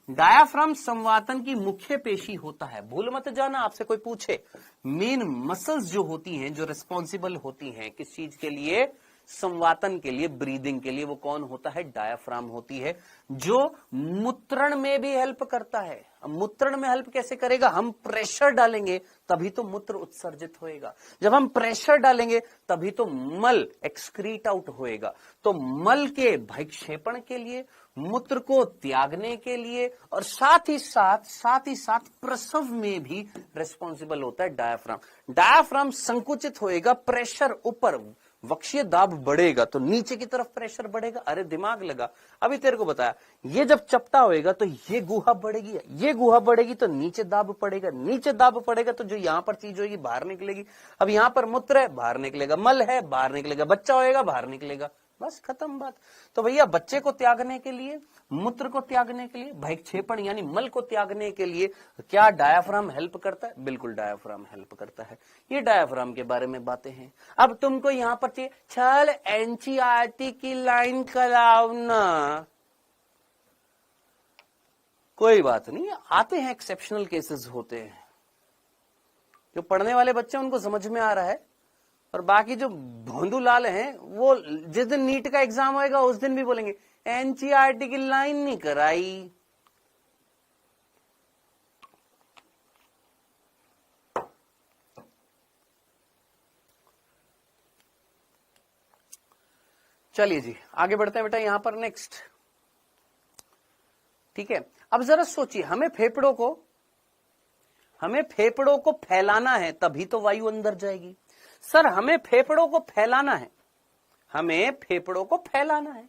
डायाफ्राम संवातन की मुख्य पेशी होता है। भूल मत जाना, आपसे कोई पूछे मेन मसल्स जो होती हैं, जो रिस्पॉन्सिबल होती हैं किस चीज के लिए? संवातन के लिए, ब्रीदिंग के लिए, वो कौन होता है? डायाफ्राम होती है, जो मूत्रण में भी हेल्प करता है। मूत्रण में हेल्प कैसे करेगा? हम प्रेशर डालेंगे तभी तो मूत्र उत्सर्जित होएगा। जब हम प्रेशर डालेंगे तभी तो मल एक्सक्रीट आउट होएगा। तो मल के भक्षेपण के लिए, मूत्र को त्यागने के लिए, और साथ ही साथ प्रसव में भी रिस्पॉन्सिबल होता है डायाफ्राम। डायाफ्राम संकुचित होएगा, प्रेशर ऊपर, वक्षीय दाब बढ़ेगा तो नीचे की तरफ प्रेशर बढ़ेगा। अरे दिमाग लगा, अभी तेरे को बताया। ये जब चपटा होएगा तो ये गुहा बढ़ेगी, ये गुहा बढ़ेगी तो नीचे दाब पड़ेगा, नीचे दाब पड़ेगा तो जो यहां पर चीज होगी बाहर निकलेगी। अब यहां पर मूत्र है, बाहर निकलेगा, मल है, बाहर निकलेगा, बच्चा होएगा, बाहर निकलेगा। बस खत्म बात। तो भैया बच्चे को त्यागने के लिए, मूत्र को त्यागने के लिए, भक्षेपण यानी मल को त्यागने के लिए क्या डायाफ्राम हेल्प करता है? बिल्कुल डायाफ्राम हेल्प करता है। ये डायाफ्राम के बारे में बातें हैं। अब तुमको यहां पर चाहिए चल एनसीईआरटी की लाइन कराओ ना, कोई बात नहीं, आते हैं, एक्सेप्शनल केसेस होते हैं। जो पढ़ने वाले बच्चे उनको समझ में आ रहा है, और बाकी जो भोंदू लाल हैं वो जिस दिन नीट का एग्जाम होएगा उस दिन भी बोलेंगे एनसीईआरटी की लाइन नहीं कराई। चलिए जी आगे बढ़ते हैं बेटा। यहां पर नेक्स्ट, ठीक है। अब जरा सोचिए, हमें फेफड़ों को फैलाना है तभी तो वायु अंदर जाएगी। सर हमें फेफड़ों को फैलाना है, हमें फेफड़ों को फैलाना है।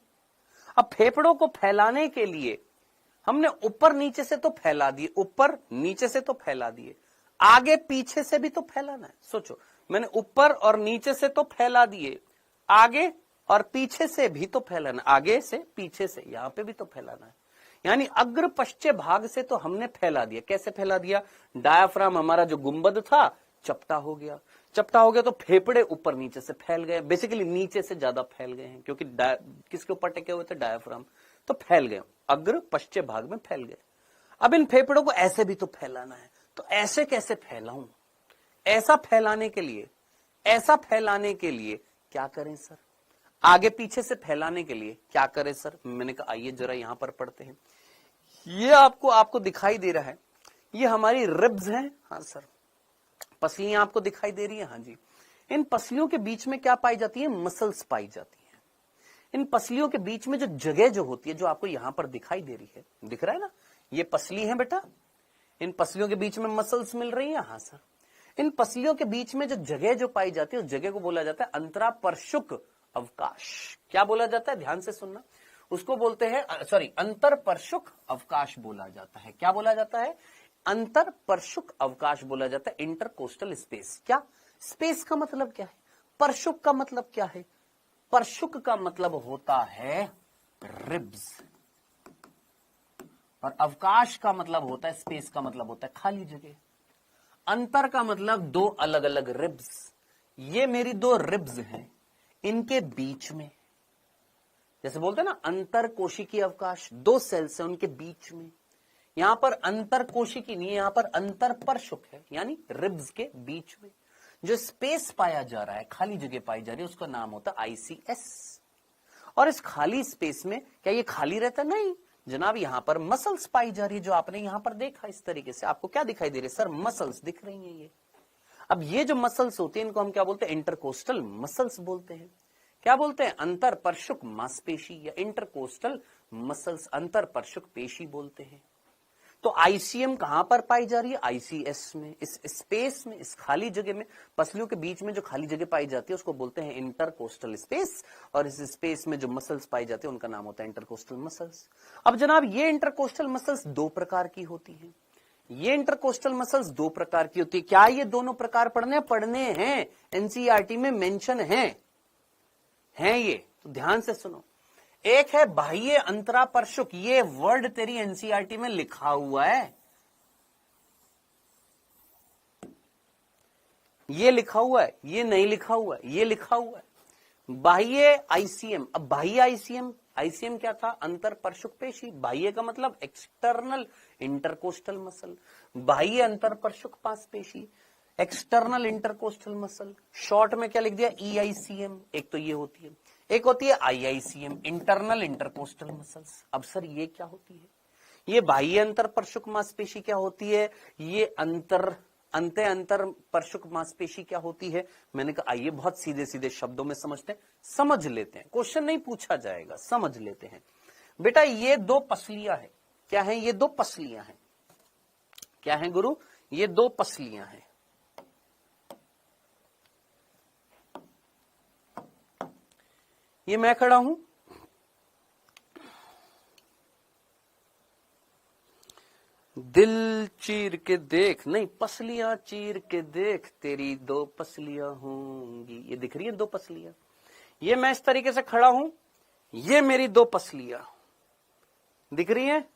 अब फेफड़ों को फैलाने के लिए हमने ऊपर नीचे से तो फैला दिए, ऊपर नीचे से तो फैला दिए, आगे पीछे से भी तो फैलाना है। सोचो, मैंने ऊपर और नीचे से तो फैला दिए, आगे और पीछे से भी तो फैलाना, आगे से पीछे से, यहां पे भी तो फैलाना है। यानी अग्र पश्चिम भाग से तो हमने फैला दिया। कैसे फैला दिया? डायाफ्राम हमारा जो गुंबद था चपटा हो गया, चपटा हो गया तो फेफड़े ऊपर नीचे से फैल गए, बेसिकली नीचे से ज्यादा फैल गए हैं, क्योंकि किसके ऊपर टेके हुए थे? डायाफ्राम। तो फैल गए, अग्र पश्चिम भाग में फैल गए। अब इन फेफड़ों को ऐसे भी तो फैलाना है, तो ऐसे कैसे फैलाऊं? ऐसा फैलाने के लिए क्या करें सर? आगे पीछे से फैलाने के लिए क्या करें सर? मैंने कहा आइए जरा यहां पर पढ़ते हैं। ये आपको दिखाई दे रहा है, ये हमारी रिब्स हैं। हाँ सर, पसलियां आपको दिखाई दे रही है। हाँ जी, इन पसलियों के बीच में क्या पाई जाती है? मसल्स पाई जाती हैं। इन पसलियों के बीच में जो जगह जो होती है, जो आपको यहां पर दिखाई दे रही है, दिख रहा है ना, ये पसली है बेटा। इन पसलियों के बीच में मसल्स मिल रही है। हाँ सर, इन पसलियों के बीच में जो जगह जो पाई जाती है, उस जगह को बोला जाता है अंतरापर्शुक अवकाश। क्या बोला जाता है? ध्यान से सुनना। उसको बोलते हैं अंतरपर्शुक अवकाश बोला जाता है। क्या बोला जाता है? अंतरपर्शुक अवकाश बोला जाता है, इंटरकोस्टल स्पेस। क्या स्पेस का मतलब क्या है? पर्शुक का मतलब क्या है? पर्शुक का मतलब होता है रिब्स, और अवकाश का मतलब होता है, स्पेस का मतलब होता है खाली जगह। अंतर का मतलब दो अलग अलग रिब्स। ये मेरी दो रिब्स हैं, इनके बीच में, जैसे बोलते हैं ना अंतर कोशिकीय अवकाश, दो सेल्स हैं उनके बीच में। यहां पर अंतर कोशिकी नहीं है, यहां पर अंतर पर्शुक है, यानी रिब्स के बीच में जो स्पेस पाया जा रहा है, खाली जगह पाई जा रही है, उसका नाम होता है आईसीएस। और इस खाली स्पेस में क्या ये खाली रहता? नहीं जनाब, यहां पर मसल्स पाई जा रही है, जो आपने यहां पर देखा। इस तरीके से आपको क्या दिखाई दे रही है सर? मसल्स दिख रही हैं ये। अब ये जो मसल्स होती है, इनको हम क्या बोलते हैं? इंटरकोस्टल मसल्स बोलते हैं। क्या बोलते हैं? अंतर पर्शुक मांसपेशी या इंटरकोस्टल मसल्स, अंतर पर्शुक पेशी बोलते हैं। तो आईसीएम कहां पर पाई जा रही है? आईसीएस में, इस स्पेस में, इस खाली जगह में, पसलियों के बीच में जो खाली जगह पाई जाती है उसको बोलते हैं इंटरकोस्टल स्पेस। और इस स्पेस में जो मसल्स पाई जाती है उनका नाम होता है इंटरकोस्टल मसल्स। अब जनाब, ये इंटरकोस्टल मसल्स दो प्रकार की होती हैं। ये इंटरकोस्टल मसल्स दो प्रकार की होती है। क्या ये दोनों प्रकार पढ़ने हैं? एनसीईआरटी में मेंशन है ये, तो ध्यान से सुनो। एक है बाह्य अंतरापर्शुक, ये वर्ड तेरी एनसीईआरटी में लिखा हुआ है, ये लिखा हुआ है, ये नहीं लिखा हुआ है, ये लिखा हुआ है बाह्य आईसीएम। अब बाह्य आईसीएम क्या था? अंतरपर्शुक पेशी। बाह्य का मतलब एक्सटर्नल इंटरकोस्टल मसल, बाह्य अंतरपर्शुक मांसपेशी, एक्सटर्नल इंटरकोस्टल मसल। शॉर्ट में क्या लिख दिया? ईआईसीएम। एक तो ये होती है, एक होती है आईआईसीएम, इंटरनल इंटरकोस्टल मसल्स। अब सर ये क्या होती है? ये बाह्य अंतरपर्शुक मांसपेशी क्या होती है? ये अंतर पर्शुक मांसपेशी क्या होती है? मैंने कहा आइए बहुत सीधे सीधे शब्दों में समझते हैं, समझ लेते हैं, क्वेश्चन नहीं पूछा जाएगा, समझ लेते हैं। बेटा ये दो पसलियां हैं। क्या है? ये दो पसलियां हैं। क्या है गुरु? ये दो पसलियां हैं। ये मैं खड़ा हूं, दिल चीर के देख, नहीं पसलियां चीर के देख, तेरी दो पसलियां होंगी। ये दिख रही है दो पसलियां। ये मैं इस तरीके से खड़ा हूं, ये मेरी दो पसलियां दिख रही हैं।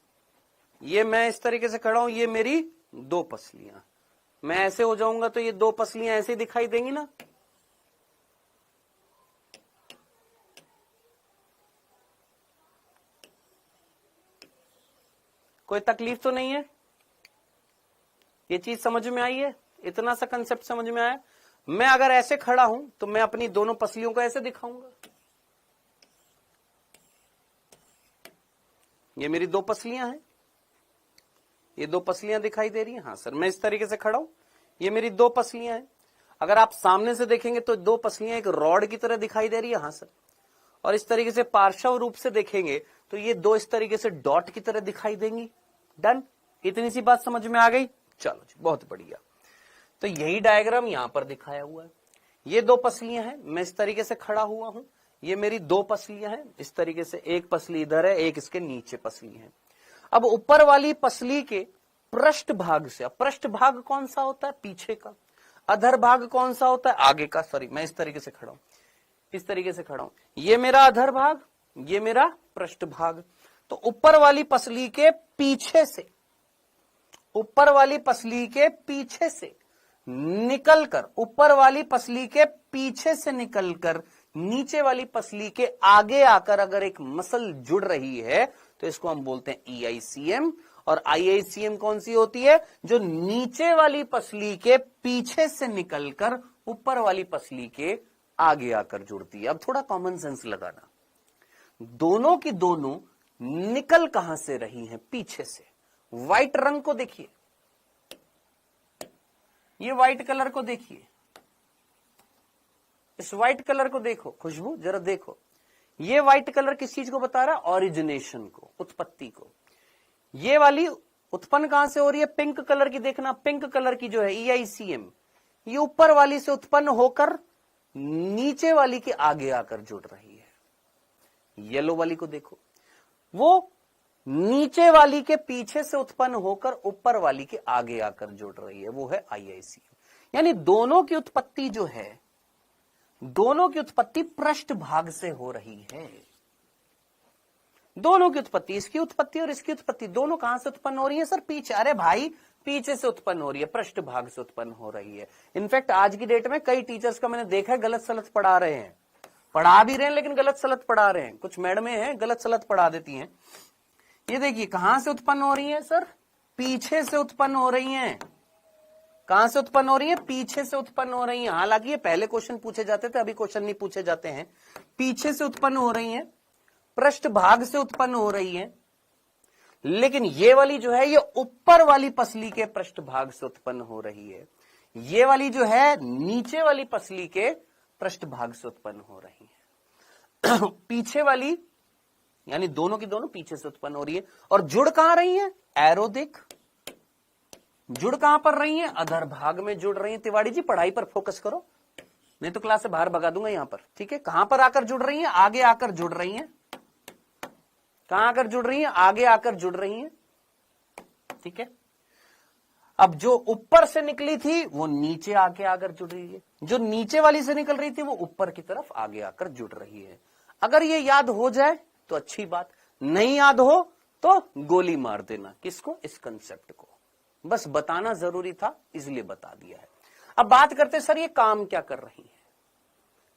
ये मैं इस तरीके से खड़ा हूं, ये मेरी दो पसलियां। मैं ऐसे हो जाऊंगा तो ये दो पसलियां ऐसे दिखाई देंगी ना। कोई तकलीफ तो नहीं है? ये चीज समझ में आई है? इतना सा कंसेप्ट समझ में आया? मैं अगर ऐसे खड़ा हूं तो मैं अपनी दोनों पसलियों को ऐसे दिखाऊंगा। ये मेरी दो पसलियां हैं, ये दो पसलियां दिखाई दे रही हैं। हाँ सर, मैं इस तरीके से खड़ा हूं, ये मेरी दो पसलियां हैं। अगर आप सामने से देखेंगे तो दो पसलियां एक रॉड की तरह दिखाई दे रही है। हाँ सर, और इस तरीके से पार्श्व रूप से देखेंगे तो ये दो इस तरीके से डॉट की तरह दिखाई देंगी। डन? इतनी सी बात समझ में आ गई? चलो जी, बहुत बढ़िया। तो यही डायग्राम यहां पर दिखाया हुआ है। ये दो पसलियां हैं, मैं इस तरीके से खड़ा हुआ हूं, ये मेरी दो पसलियां हैं। इस तरीके से एक पसली इधर है, एक इसके नीचे पसली है। अब ऊपर वाली पसली के पृष्ठ भाग से, पृष्ठ भाग कौन सा होता है? पीछे का। अधर भाग कौन सा होता है? आगे का। सॉरी, मैं इस तरीके से खड़ा हूं, इस तरीके से खड़ा हूं। ये मेरा अधर भाग, ये मेरा पृष्ठ भाग। तो ऊपर वाली पसली के पीछे से, ऊपर वाली पसली के पीछे से निकलकर, ऊपर वाली पसली के पीछे से निकलकर नीचे वाली पसली के आगे आकर अगर एक मसल जुड़ रही है तो इसको हम बोलते हैं EICM। और IICM कौन सी होती है? जो नीचे वाली पसली के पीछे से निकलकर ऊपर वाली पसली के आगे आकर जुड़ती है। अब थोड़ा कॉमन सेंस लगाना, दोनों की दोनों निकल कहां से रही हैं? पीछे से। व्हाइट रंग को देखिए, ये व्हाइट कलर को देखिए, इस व्हाइट कलर को देखो, खुशबू जरा देखो, ये व्हाइट कलर किस चीज को बता रहा है? ओरिजिनेशन को, उत्पत्ति को। ये वाली उत्पन्न कहां से हो रही है? पिंक कलर की देखना, पिंक कलर की जो है EICM, ये ऊपर वाली से उत्पन्न होकर नीचे वाली के आगे आकर जुड़ रही है। येलो वाली को देखो, वो नीचे वाली के पीछे से उत्पन्न होकर ऊपर वाली के आगे आकर जुड़ रही है, वो है IICM। यानी दोनों की उत्पत्ति जो है, दोनों की उत्पत्ति पृष्ठ भाग से हो रही है। दोनों की उत्पत्ति, इसकी उत्पत्ति और इसकी उत्पत्ति दोनों कहां से उत्पन्न हो रही है? सर पीछे। अरे भाई, पीछे से उत्पन्न हो रही है, पृष्ठ भाग से उत्पन्न हो रही है। इनफैक्ट आज की डेट में कई टीचर्स का मैंने देखा है गलत सलत पढ़ा रहे हैं, पढ़ा भी रहे हैं लेकिन गलत सलत पढ़ा रहे हैं। कुछ मैडमें हैं गलत सलत पढ़ा देती हैं। ये देखिए कहां से उत्पन्न हो रही है सर? पीछे से उत्पन्न हो रही हैं। कहां से उत्पन्न हो रही है? पीछे से उत्पन्न हो रही है। हालांकि ये पहले क्वेश्चन पूछे जाते थे, अभी क्वेश्चन नहीं पूछे जाते हैं। पीछे से उत्पन्न हो रही है, पृष्ठ भाग से उत्पन्न हो रही है। लेकिन ये वाली जो है, ये ऊपर वाली पसली के पृष्ठ भाग से उत्पन्न हो रही है। ये वाली जो है नीचे वाली पसली के पृष्ठ भाग से उत्पन्न हो रही है। पीछे वाली यानी दोनों की दोनों पीछे से उत्पन्न हो रही है। और जुड़ कहां रही है? एरो देख, जुड़ कहां पर रही है? अधर भाग में जुड़ रही है। तिवारी जी पढ़ाई पर फोकस करो, नहीं तो क्लास से बाहर भगा दूंगा यहां पर, ठीक है? कहां पर आकर जुड़ रही है? आगे आकर जुड़ रही है। कहां आकर जुड़ रही है? आगे आकर जुड़ रही है, ठीक है? अब जो ऊपर से निकली थी वो नीचे आके आकर जुड़ रही है, जो नीचे वाली से निकल रही थी वो ऊपर की तरफ आगे आकर जुड़ रही है। अगर ये याद हो जाए तो अच्छी बात, नहीं याद हो तो गोली मार देना। किसको? इस कंसेप्ट को। बस बताना जरूरी था इसलिए बता दिया है। अब बात करते सर ये काम क्या कर रही है,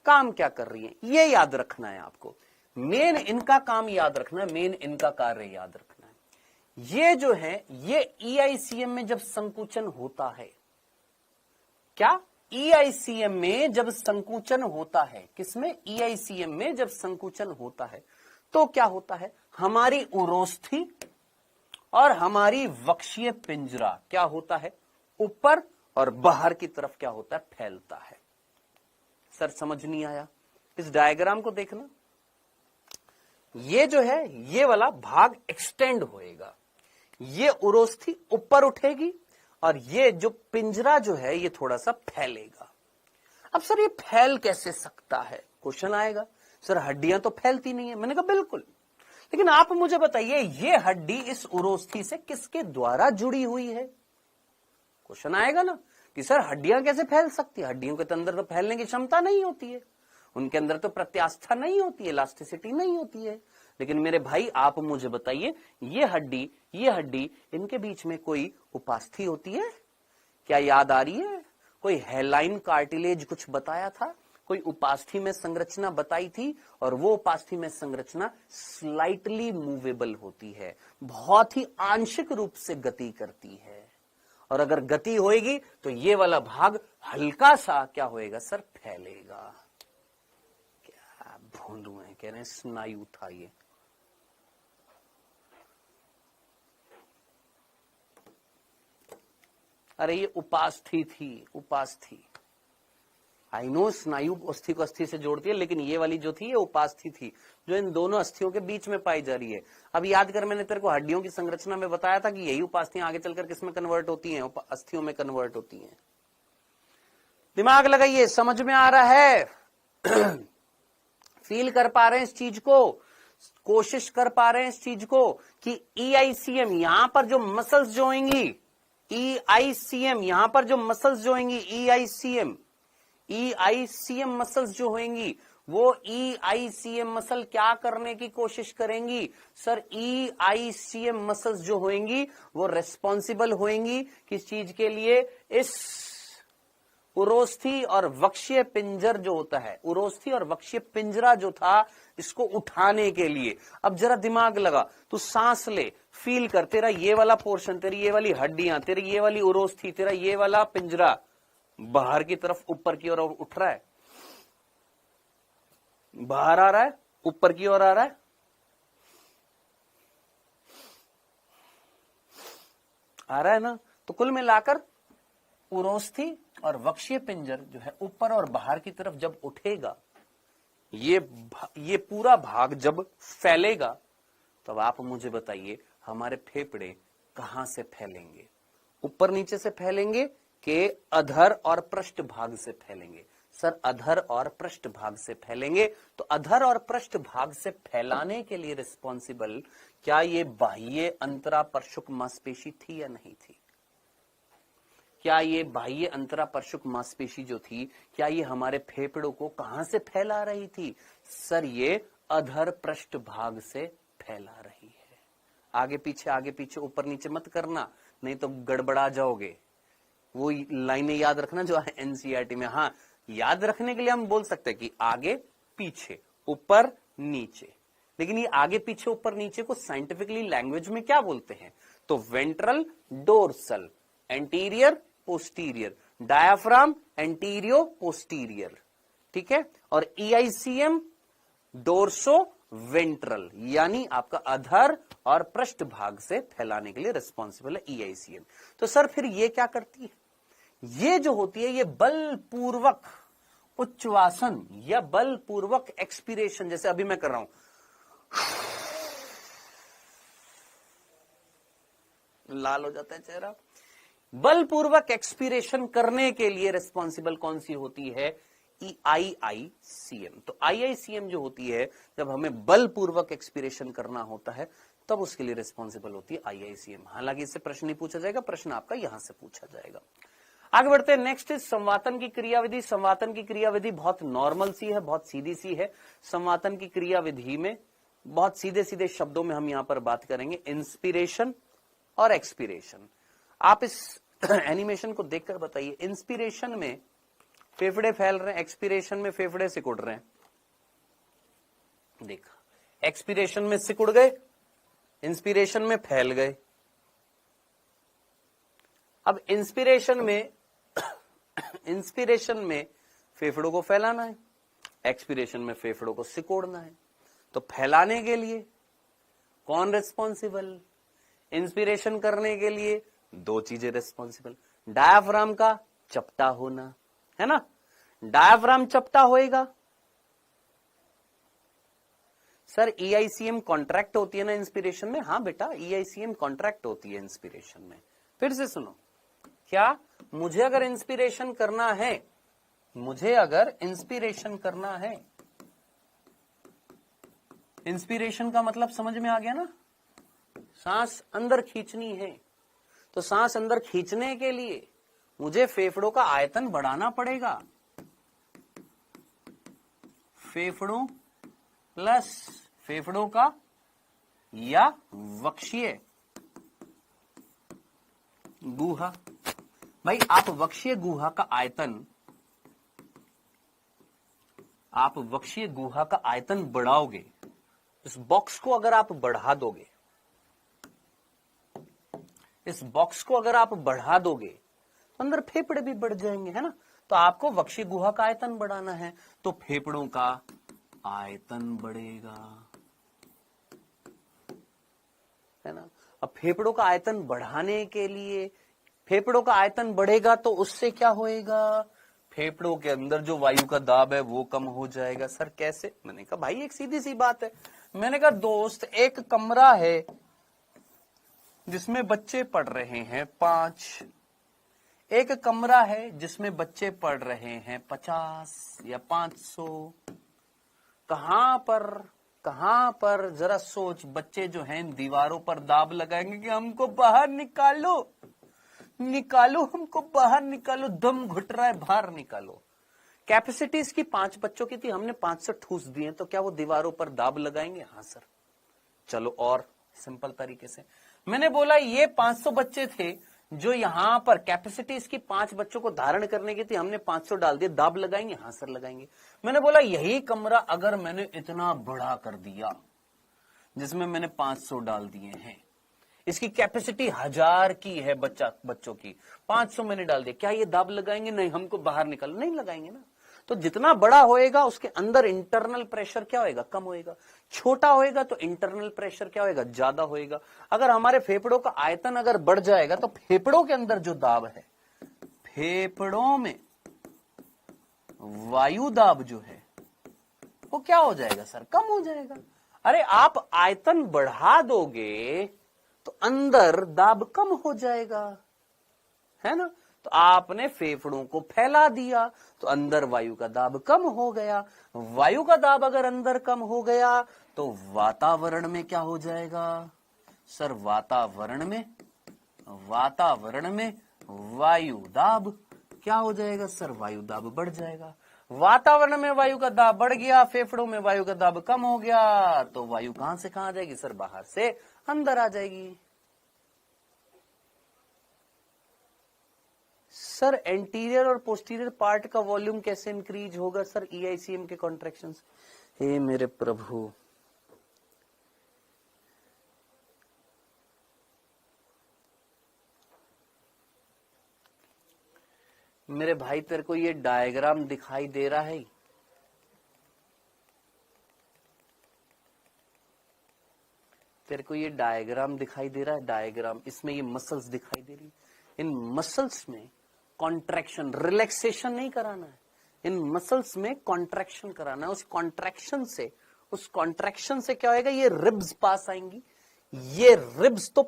काम क्या कर रही है, ये याद रखना है आपको। मेन इनका काम याद रखना है, मेन इनका कार्य याद रखना है। ये जो है ये EICM में जब संकुचन होता है, क्या EICM में जब संकुचन होता है, किसमें? EICM में जब संकुचन होता है तो क्या होता है? हमारी उरोस्थी और हमारी वक्षीय पिंजरा क्या होता है? ऊपर और बाहर की तरफ क्या होता है? फैलता है। सर समझ नहीं आया? इस डायग्राम को देखना, ये जो है ये वाला भाग एक्सटेंड होएगा, ये उरोस्थी ऊपर उठेगी और ये जो पिंजरा जो है ये थोड़ा सा फैलेगा। अब सर ये फैल कैसे सकता है? क्वेश्चन आएगा, सर हड्डियां तो फैलती नहीं है। मैंने कहा बिल्कुल, लेकिन आप मुझे बताइए ये हड्डी इस उरोस्थी से किसके द्वारा जुड़ी हुई है? क्वेश्चन आएगा ना कि सर हड्डियां कैसे फैल सकती है? हड्डियों के अंदर तो फैलने की क्षमता नहीं होती है, उनके अंदर तो प्रत्यास्था नहीं होती है, इलास्टिसिटी नहीं होती है। लेकिन मेरे भाई आप मुझे बताइए ये हड्डी इनके बीच में कोई उपास्थि होती है क्या? याद आ रही है? कोई हेलाइन कार्टिलेज कुछ बताया था, कोई उपास्थि में संरचना बताई थी, और वो उपास्थि में संरचना स्लाइटली मूवेबल होती है, बहुत ही आंशिक रूप से गति करती है। और अगर गति होएगी तो ये वाला भाग हल्का सा क्या होएगा सर? फैलेगा। क्या भोंदू है, कह रहे हैं स्नायु था ये। अरे ये उपास्थि थी, उपास्थि। आई नो स्नायु अस्थि को अस्थि से जोड़ती है, लेकिन ये वाली जो थी ये उपास्थि थी, जो इन दोनों अस्थियों के बीच में पाई जा रही है। अब याद कर, मैंने तेरे को हड्डियों की संरचना में बताया था कि यही उपास्थियां आगे चलकर किसमें कन्वर्ट होती हैं? अस्थियों में कन्वर्ट होती हैं। दिमाग लगाइए, समझ में आ रहा है? फील कर पा रहे हैं इस चीज को? कोशिश कर पा रहे हैं इस चीज को कि EICM यहां पर जो मसल्स जो होंगी, EICM यहां पर जो मसल्स जो होंगी, EICM मसल्स जो होंगी, वो EICM मसल क्या करने की कोशिश करेंगी सर? EICM मसल्स जो होंगी वो रेस्पॉन्सिबल होंगी किस चीज के लिए? इस उरोस्थी और वक्षीय पिंजर जो होता है, उरोस्थी और वक्षीय पिंजरा जो था, इसको उठाने के लिए, अब जरा दिमाग लगा, तू सांस ले, फील कर, तेरा ये वाला पोर्शन, तेरी ये वाली हड्डियां, तेरी ये वाली उरोस्थी, तेरा ये वाला पिंजरा बाहर की तरफ ऊपर की ओर उठ रहा है, बाहर आ रहा है, ऊपर की ओर आ रहा है, आ रहा है ना। तो कुल मिलाकर उरोस्थी और वक्षीय पिंजर जो है ऊपर और बाहर की तरफ जब उठेगा, ये पूरा भाग जब फैलेगा, तब आप मुझे बताइए हमारे फेफड़े कहां से फैलेंगे? ऊपर नीचे से फैलेंगे कि अधर और पृष्ठ भाग से फैलेंगे? सर अधर और पृष्ठ भाग से फैलेंगे। तो अधर और पृष्ठ भाग से फैलाने के लिए रिस्पॉन्सिबल क्या ये बाह्य अंतरापर्शुक मांसपेशी थी या नहीं थी? क्या ये बाह्य अंतरापर्शुक मांसपेशी जो थी, क्या ये हमारे फेफड़ों को कहां से फैला रही थी? सर ये अधर पृष्ठ भाग से फैला रही है। आगे पीछे ऊपर नीचे मत करना, नहीं तो गड़बड़ा जाओगे। वो लाइनें याद रखना जो है एनसीईआरटी में। हाँ, याद रखने के लिए हम बोल सकते हैं कि आगे पीछे ऊपर नीचे, लेकिन ये आगे पीछे ऊपर नीचे को साइंटिफिकली लैंग्वेज में क्या बोलते हैं? तो ventral dorsal, anterior posterior, diaphragm anteroposterior, ठीक है। और ईआईसीएम डोर्सो वेंट्रल, यानी आपका अधर और पृष्ठ भाग से फैलाने के लिए रिस्पॉन्सिबल है ईआईसीएम। तो सर फिर ये क्या करती है? ये जो होती है ये बलपूर्वक उच्छ्वासन या बलपूर्वक एक्सपीरेशन, जैसे अभी मैं कर रहा हूं, लाल हो जाता है चेहरा, बलपूर्वक एक्सपीरेशन करने के लिए रिस्पॉन्सिबल कौन सी होती है? आईआईसीएम। तो आईआईसीएम जो होती है, जब हमें बलपूर्वक एक्सपीरेशन करना होता है तब उसके लिए रिस्पॉन्सिबल होती है आईआईसीएम। हालांकि इससे प्रश्न नहीं पूछा जाएगा, प्रश्न आपका यहां से पूछा जाएगा। आगे बढ़ते हैं। नेक्स्ट इज संवातन की क्रियाविधि। संवातन की क्रियाविधि बहुत नॉर्मल सी है, बहुत सीधी सी है। संवातन की क्रियाविधि में बहुत सीधे सीधे शब्दों में हम यहां पर बात करेंगे, इंस्पिरेशन और एक्सपीरेशन। आप इस एनिमेशन को देखकर बताइए, इंस्पिरेशन में फेफड़े फैल रहे हैं, एक्सपीरेशन में फेफड़े सिकुड़ रहे हैं। देखा, एक्सपीरेशन में सिकुड़ गए, इंस्पिरेशन में फैल गए। अब इंस्पिरेशन में फेफड़ों को फैलाना है, एक्सपीरेशन में फेफड़ों को सिकोड़ना है। तो फैलाने के लिए कौन रिस्पॉन्सिबल? इंस्पिरेशन करने के लिए दो चीजें रिस्पॉन्सिबल, डायाफ्राम का चपटा होना, है ना। डायाफ्राम चपटा होएगा, सर ईआईसीएम कॉन्ट्रैक्ट होती है ना इंस्पिरेशन में। हाँ बेटा, ईआईसीएम कॉन्ट्रैक्ट होती है इंस्पिरेशन में। फिर से सुनो, क्या मुझे अगर इंस्पिरेशन करना है, इंस्पिरेशन का मतलब समझ में आ गया ना, सांस अंदर खींचनी है। तो सांस अंदर खींचने के लिए मुझे फेफड़ों का आयतन बढ़ाना पड़ेगा। फेफड़ों प्लस फेफड़ों का या वक्षीय गुहा। भाई आप वक्षीय गुहा का आयतन बढ़ाओगे, इस बॉक्स को अगर आप बढ़ा दोगे, तो अंदर फेफड़े भी बढ़ जाएंगे, है ना। तो आपको वक्षीय गुहा का आयतन बढ़ाना है, तो फेफड़ों का आयतन बढ़ेगा, है ना। अब फेफड़ों का आयतन बढ़ाने के लिए, फेफड़ों का आयतन बढ़ेगा तो उससे क्या होएगा? फेफड़ों के अंदर जो वायु का दाब है वो कम हो जाएगा। सर कैसे? मैंने कहा भाई एक सीधी सी बात है। मैंने कहा दोस्त, एक कमरा है जिसमें बच्चे पढ़ रहे हैं 5, एक कमरा है जिसमें बच्चे पढ़ रहे हैं 50 या 500। कहां पर जरा सोच, बच्चे जो हैं दीवारों पर दाब लगाएंगे कि हमको बाहर निकालो, हमको बाहर निकालो, दम घुट रहा है, बाहर निकालो। कैपेसिटी इसकी 5 बच्चों की थी, हमने 500 ठूस दिए, तो क्या वो दीवारों पर दाब लगाएंगे? हाँ सर। चलो और सिंपल तरीके से मैंने बोला ये 500 बच्चे थे जो यहां पर कैपेसिटी इसकी 5 बच्चों को धारण करने की थी, हमने 500 डाल दिया। दाब लगाएंगे? हाँ सर लगाएंगे। मैंने बोला यही कमरा अगर मैंने इतना बड़ा कर दिया जिसमें मैंने 500 डाल दिए हैं, इसकी कैपेसिटी 1000 की है बच्चों की, 500 मैंने डाल दिया, क्या ये दाब लगाएंगे? नहीं, हमको बाहर निकल नहीं लगाएंगे ना। तो जितना बड़ा होएगा उसके अंदर इंटरनल प्रेशर क्या होएगा? कम होएगा। छोटा होएगा तो इंटरनल प्रेशर क्या होएगा? ज्यादा होएगा। अगर हमारे फेफड़ों का आयतन अगर बढ़ जाएगा तो फेफड़ों के अंदर जो दाब है, फेफड़ों में वायु दाब जो है वो क्या हो जाएगा सर? कम हो जाएगा। अरे आप आयतन बढ़ा दोगे तो अंदर दाब कम हो जाएगा, है ना। तो आपने फेफड़ों को फैला दिया तो अंदर वायु का दाब कम हो गया। वायु का दाब अगर अंदर कम हो गया तो वातावरण में क्या हो जाएगा सर? वातावरण में वायु दाब क्या हो जाएगा सर? वायु दाब बढ़ जाएगा। वातावरण में वायु का दाब बढ़ गया, फेफड़ों में वायु का दाब कम हो गया, तो वायु कहां से कहां आ जाएगी सर? बाहर से अंदर आ जाएगी। सर एंटीरियर और पोस्टीरियर पार्ट का वॉल्यूम कैसे इंक्रीज होगा सर ईआईसीएम के कॉन्ट्रैक्शंस? हे मेरे प्रभु, मेरे भाई तेरे को ये डायग्राम दिखाई दे रहा है? तेरे को ये डायग्राम दिखाई दे रहा है? डायग्राम, इसमें ये मसल्स दिखाई दे रही है। इन मसल्स में कॉन्ट्रैक्शन, रिलैक्सेशन नहीं कराना है, इन मसल्स में कॉन्ट्रैक्शन कराना है। उस कॉन्ट्रैक्शन से क्या होएगा? ये रिब्स पास आएंगी, ये रिब्स तो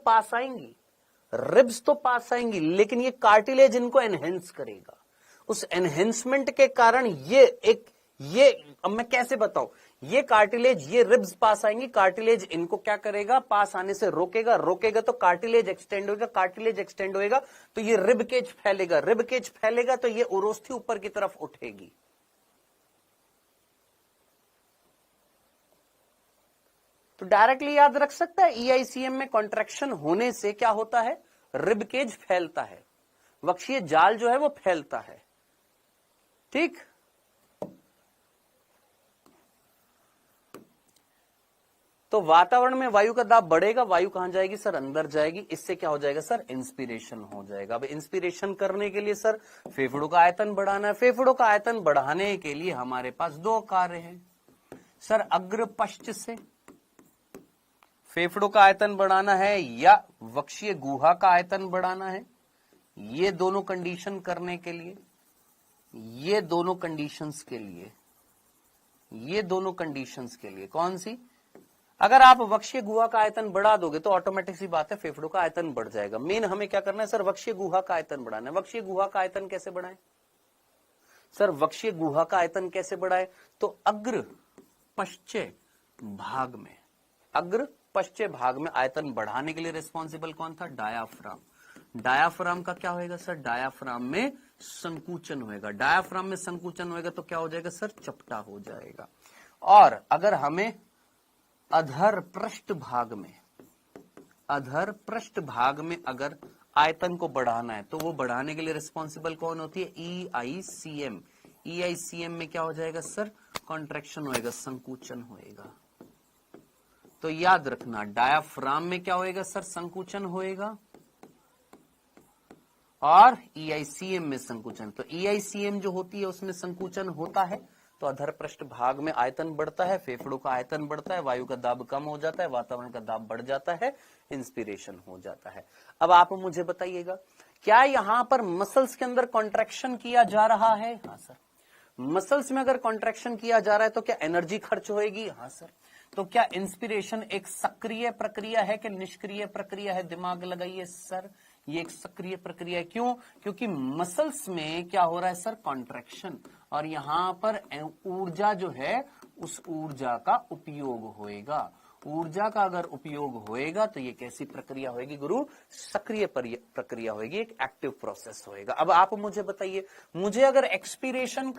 पास आएंगी, लेकिन ये कार्टिलेज इनको एनहेंस करेगा। उस एनहेंसमेंट के कारण अब मैं कैसे बताऊं, ये कार्टिलेज, ये रिब्स पास आएंगी, कार्टिलेज इनको क्या करेगा? पास आने से रोकेगा तो कार्टिलेज एक्सटेंड होएगा तो ये रिब केज फैलेगा तो ये उरोस्थी ऊपर की तरफ उठेगी। तो डायरेक्टली याद रख सकता है, ईआईसीएम में कॉन्ट्रैक्शन होने से क्या होता है? रिब केज फैलता है, वक्षीय जाल जो है वो फैलता है। ठीक, तो वातावरण में वायु का दाब बढ़ेगा, वायु कहां जाएगी सर? अंदर जाएगी। इससे क्या हो जाएगा सर? इंस्पिरेशन हो जाएगा। अब इंस्पिरेशन करने के लिए सर फेफड़ों का आयतन बढ़ाना है। फेफड़ों का आयतन बढ़ाने के लिए हमारे पास 2 कार्य हैं सर, अग्र पश्च से फेफड़ों का आयतन बढ़ाना है या वक्षीय गुहा का आयतन बढ़ाना है। ये दोनों कंडीशन करने के लिए, ये दोनों कंडीशंस के लिए कौन सी? अगर आप वक्षीय गुहा का आयतन बढ़ा दोगे तो ऑटोमेटिक सी बात है फेफड़ों का आयतन बढ़ जाएगा। मेन हमें क्या करना है सर? वक्षीय गुहा का आयतन बढ़ाना है। वक्षीय गुहा का आयतन कैसे बढ़ाएं सर? वक्षीय गुहा का आयतन कैसे बढ़ाएं? तो अग्र पश्चय भाग में आयतन बढ़ाने के लिए रिस्पॉन्सिबल कौन था? डायाफ्राम। डायाफ्राम का क्या होएगा सर? डायाफ्राम में संकुचन होएगा। डायाफ्राम में संकुचन होएगा तो क्या हो जाएगा सर? चपटा हो जाएगा। और अगर हमें अधर पृष्ठ भाग में अगर आयतन को बढ़ाना है तो वो बढ़ाने के लिए रिस्पॉन्सिबल कौन होती है? ईआईसीएम। ईआईसीएम में क्या हो जाएगा सर? कॉन्ट्रैक्शन होएगा, संकुचन होएगा। तो याद रखना, डायाफ्राम में क्या होएगा सर? संकुचन होएगा, और ईआईसीएम में संकुचन। तो ईआईसीएम जो होती है उसमें संकुचन होता है तो अधर पृष्ठ भाग में आयतन बढ़ता है, फेफड़ों का आयतन बढ़ता है, वायु का दाब कम हो जाता है, वातावरण का दाब बढ़ जाता है, इंस्पिरेशन हो जाता है। अब आप मुझे बताइएगा, क्या यहां पर मसल्स के अंदर कॉन्ट्रैक्शन किया जा रहा है? हाँ सर। मसल्स में अगर कॉन्ट्रैक्शन किया जा रहा है तो क्या एनर्जी खर्च होएगी? हाँ सर। तो क्या इंस्पिरेशन एक सक्रिय प्रक्रिया है कि निष्क्रिय प्रक्रिया है? दिमाग लगाइए सर, ये एक सक्रिय प्रक्रिया है। क्यों? क्योंकि मसल्स में क्या हो रहा है सर? कॉन्ट्रैक्शन, और यहां पर ऊर्जा जो है उस ऊर्जा का उपयोग होएगा। ऊर्जा का अगर उपयोग होएगा तो ये कैसी प्रक्रिया होएगी गुरु? सक्रिय प्रक्रिया होएगी, एक एक्टिव प्रोसेस होएगा। अब आप मुझे बताइए, मुझे अगर एक्सपीरेशन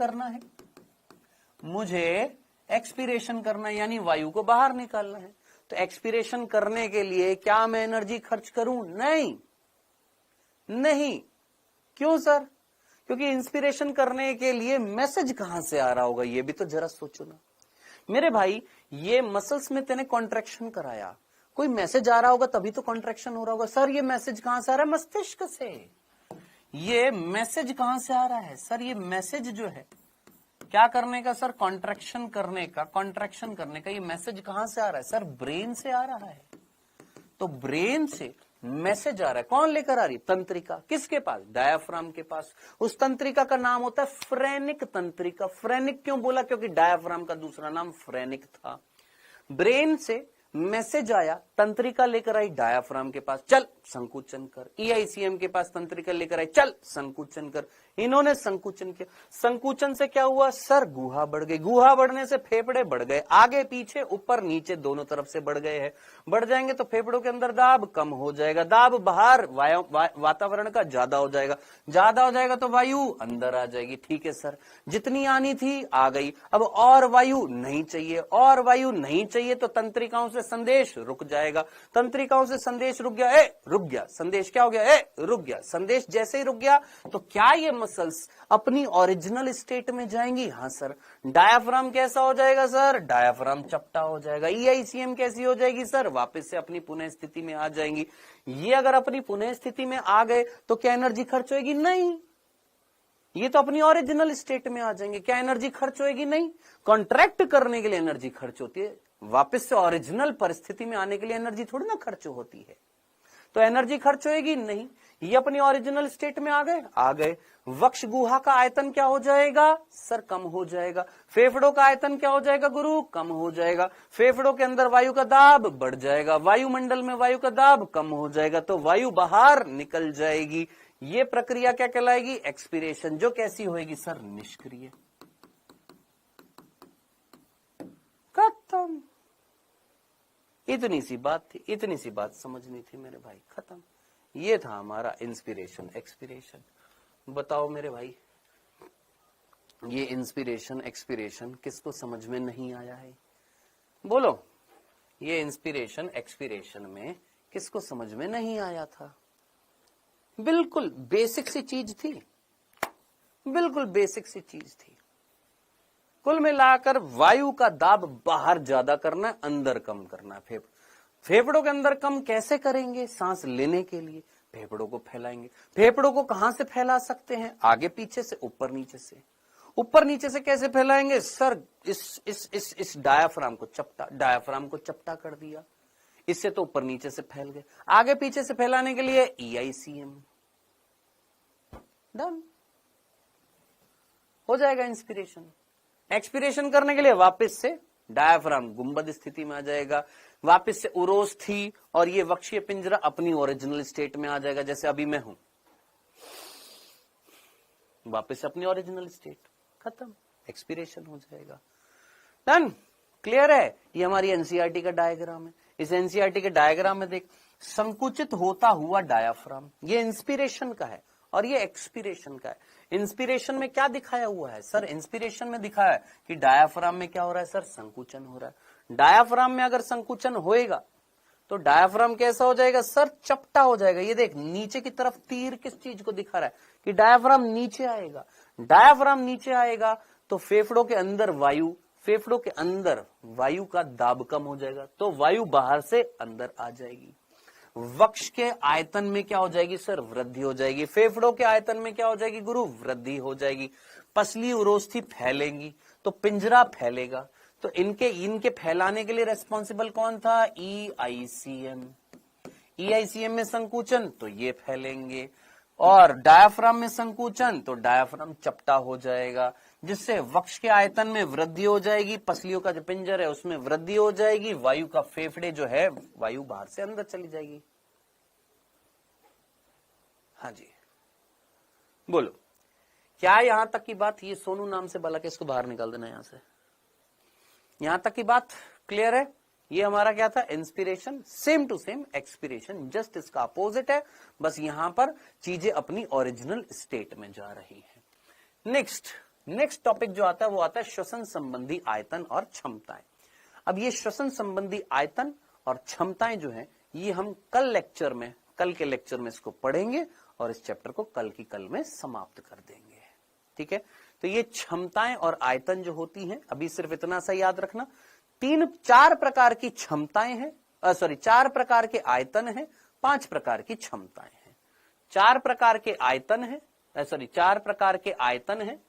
करना है, यानी वायु को बाहर निकालना है, तो एक्सपीरेशन करने के लिए क्या मैं एनर्जी खर्च करूं? नहीं। नहीं। क्यों सर? क्योंकि इंस्पिरेशन करने के लिए मैसेज कहां से आ रहा होगा, ये भी तो जरा सोचो ना मेरे भाई। ये मसल्स में तेने कॉन्ट्रैक्शन कराया, कोई मैसेज आ रहा होगा तभी तो कॉन्ट्रैक्शन हो रहा होगा। सर ये मैसेज कहां से आ रहा है? मस्तिष्क से। ये मैसेज कहां से आ रहा है सर? ये मैसेज जो है क्या करने का सर? कॉन्ट्रैक्शन करने का, कॉन्ट्रैक्शन करने का। ये मैसेज कहां से आ रहा है सर? ब्रेन से आ रहा है। तो ब्रेन से मैसेज आ रहा है, कौन लेकर आ रही? तंत्रिका। किसके पास? डायाफ्राम के पास। उस तंत्रिका का नाम होता है फ्रेनिक तंत्रिका। फ्रेनिक क्यों बोला? क्योंकि डायाफ्राम का दूसरा नाम फ्रेनिक था। ब्रेन से मैसेज आया, तंत्रिका लेकर आई डायाफ्राम के पास, चल संकुचन कर। ईआईसीएम के पास तंत्रिका लेकर आई, चल संकुचन कर। इन्होंने संकुचन किया। संकुचन से क्या हुआ सर? गुहा बढ़ गई। गुहा बढ़ने से फेफड़े बढ़ गए, आगे पीछे ऊपर नीचे दोनों तरफ से बढ़ गए हैं। बढ़ जाएंगे तो फेफड़ों के अंदर दाब कम हो जाएगा, दाब बाहर वातावरण का ज्यादा हो जाएगा, ज्यादा हो जाएगा तो वायु अंदर आ जाएगी। ठीक है सर, जितनी आनी थी आ गई, अब और वायु नहीं चाहिए, और वायु नहीं चाहिए तो तंत्रिकाओं से संदेश रुक जाएगा। तंत्रिकाओं से संदेश रुक गया, रुक गया। संदेश क्या हो गया? रुक गया। संदेश जैसे ही रुक गया तो क्या ये मसल्स अपनी ओरिजिनल स्टेट में जाएंगी? हाँ सर। डायाफ्राम कैसा हो जाएगा सर? डायाफ्राम चपटा हो जाएगा। ईआईसीएम कैसी हो जाएगी सर? वापस से अपनी पुनः स्थिति में आ जाएंगी। ये अगर अपनी पुनः स्थिति में आ गए तो क्या एनर्जी खर्च होगी? नहीं, ये तो अपनी ओरिजिनल स्टेट में आ जाएंगे। क्या एनर्जी खर्च होगी? नहीं। कॉन्ट्रैक्ट करने के लिए एनर्जी खर्च होती है, वापस से ओरिजिनल परिस्थिति में आने के लिए एनर्जी थोड़ी ना खर्च होती है। तो एनर्जी खर्च होगी? नहीं, ये अपनी ओरिजिनल स्टेट में आ गए, आ गए। वक्ष गुहा का आयतन क्या हो जाएगा सर? कम हो जाएगा। फेफड़ों का आयतन क्या हो जाएगा गुरु? कम हो जाएगा। फेफड़ों के अंदर वायु का दाब बढ़ जाएगा, वायुमंडल में वायु का दाब कम हो जाएगा तो वायु बाहर निकल जाएगी। ये प्रक्रिया क्या कहलाएगी? एक्सपीरेशन। जो कैसी होएगी सर? निष्क्रिय। खत्म। इतनी सी बात थी, इतनी सी बात समझनी थी मेरे भाई, खत्म। ये था हमारा इंस्पिरेशन एक्सपीरेशन। बताओ मेरे भाई, ये इंस्पिरेशन एक्सपीरेशन किसको समझ में नहीं आया है? बोलो, ये इंस्पिरेशन एक्सपीरेशन में किसको समझ में नहीं आया था? बिल्कुल बेसिक सी चीज थी, बिल्कुल बेसिक सी चीज थी। कुल मिलाकर वायु का दाब बाहर ज्यादा करना है, अंदर कम करना है। फेफड़ों के अंदर कम कैसे करेंगे? सांस लेने के लिए फेफड़ों को फैलाएंगे। फेफड़ों को कहां से फैला सकते हैं? आगे पीछे से, ऊपर नीचे से। ऊपर नीचे से कैसे फैलाएंगे सर? इस डायाफ्राम को चपटा, डायाफ्राम को चपटा कर दिया, इससे तो ऊपर नीचे से फैल गए। आगे पीछे से फैलाने के लिए ईआईसीएम। डन हो जाएगा इंस्पिरेशन। एक्सपीरेशन करने के लिए वापस से डायाफ्राम गुंबद स्थिति में आ जाएगा, वापस से उरोस्थी और ये वक्षीय पिंजरा अपनी ओरिजिनल स्टेट में आ जाएगा। जैसे अभी मैं हूं, वापस अपनी ओरिजिनल स्टेट, खत्म, एक्सपीरेशन हो जाएगा। डन, क्लियर है? ये हमारी एनसीईआरटी का डायग्राम है। इस एनसीईआरटी के डायग्राम में देख, संकुचित होता हुआ डायाफ्राम, ये इंस्पिरेशन का है और ये एक्सपीरेशन का है। इंस्पिरेशन में क्या दिखाया हुआ है सर? इंस्पिरेशन में दिखाया है कि डायाफ्राम में क्या हो रहा है सर? संकुचन हो रहा है। डायाफ्राम में अगर संकुचन होएगा तो डायाफ्राम कैसा हो जाएगा सर? चपटा हो जाएगा। ये देख, नीचे की तरफ तीर किस चीज को दिखा रहा है कि डायाफ्राम नीचे आएगा। डायाफ्राम नीचे आएगा तो फेफड़ों के अंदर वायु, फेफड़ों के अंदर वायु का दाब कम हो जाएगा तो वायु बाहर से अंदर आ जाएगी। वक्ष के आयतन में क्या हो जाएगी सर? वृद्धि हो जाएगी। फेफड़ों के आयतन में क्या हो जाएगी गुरु? वृद्धि हो जाएगी। पसली उरोस्थी फैलेंगी तो पिंजरा फैलेगा। तो इनके फैलाने के लिए रेस्पॉन्सिबल कौन था? ईआईसीएम। ईआईसीएम में संकुचन तो ये फैलेंगे, और डायाफ्राम में संकुचन तो डायाफ्राम चपटा हो जाएगा, जिससे वक्ष के आयतन में वृद्धि हो जाएगी। पसलियों का जो पिंजर है उसमें वृद्धि हो जाएगी। वायु का फेफड़े जो है, वायु बाहर से अंदर चली जाएगी। हाँ जी, बोलो, क्या यहां तक की बात? ये सोनू नाम से बालक है, इसको बाहर निकाल देना यहां से। यहां तक की बात क्लियर है? ये हमारा क्या था? Inspiration. Same to same expiration, just इसका अपोजिट है, बस यहां पर चीजें अपनी ओरिजिनल स्टेट में जा रही हैं। नेक्स्ट टॉपिक जो आता है वो आता है श्वसन संबंधी आयतन और क्षमताएं। अब ये श्वसन संबंधी आयतन और क्षमताएं जो है, ये हम कल के लेक्चर में इसको पढ़ेंगे और इस चैप्टर को कल की कल में समाप्त कर देंगे। ठीक है, तो ये क्षमताएं और आयतन जो होती हैं, अभी सिर्फ इतना सा याद रखना, 4 प्रकार की क्षमताएं हैं, 4 प्रकार के आयतन हैं, 5 प्रकार की क्षमताएं हैं। 4 प्रकार के आयतन है, 4 प्रकार के आयतन है,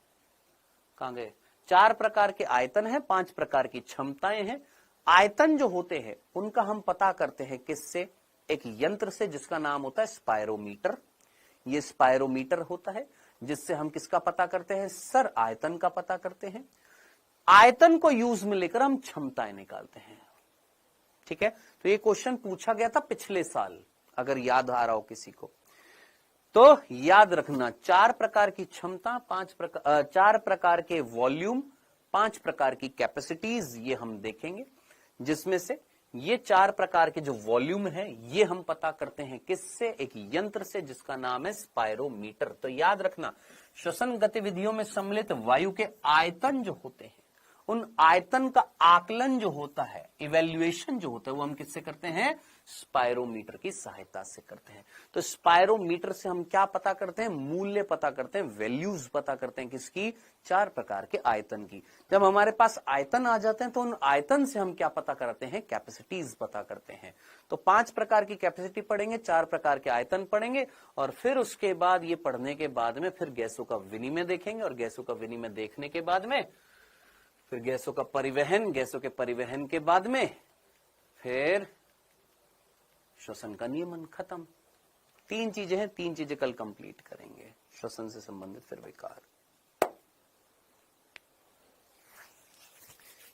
कहां गए, 4 प्रकार के आयतन है, 5 प्रकार की क्षमताएं हैं। आयतन जो होते हैं उनका हम पता करते हैं किससे, एक यंत्र से जिसका नाम होता है स्पायरोमीटर। ये स्पायरोमीटर होता है जिससे हम किसका पता करते हैं, सर आयतन का पता करते हैं। आयतन को यूज में लेकर हम क्षमताएं निकालते हैं। ठीक है, तो ये क्वेश्चन पूछा गया था पिछले साल, अगर याद आ रहा हो किसी को तो याद रखना। 4 प्रकार की क्षमता, 4 प्रकार के वॉल्यूम, 5 प्रकार की कैपेसिटीज, ये हम देखेंगे, जिसमें से ये 4 प्रकार के जो वॉल्यूम है ये हम पता करते हैं किससे, एक यंत्र से जिसका नाम है स्पायरोमीटर। तो याद रखना, श्वसन गतिविधियों में सम्मिलित वायु के आयतन जो होते हैं, उन आयतन का आकलन जो होता है, इवैल्यूएशन जो होता है, वो हम किससे करते हैं, स्पायरोमीटर की सहायता से करते हैं। तो स्पायरोमीटर से हम क्या पता करते हैं, मूल्य पता करते हैं, वैल्यूज पता करते हैं किसकी, 4 प्रकार के आयतन की। जब हमारे पास आयतन आ जाते हैं तो उन आयतन से हम क्या पता करते हैं, कैपेसिटीज पता करते हैं। तो 5 प्रकार की कैपेसिटी पढ़ेंगे, 4 प्रकार के आयतन पढ़ेंगे, और फिर उसके बाद ये पढ़ने के बाद में फिर गैसों का विनिमय देखेंगे, और गैसों का विनिमय देखने के बाद में फिर गैसों का परिवहन, गैसों के परिवहन के बाद में फिर श्वसन का नियमन, खत्म। 3 चीजें हैं, 3 चीजें कल कंप्लीट करेंगे, श्वसन से संबंधित फिर विकार।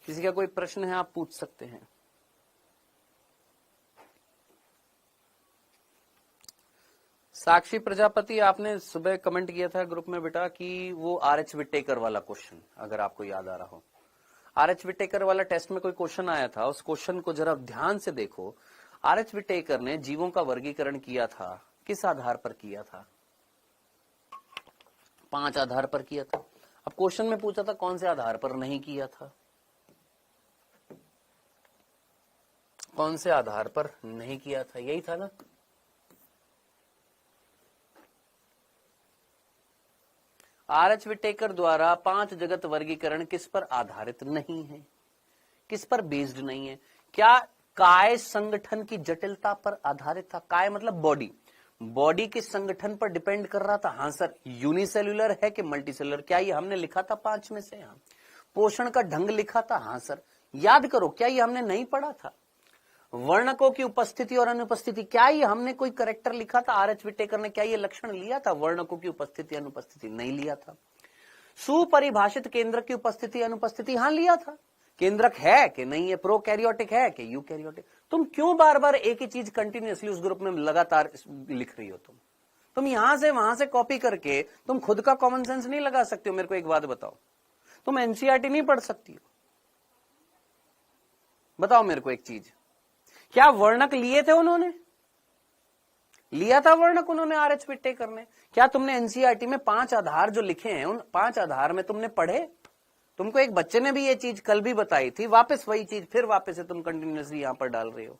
किसी का कोई प्रश्न है आप पूछ सकते हैं। साक्षी प्रजापति, आपने सुबह कमेंट किया था ग्रुप में बेटा कि वो आर.एच. विटेकर वाला क्वेश्चन, अगर आपको याद आ रहा हो, आर.एच. विटेकर वाला टेस्ट में कोई क्वेश्चन आया था, उस क्वेश्चन को जरा ध्यान से देखो। आर.एच. विटेकर ने जीवों का वर्गीकरण किया था, किस आधार पर किया था, 5 आधार पर किया था। अब क्वेश्चन में पूछा था कौन से आधार पर नहीं किया था, कौन से आधार पर नहीं किया था, यही था ना। आर.एच. विटेकर द्वारा 5 जगत वर्गीकरण किस पर आधारित नहीं है, किस पर बेस्ड नहीं है, क्या काय संगठन की जटिलता पर आधारित था। काय मतलब बॉडी, बॉडी के संगठन पर डिपेंड कर रहा था। हाँ सर, यूनिसेल्युलर है कि मल्टीसेलुलर, क्या ये हमने लिखा था 5 में से, हाँ। पोषण का ढंग लिखा था, हाँ सर। याद करो, क्या ये हमने नहीं पढ़ा था। वर्णकों की उपस्थिति और अनुपस्थिति, क्या ये हमने कोई करेक्टर लिखा था, आर.एच. विटेकर ने क्या ये लक्षण लिया था, वर्णकों की उपस्थिति अनुपस्थिति, नहीं लिया था। सुपरिभाषित केंद्रक की उपस्थिति अनुपस्थिति, हाँ लिया था। केंद्रक है कि नहीं है, प्रोकैरियोटिक है कि यूकैरियोटिक। तुम क्यों बार बार एक ही चीज कंटिन्यूअसली उस ग्रुप में लगातार लिख रही हो, तुम यहां से वहां से कॉपी करके तुम खुद का कॉमन सेंस नहीं लगा सकते हो। मेरे को एक बात बताओ, तुम एनसीईआरटी नहीं पढ़ सकती हो, बताओ मेरे को एक चीज, क्या वर्णक लिए थे उन्होंने, लिया था वर्णक उन्होंने आर.एच. विटेकर ने। क्या तुमने एनसीईआरटी में 5 आधार जो लिखे हैं, उन 5 आधार में तुमने पढ़े। तुमको एक बच्चे ने भी ये चीज कल भी बताई थी, वापस वही चीज फिर वापस से तुम कंटिन्यूअसली यहां पर डाल रहे हो।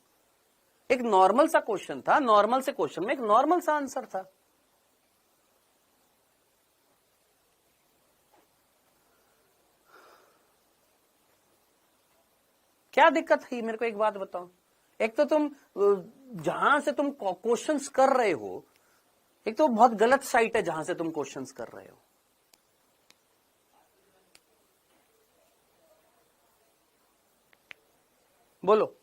एक नॉर्मल सा क्वेश्चन था, नॉर्मल से क्वेश्चन में एक नॉर्मल सा आंसर था। क्या दिक्कत है, मेरे को एक बात बताओ। एक तो तुम जहां से तुम क्वेश्चंस कर रहे हो, एक तो बहुत गलत साइट है जहां से तुम क्वेश्चंस कर रहे हो। बोलो,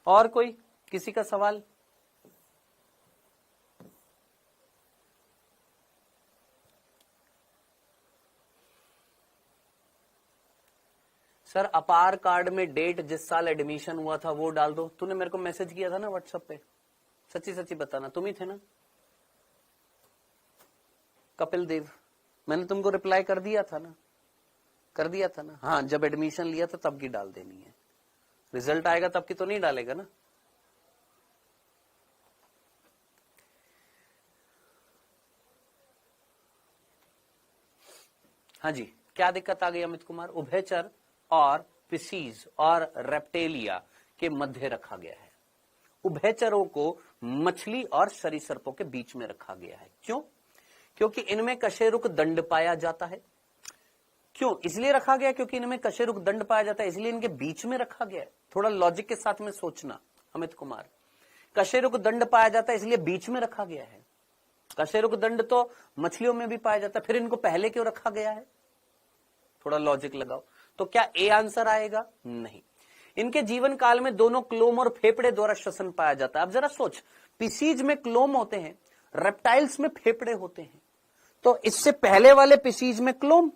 और कोई, किसी का सवाल। सर अपार कार्ड में डेट जिस साल एडमिशन हुआ था वो डाल दो। तूने मेरे को मैसेज किया था ना व्हाट्सएप पे, सच्ची सच्ची बताना, तुम ही थे ना, कपिल देव। मैंने तुमको रिप्लाई कर दिया था ना, कर दिया था ना। हाँ, जब एडमिशन लिया था तब की डाल देनी है, रिजल्ट आएगा तब की तो नहीं डालेगा ना। हाँ जी, क्या दिक्कत आ गई अमित कुमार। उभयचर और पिसीज और रेप्टेलिया के मध्य रखा गया है। उभयचरों को मछली और सरीसृपों के बीच में रखा गया है। क्यों? क्योंकि इनमें कशेरुक दंड पाया जाता है। क्यों इसलिए रखा गया? क्योंकि इनमें कशेरुक दंड पाया जाता है, इसलिए इनके बीच में रखा गया है। थोड़ा लॉजिक के साथ में सोचना अमित कुमार, कशेरुक दंड पाया जाता है इसलिए बीच में रखा गया है। कशेरुक दंड तो मछलियों में भी पाया जाता है, फिर इनको पहले क्यों रखा गया है? थोड़ा लॉजिक लगाओ। तो क्या ए आंसर आएगा? नहीं। इनके जीवन काल में दोनों क्लोम और फेफड़े द्वारा श्वसन पाया जाता है। अब जरा सोच, पिसीज में क्लोम होते हैं, रेप्टाइल्स में फेफड़े होते हैं, तो इससे पहले वाले पिसीज में क्लोम,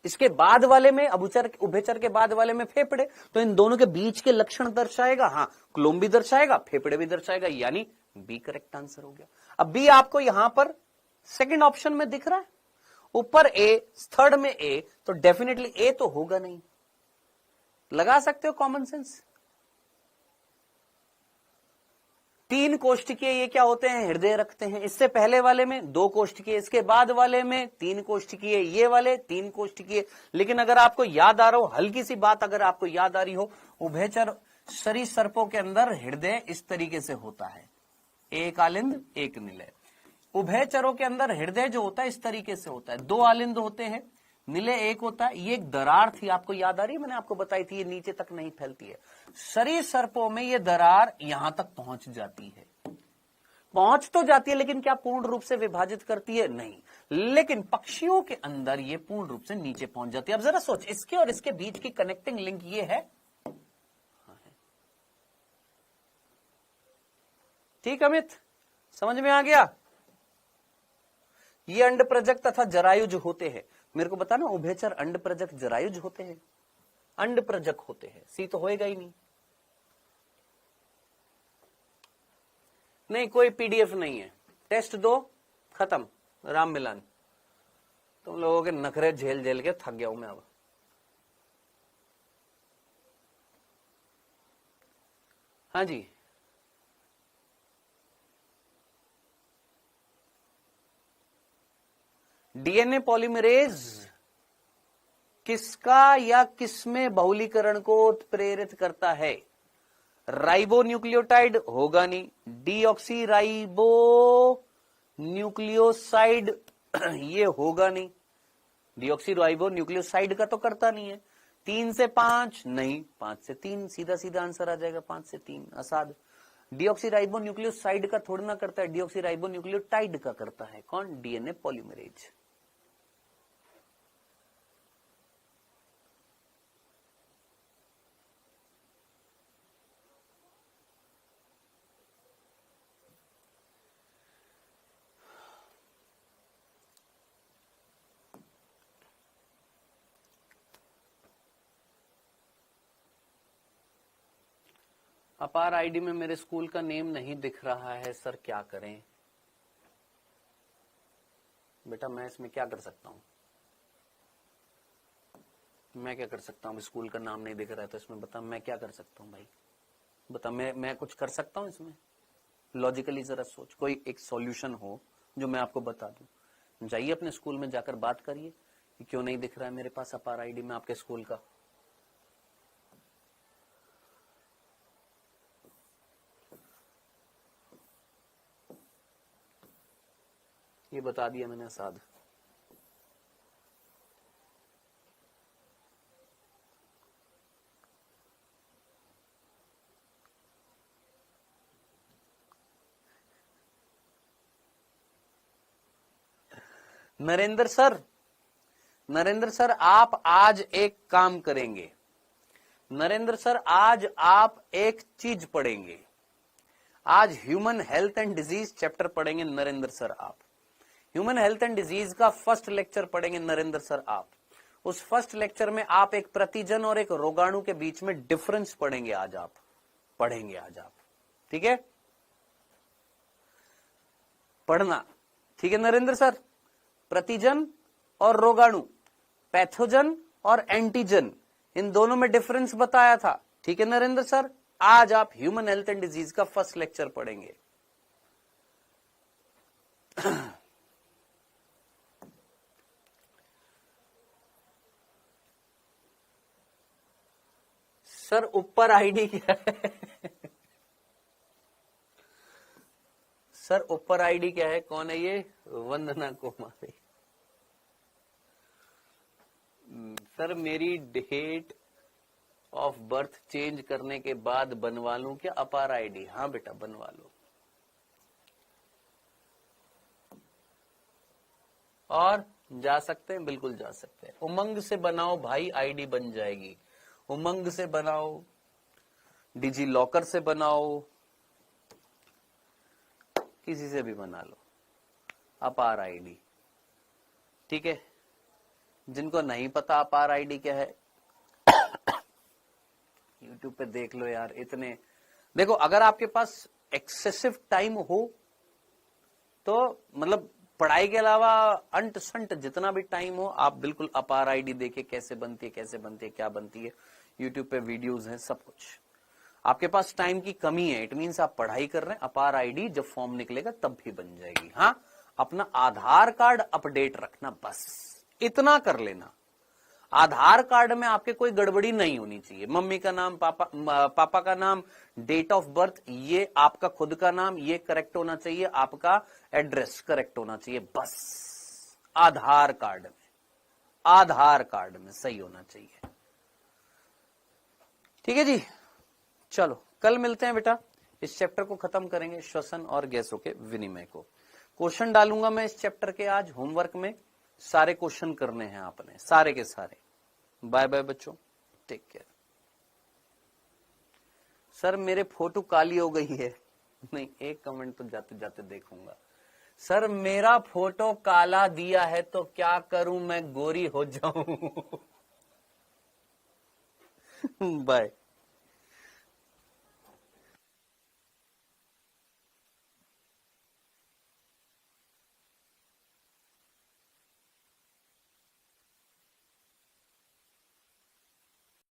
इसके बाद वाले में उभयचर के बाद वाले में फेफड़े, तो इन दोनों के बीच के लक्षण दर्शाएगा। हाँ, क्लोम भी दर्शाएगा, फेफड़े भी दर्शाएगा, यानी बी करेक्ट आंसर हो गया। अब बी आपको यहां पर सेकंड ऑप्शन में दिख रहा है, ऊपर ए, थर्ड में ए, तो डेफिनेटली ए तो होगा नहीं। लगा सकते हो कॉमन सेंस। 3 कोष्ठकीय ये क्या होते हैं? हृदय रखते हैं। इससे पहले वाले में 2 कोष्ठकीय, इसके बाद वाले में 3 कोष्ठकीय, ये वाले 3 कोष्ठकीय। लेकिन अगर आपको याद आ रहा हो, हल्की सी बात अगर आपको याद आ रही हो, उभयचर सरीसृपों के अंदर हृदय इस तरीके से होता है, एक आलिंद एक निलय। उभयचरों के अंदर हृदय जो होता है इस तरीके से होता है, 2 आलिंद होते हैं, निलय एक होता है। ये एक दरार थी, आपको याद आ रही है? मैंने आपको बताई थी, ये नीचे तक नहीं फैलती है। सरीसृपों में ये दरार यहां तक पहुंच जाती है, पहुंच तो जाती है, लेकिन क्या पूर्ण रूप से विभाजित करती है? नहीं। लेकिन पक्षियों के अंदर ये पूर्ण रूप से नीचे पहुंच जाती है। अब जरा सोच, इसके और इसके बीच की कनेक्टिंग लिंक ये है। ठीक अमित, समझ में आ गया? ये अंडप्रजक तथा जरायुज होते हैं। मेरे को बताना, उभयचर अंडप्रजक जरायुज होते हैं? अंडप्रजक होते हैं। सी तो होएगा ही नहीं। नहीं, कोई पीडीएफ नहीं है, टेस्ट दो, खत्म, राम मिलान। तुम लोगों के नखरे झेल झेल के थक गया हूं मैं अब। हाँ जी, डीएनए पॉलीमरेज किसका या किसमें बहुलीकरण को प्रेरित करता है? राइबो न्यूक्लियोटाइड होगा नहीं, डीऑक्सी राइबो न्यूक्लियोसाइड ये होगा नहीं, डीऑक्सी राइबो न्यूक्लियोसाइड का तो करता नहीं है। 3 से 5 नहीं, 5 से 3 सीधा सीधा आंसर आ जाएगा, 5 से 3 असाध। डीऑक्सी राइबो न्यूक्लियोसाइड का थोड़ा ना करता है, डीऑक्सी राइबो न्यूक्लियोटाइड का करता है। कौन? DNA polymerase. अपार आईडी में मेरे स्कूल का नेम नहीं दिख रहा है सर, क्या करें? बेटा मैं इसमें क्या कर सकता हूं? मैं क्या कर सकता हूं? स्कूल का नाम नहीं दिख रहा है तो इसमें बता, मैं क्या कर सकता हूं भाई? बता, मैं कुछ कर सकता हूं इसमें? लॉजिकली जरा सोच, कोई एक सॉल्यूशन हो जो मैं आपको बता दूं। जाइए अपने स्कूल में जाकर बात करिए कि क्यों नहीं दिख रहा है मेरे पास अपार आईडी में आपके स्कूल का। ये बता दिया मैंने असाद। नरेंद्र सर, नरेंद्र सर आप आज एक काम करेंगे। नरेंद्र सर आज आप एक चीज पढ़ेंगे, आज human health and disease chapter पढ़ेंगे नरेंद्र सर आप। ह्यूमन हेल्थ एंड डिजीज का फर्स्ट लेक्चर पढ़ेंगे नरेंद्र सर आप। उस फर्स्ट लेक्चर में आप एक प्रतिजन और एक रोगाणु के बीच में डिफरेंस पढ़ेंगे, आज आप पढ़ेंगे आज आप। ठीक है, पढ़ना। ठीक है नरेंद्र सर, प्रतिजन और रोगाणु, पैथोजन और एंटीजन, इन दोनों में डिफरेंस बताया था। ठीक है नरेंद्र सर, आज आप ह्यूमन हेल्थ एंड डिजीज का फर्स्ट लेक्चर पढ़ेंगे। सर ऊपर आईडी क्या है? सर ऊपर आईडी क्या है, कौन है ये? वंदना कुमारी। सर मेरी डेट ऑफ बर्थ चेंज करने के बाद बनवा लूं क्या अपार आईडी? हाँ बेटा बनवा लो। और जा सकते हैं, बिल्कुल जा सकते हैं। उमंग से बनाओ भाई, आईडी बन जाएगी। उमंग से बनाओ, डिजी लॉकर से बनाओ, किसी से भी बना लो अपार आईडी। ठीक है, जिनको नहीं पता अपार आईडी क्या है, यूट्यूब पे देख लो यार। इतने देखो, अगर आपके पास एक्सेसिव टाइम हो तो मतलब पढ़ाई के अलावा अंट संट जितना भी टाइम हो, आप बिल्कुल अपार आईडी देखे कैसे बनती है, कैसे बनती है, क्या बनती है। यूट्यूब पे वीडियोस हैं, सब कुछ। आपके पास टाइम की कमी है, इट मीन्स आप पढ़ाई कर रहे हैं। अपार आईडी जब फॉर्म निकलेगा तब भी बन जाएगी। हाँ, अपना आधार कार्ड अपडेट रखना, बस इतना कर लेना। आधार कार्ड में आपके कोई गड़बड़ी नहीं होनी चाहिए। मम्मी का नाम, पापा का नाम, डेट ऑफ बर्थ, ये आपका खुद का नाम, ये करेक्ट होना चाहिए। आपका एड्रेस करेक्ट होना चाहिए, बस आधार कार्ड में सही होना चाहिए। ठीक है जी, चलो कल मिलते हैं बेटा। इस चैप्टर को खत्म करेंगे, श्वसन और गैसों के विनिमय को। क्वेश्चन डालूंगा मैं इस चैप्टर के आज होमवर्क में। सारे क्वेश्चन करने हैं आपने, सारे के सारे। बाय बाय बच्चों, टेक केयर। सर मेरे फोटो काली हो गई है। नहीं, एक कमेंट तो जाते जाते देखूंगा। सर मेरा फोटो काला दिया है तो क्या करूं, मैं गोरी हो जाऊं? बाय।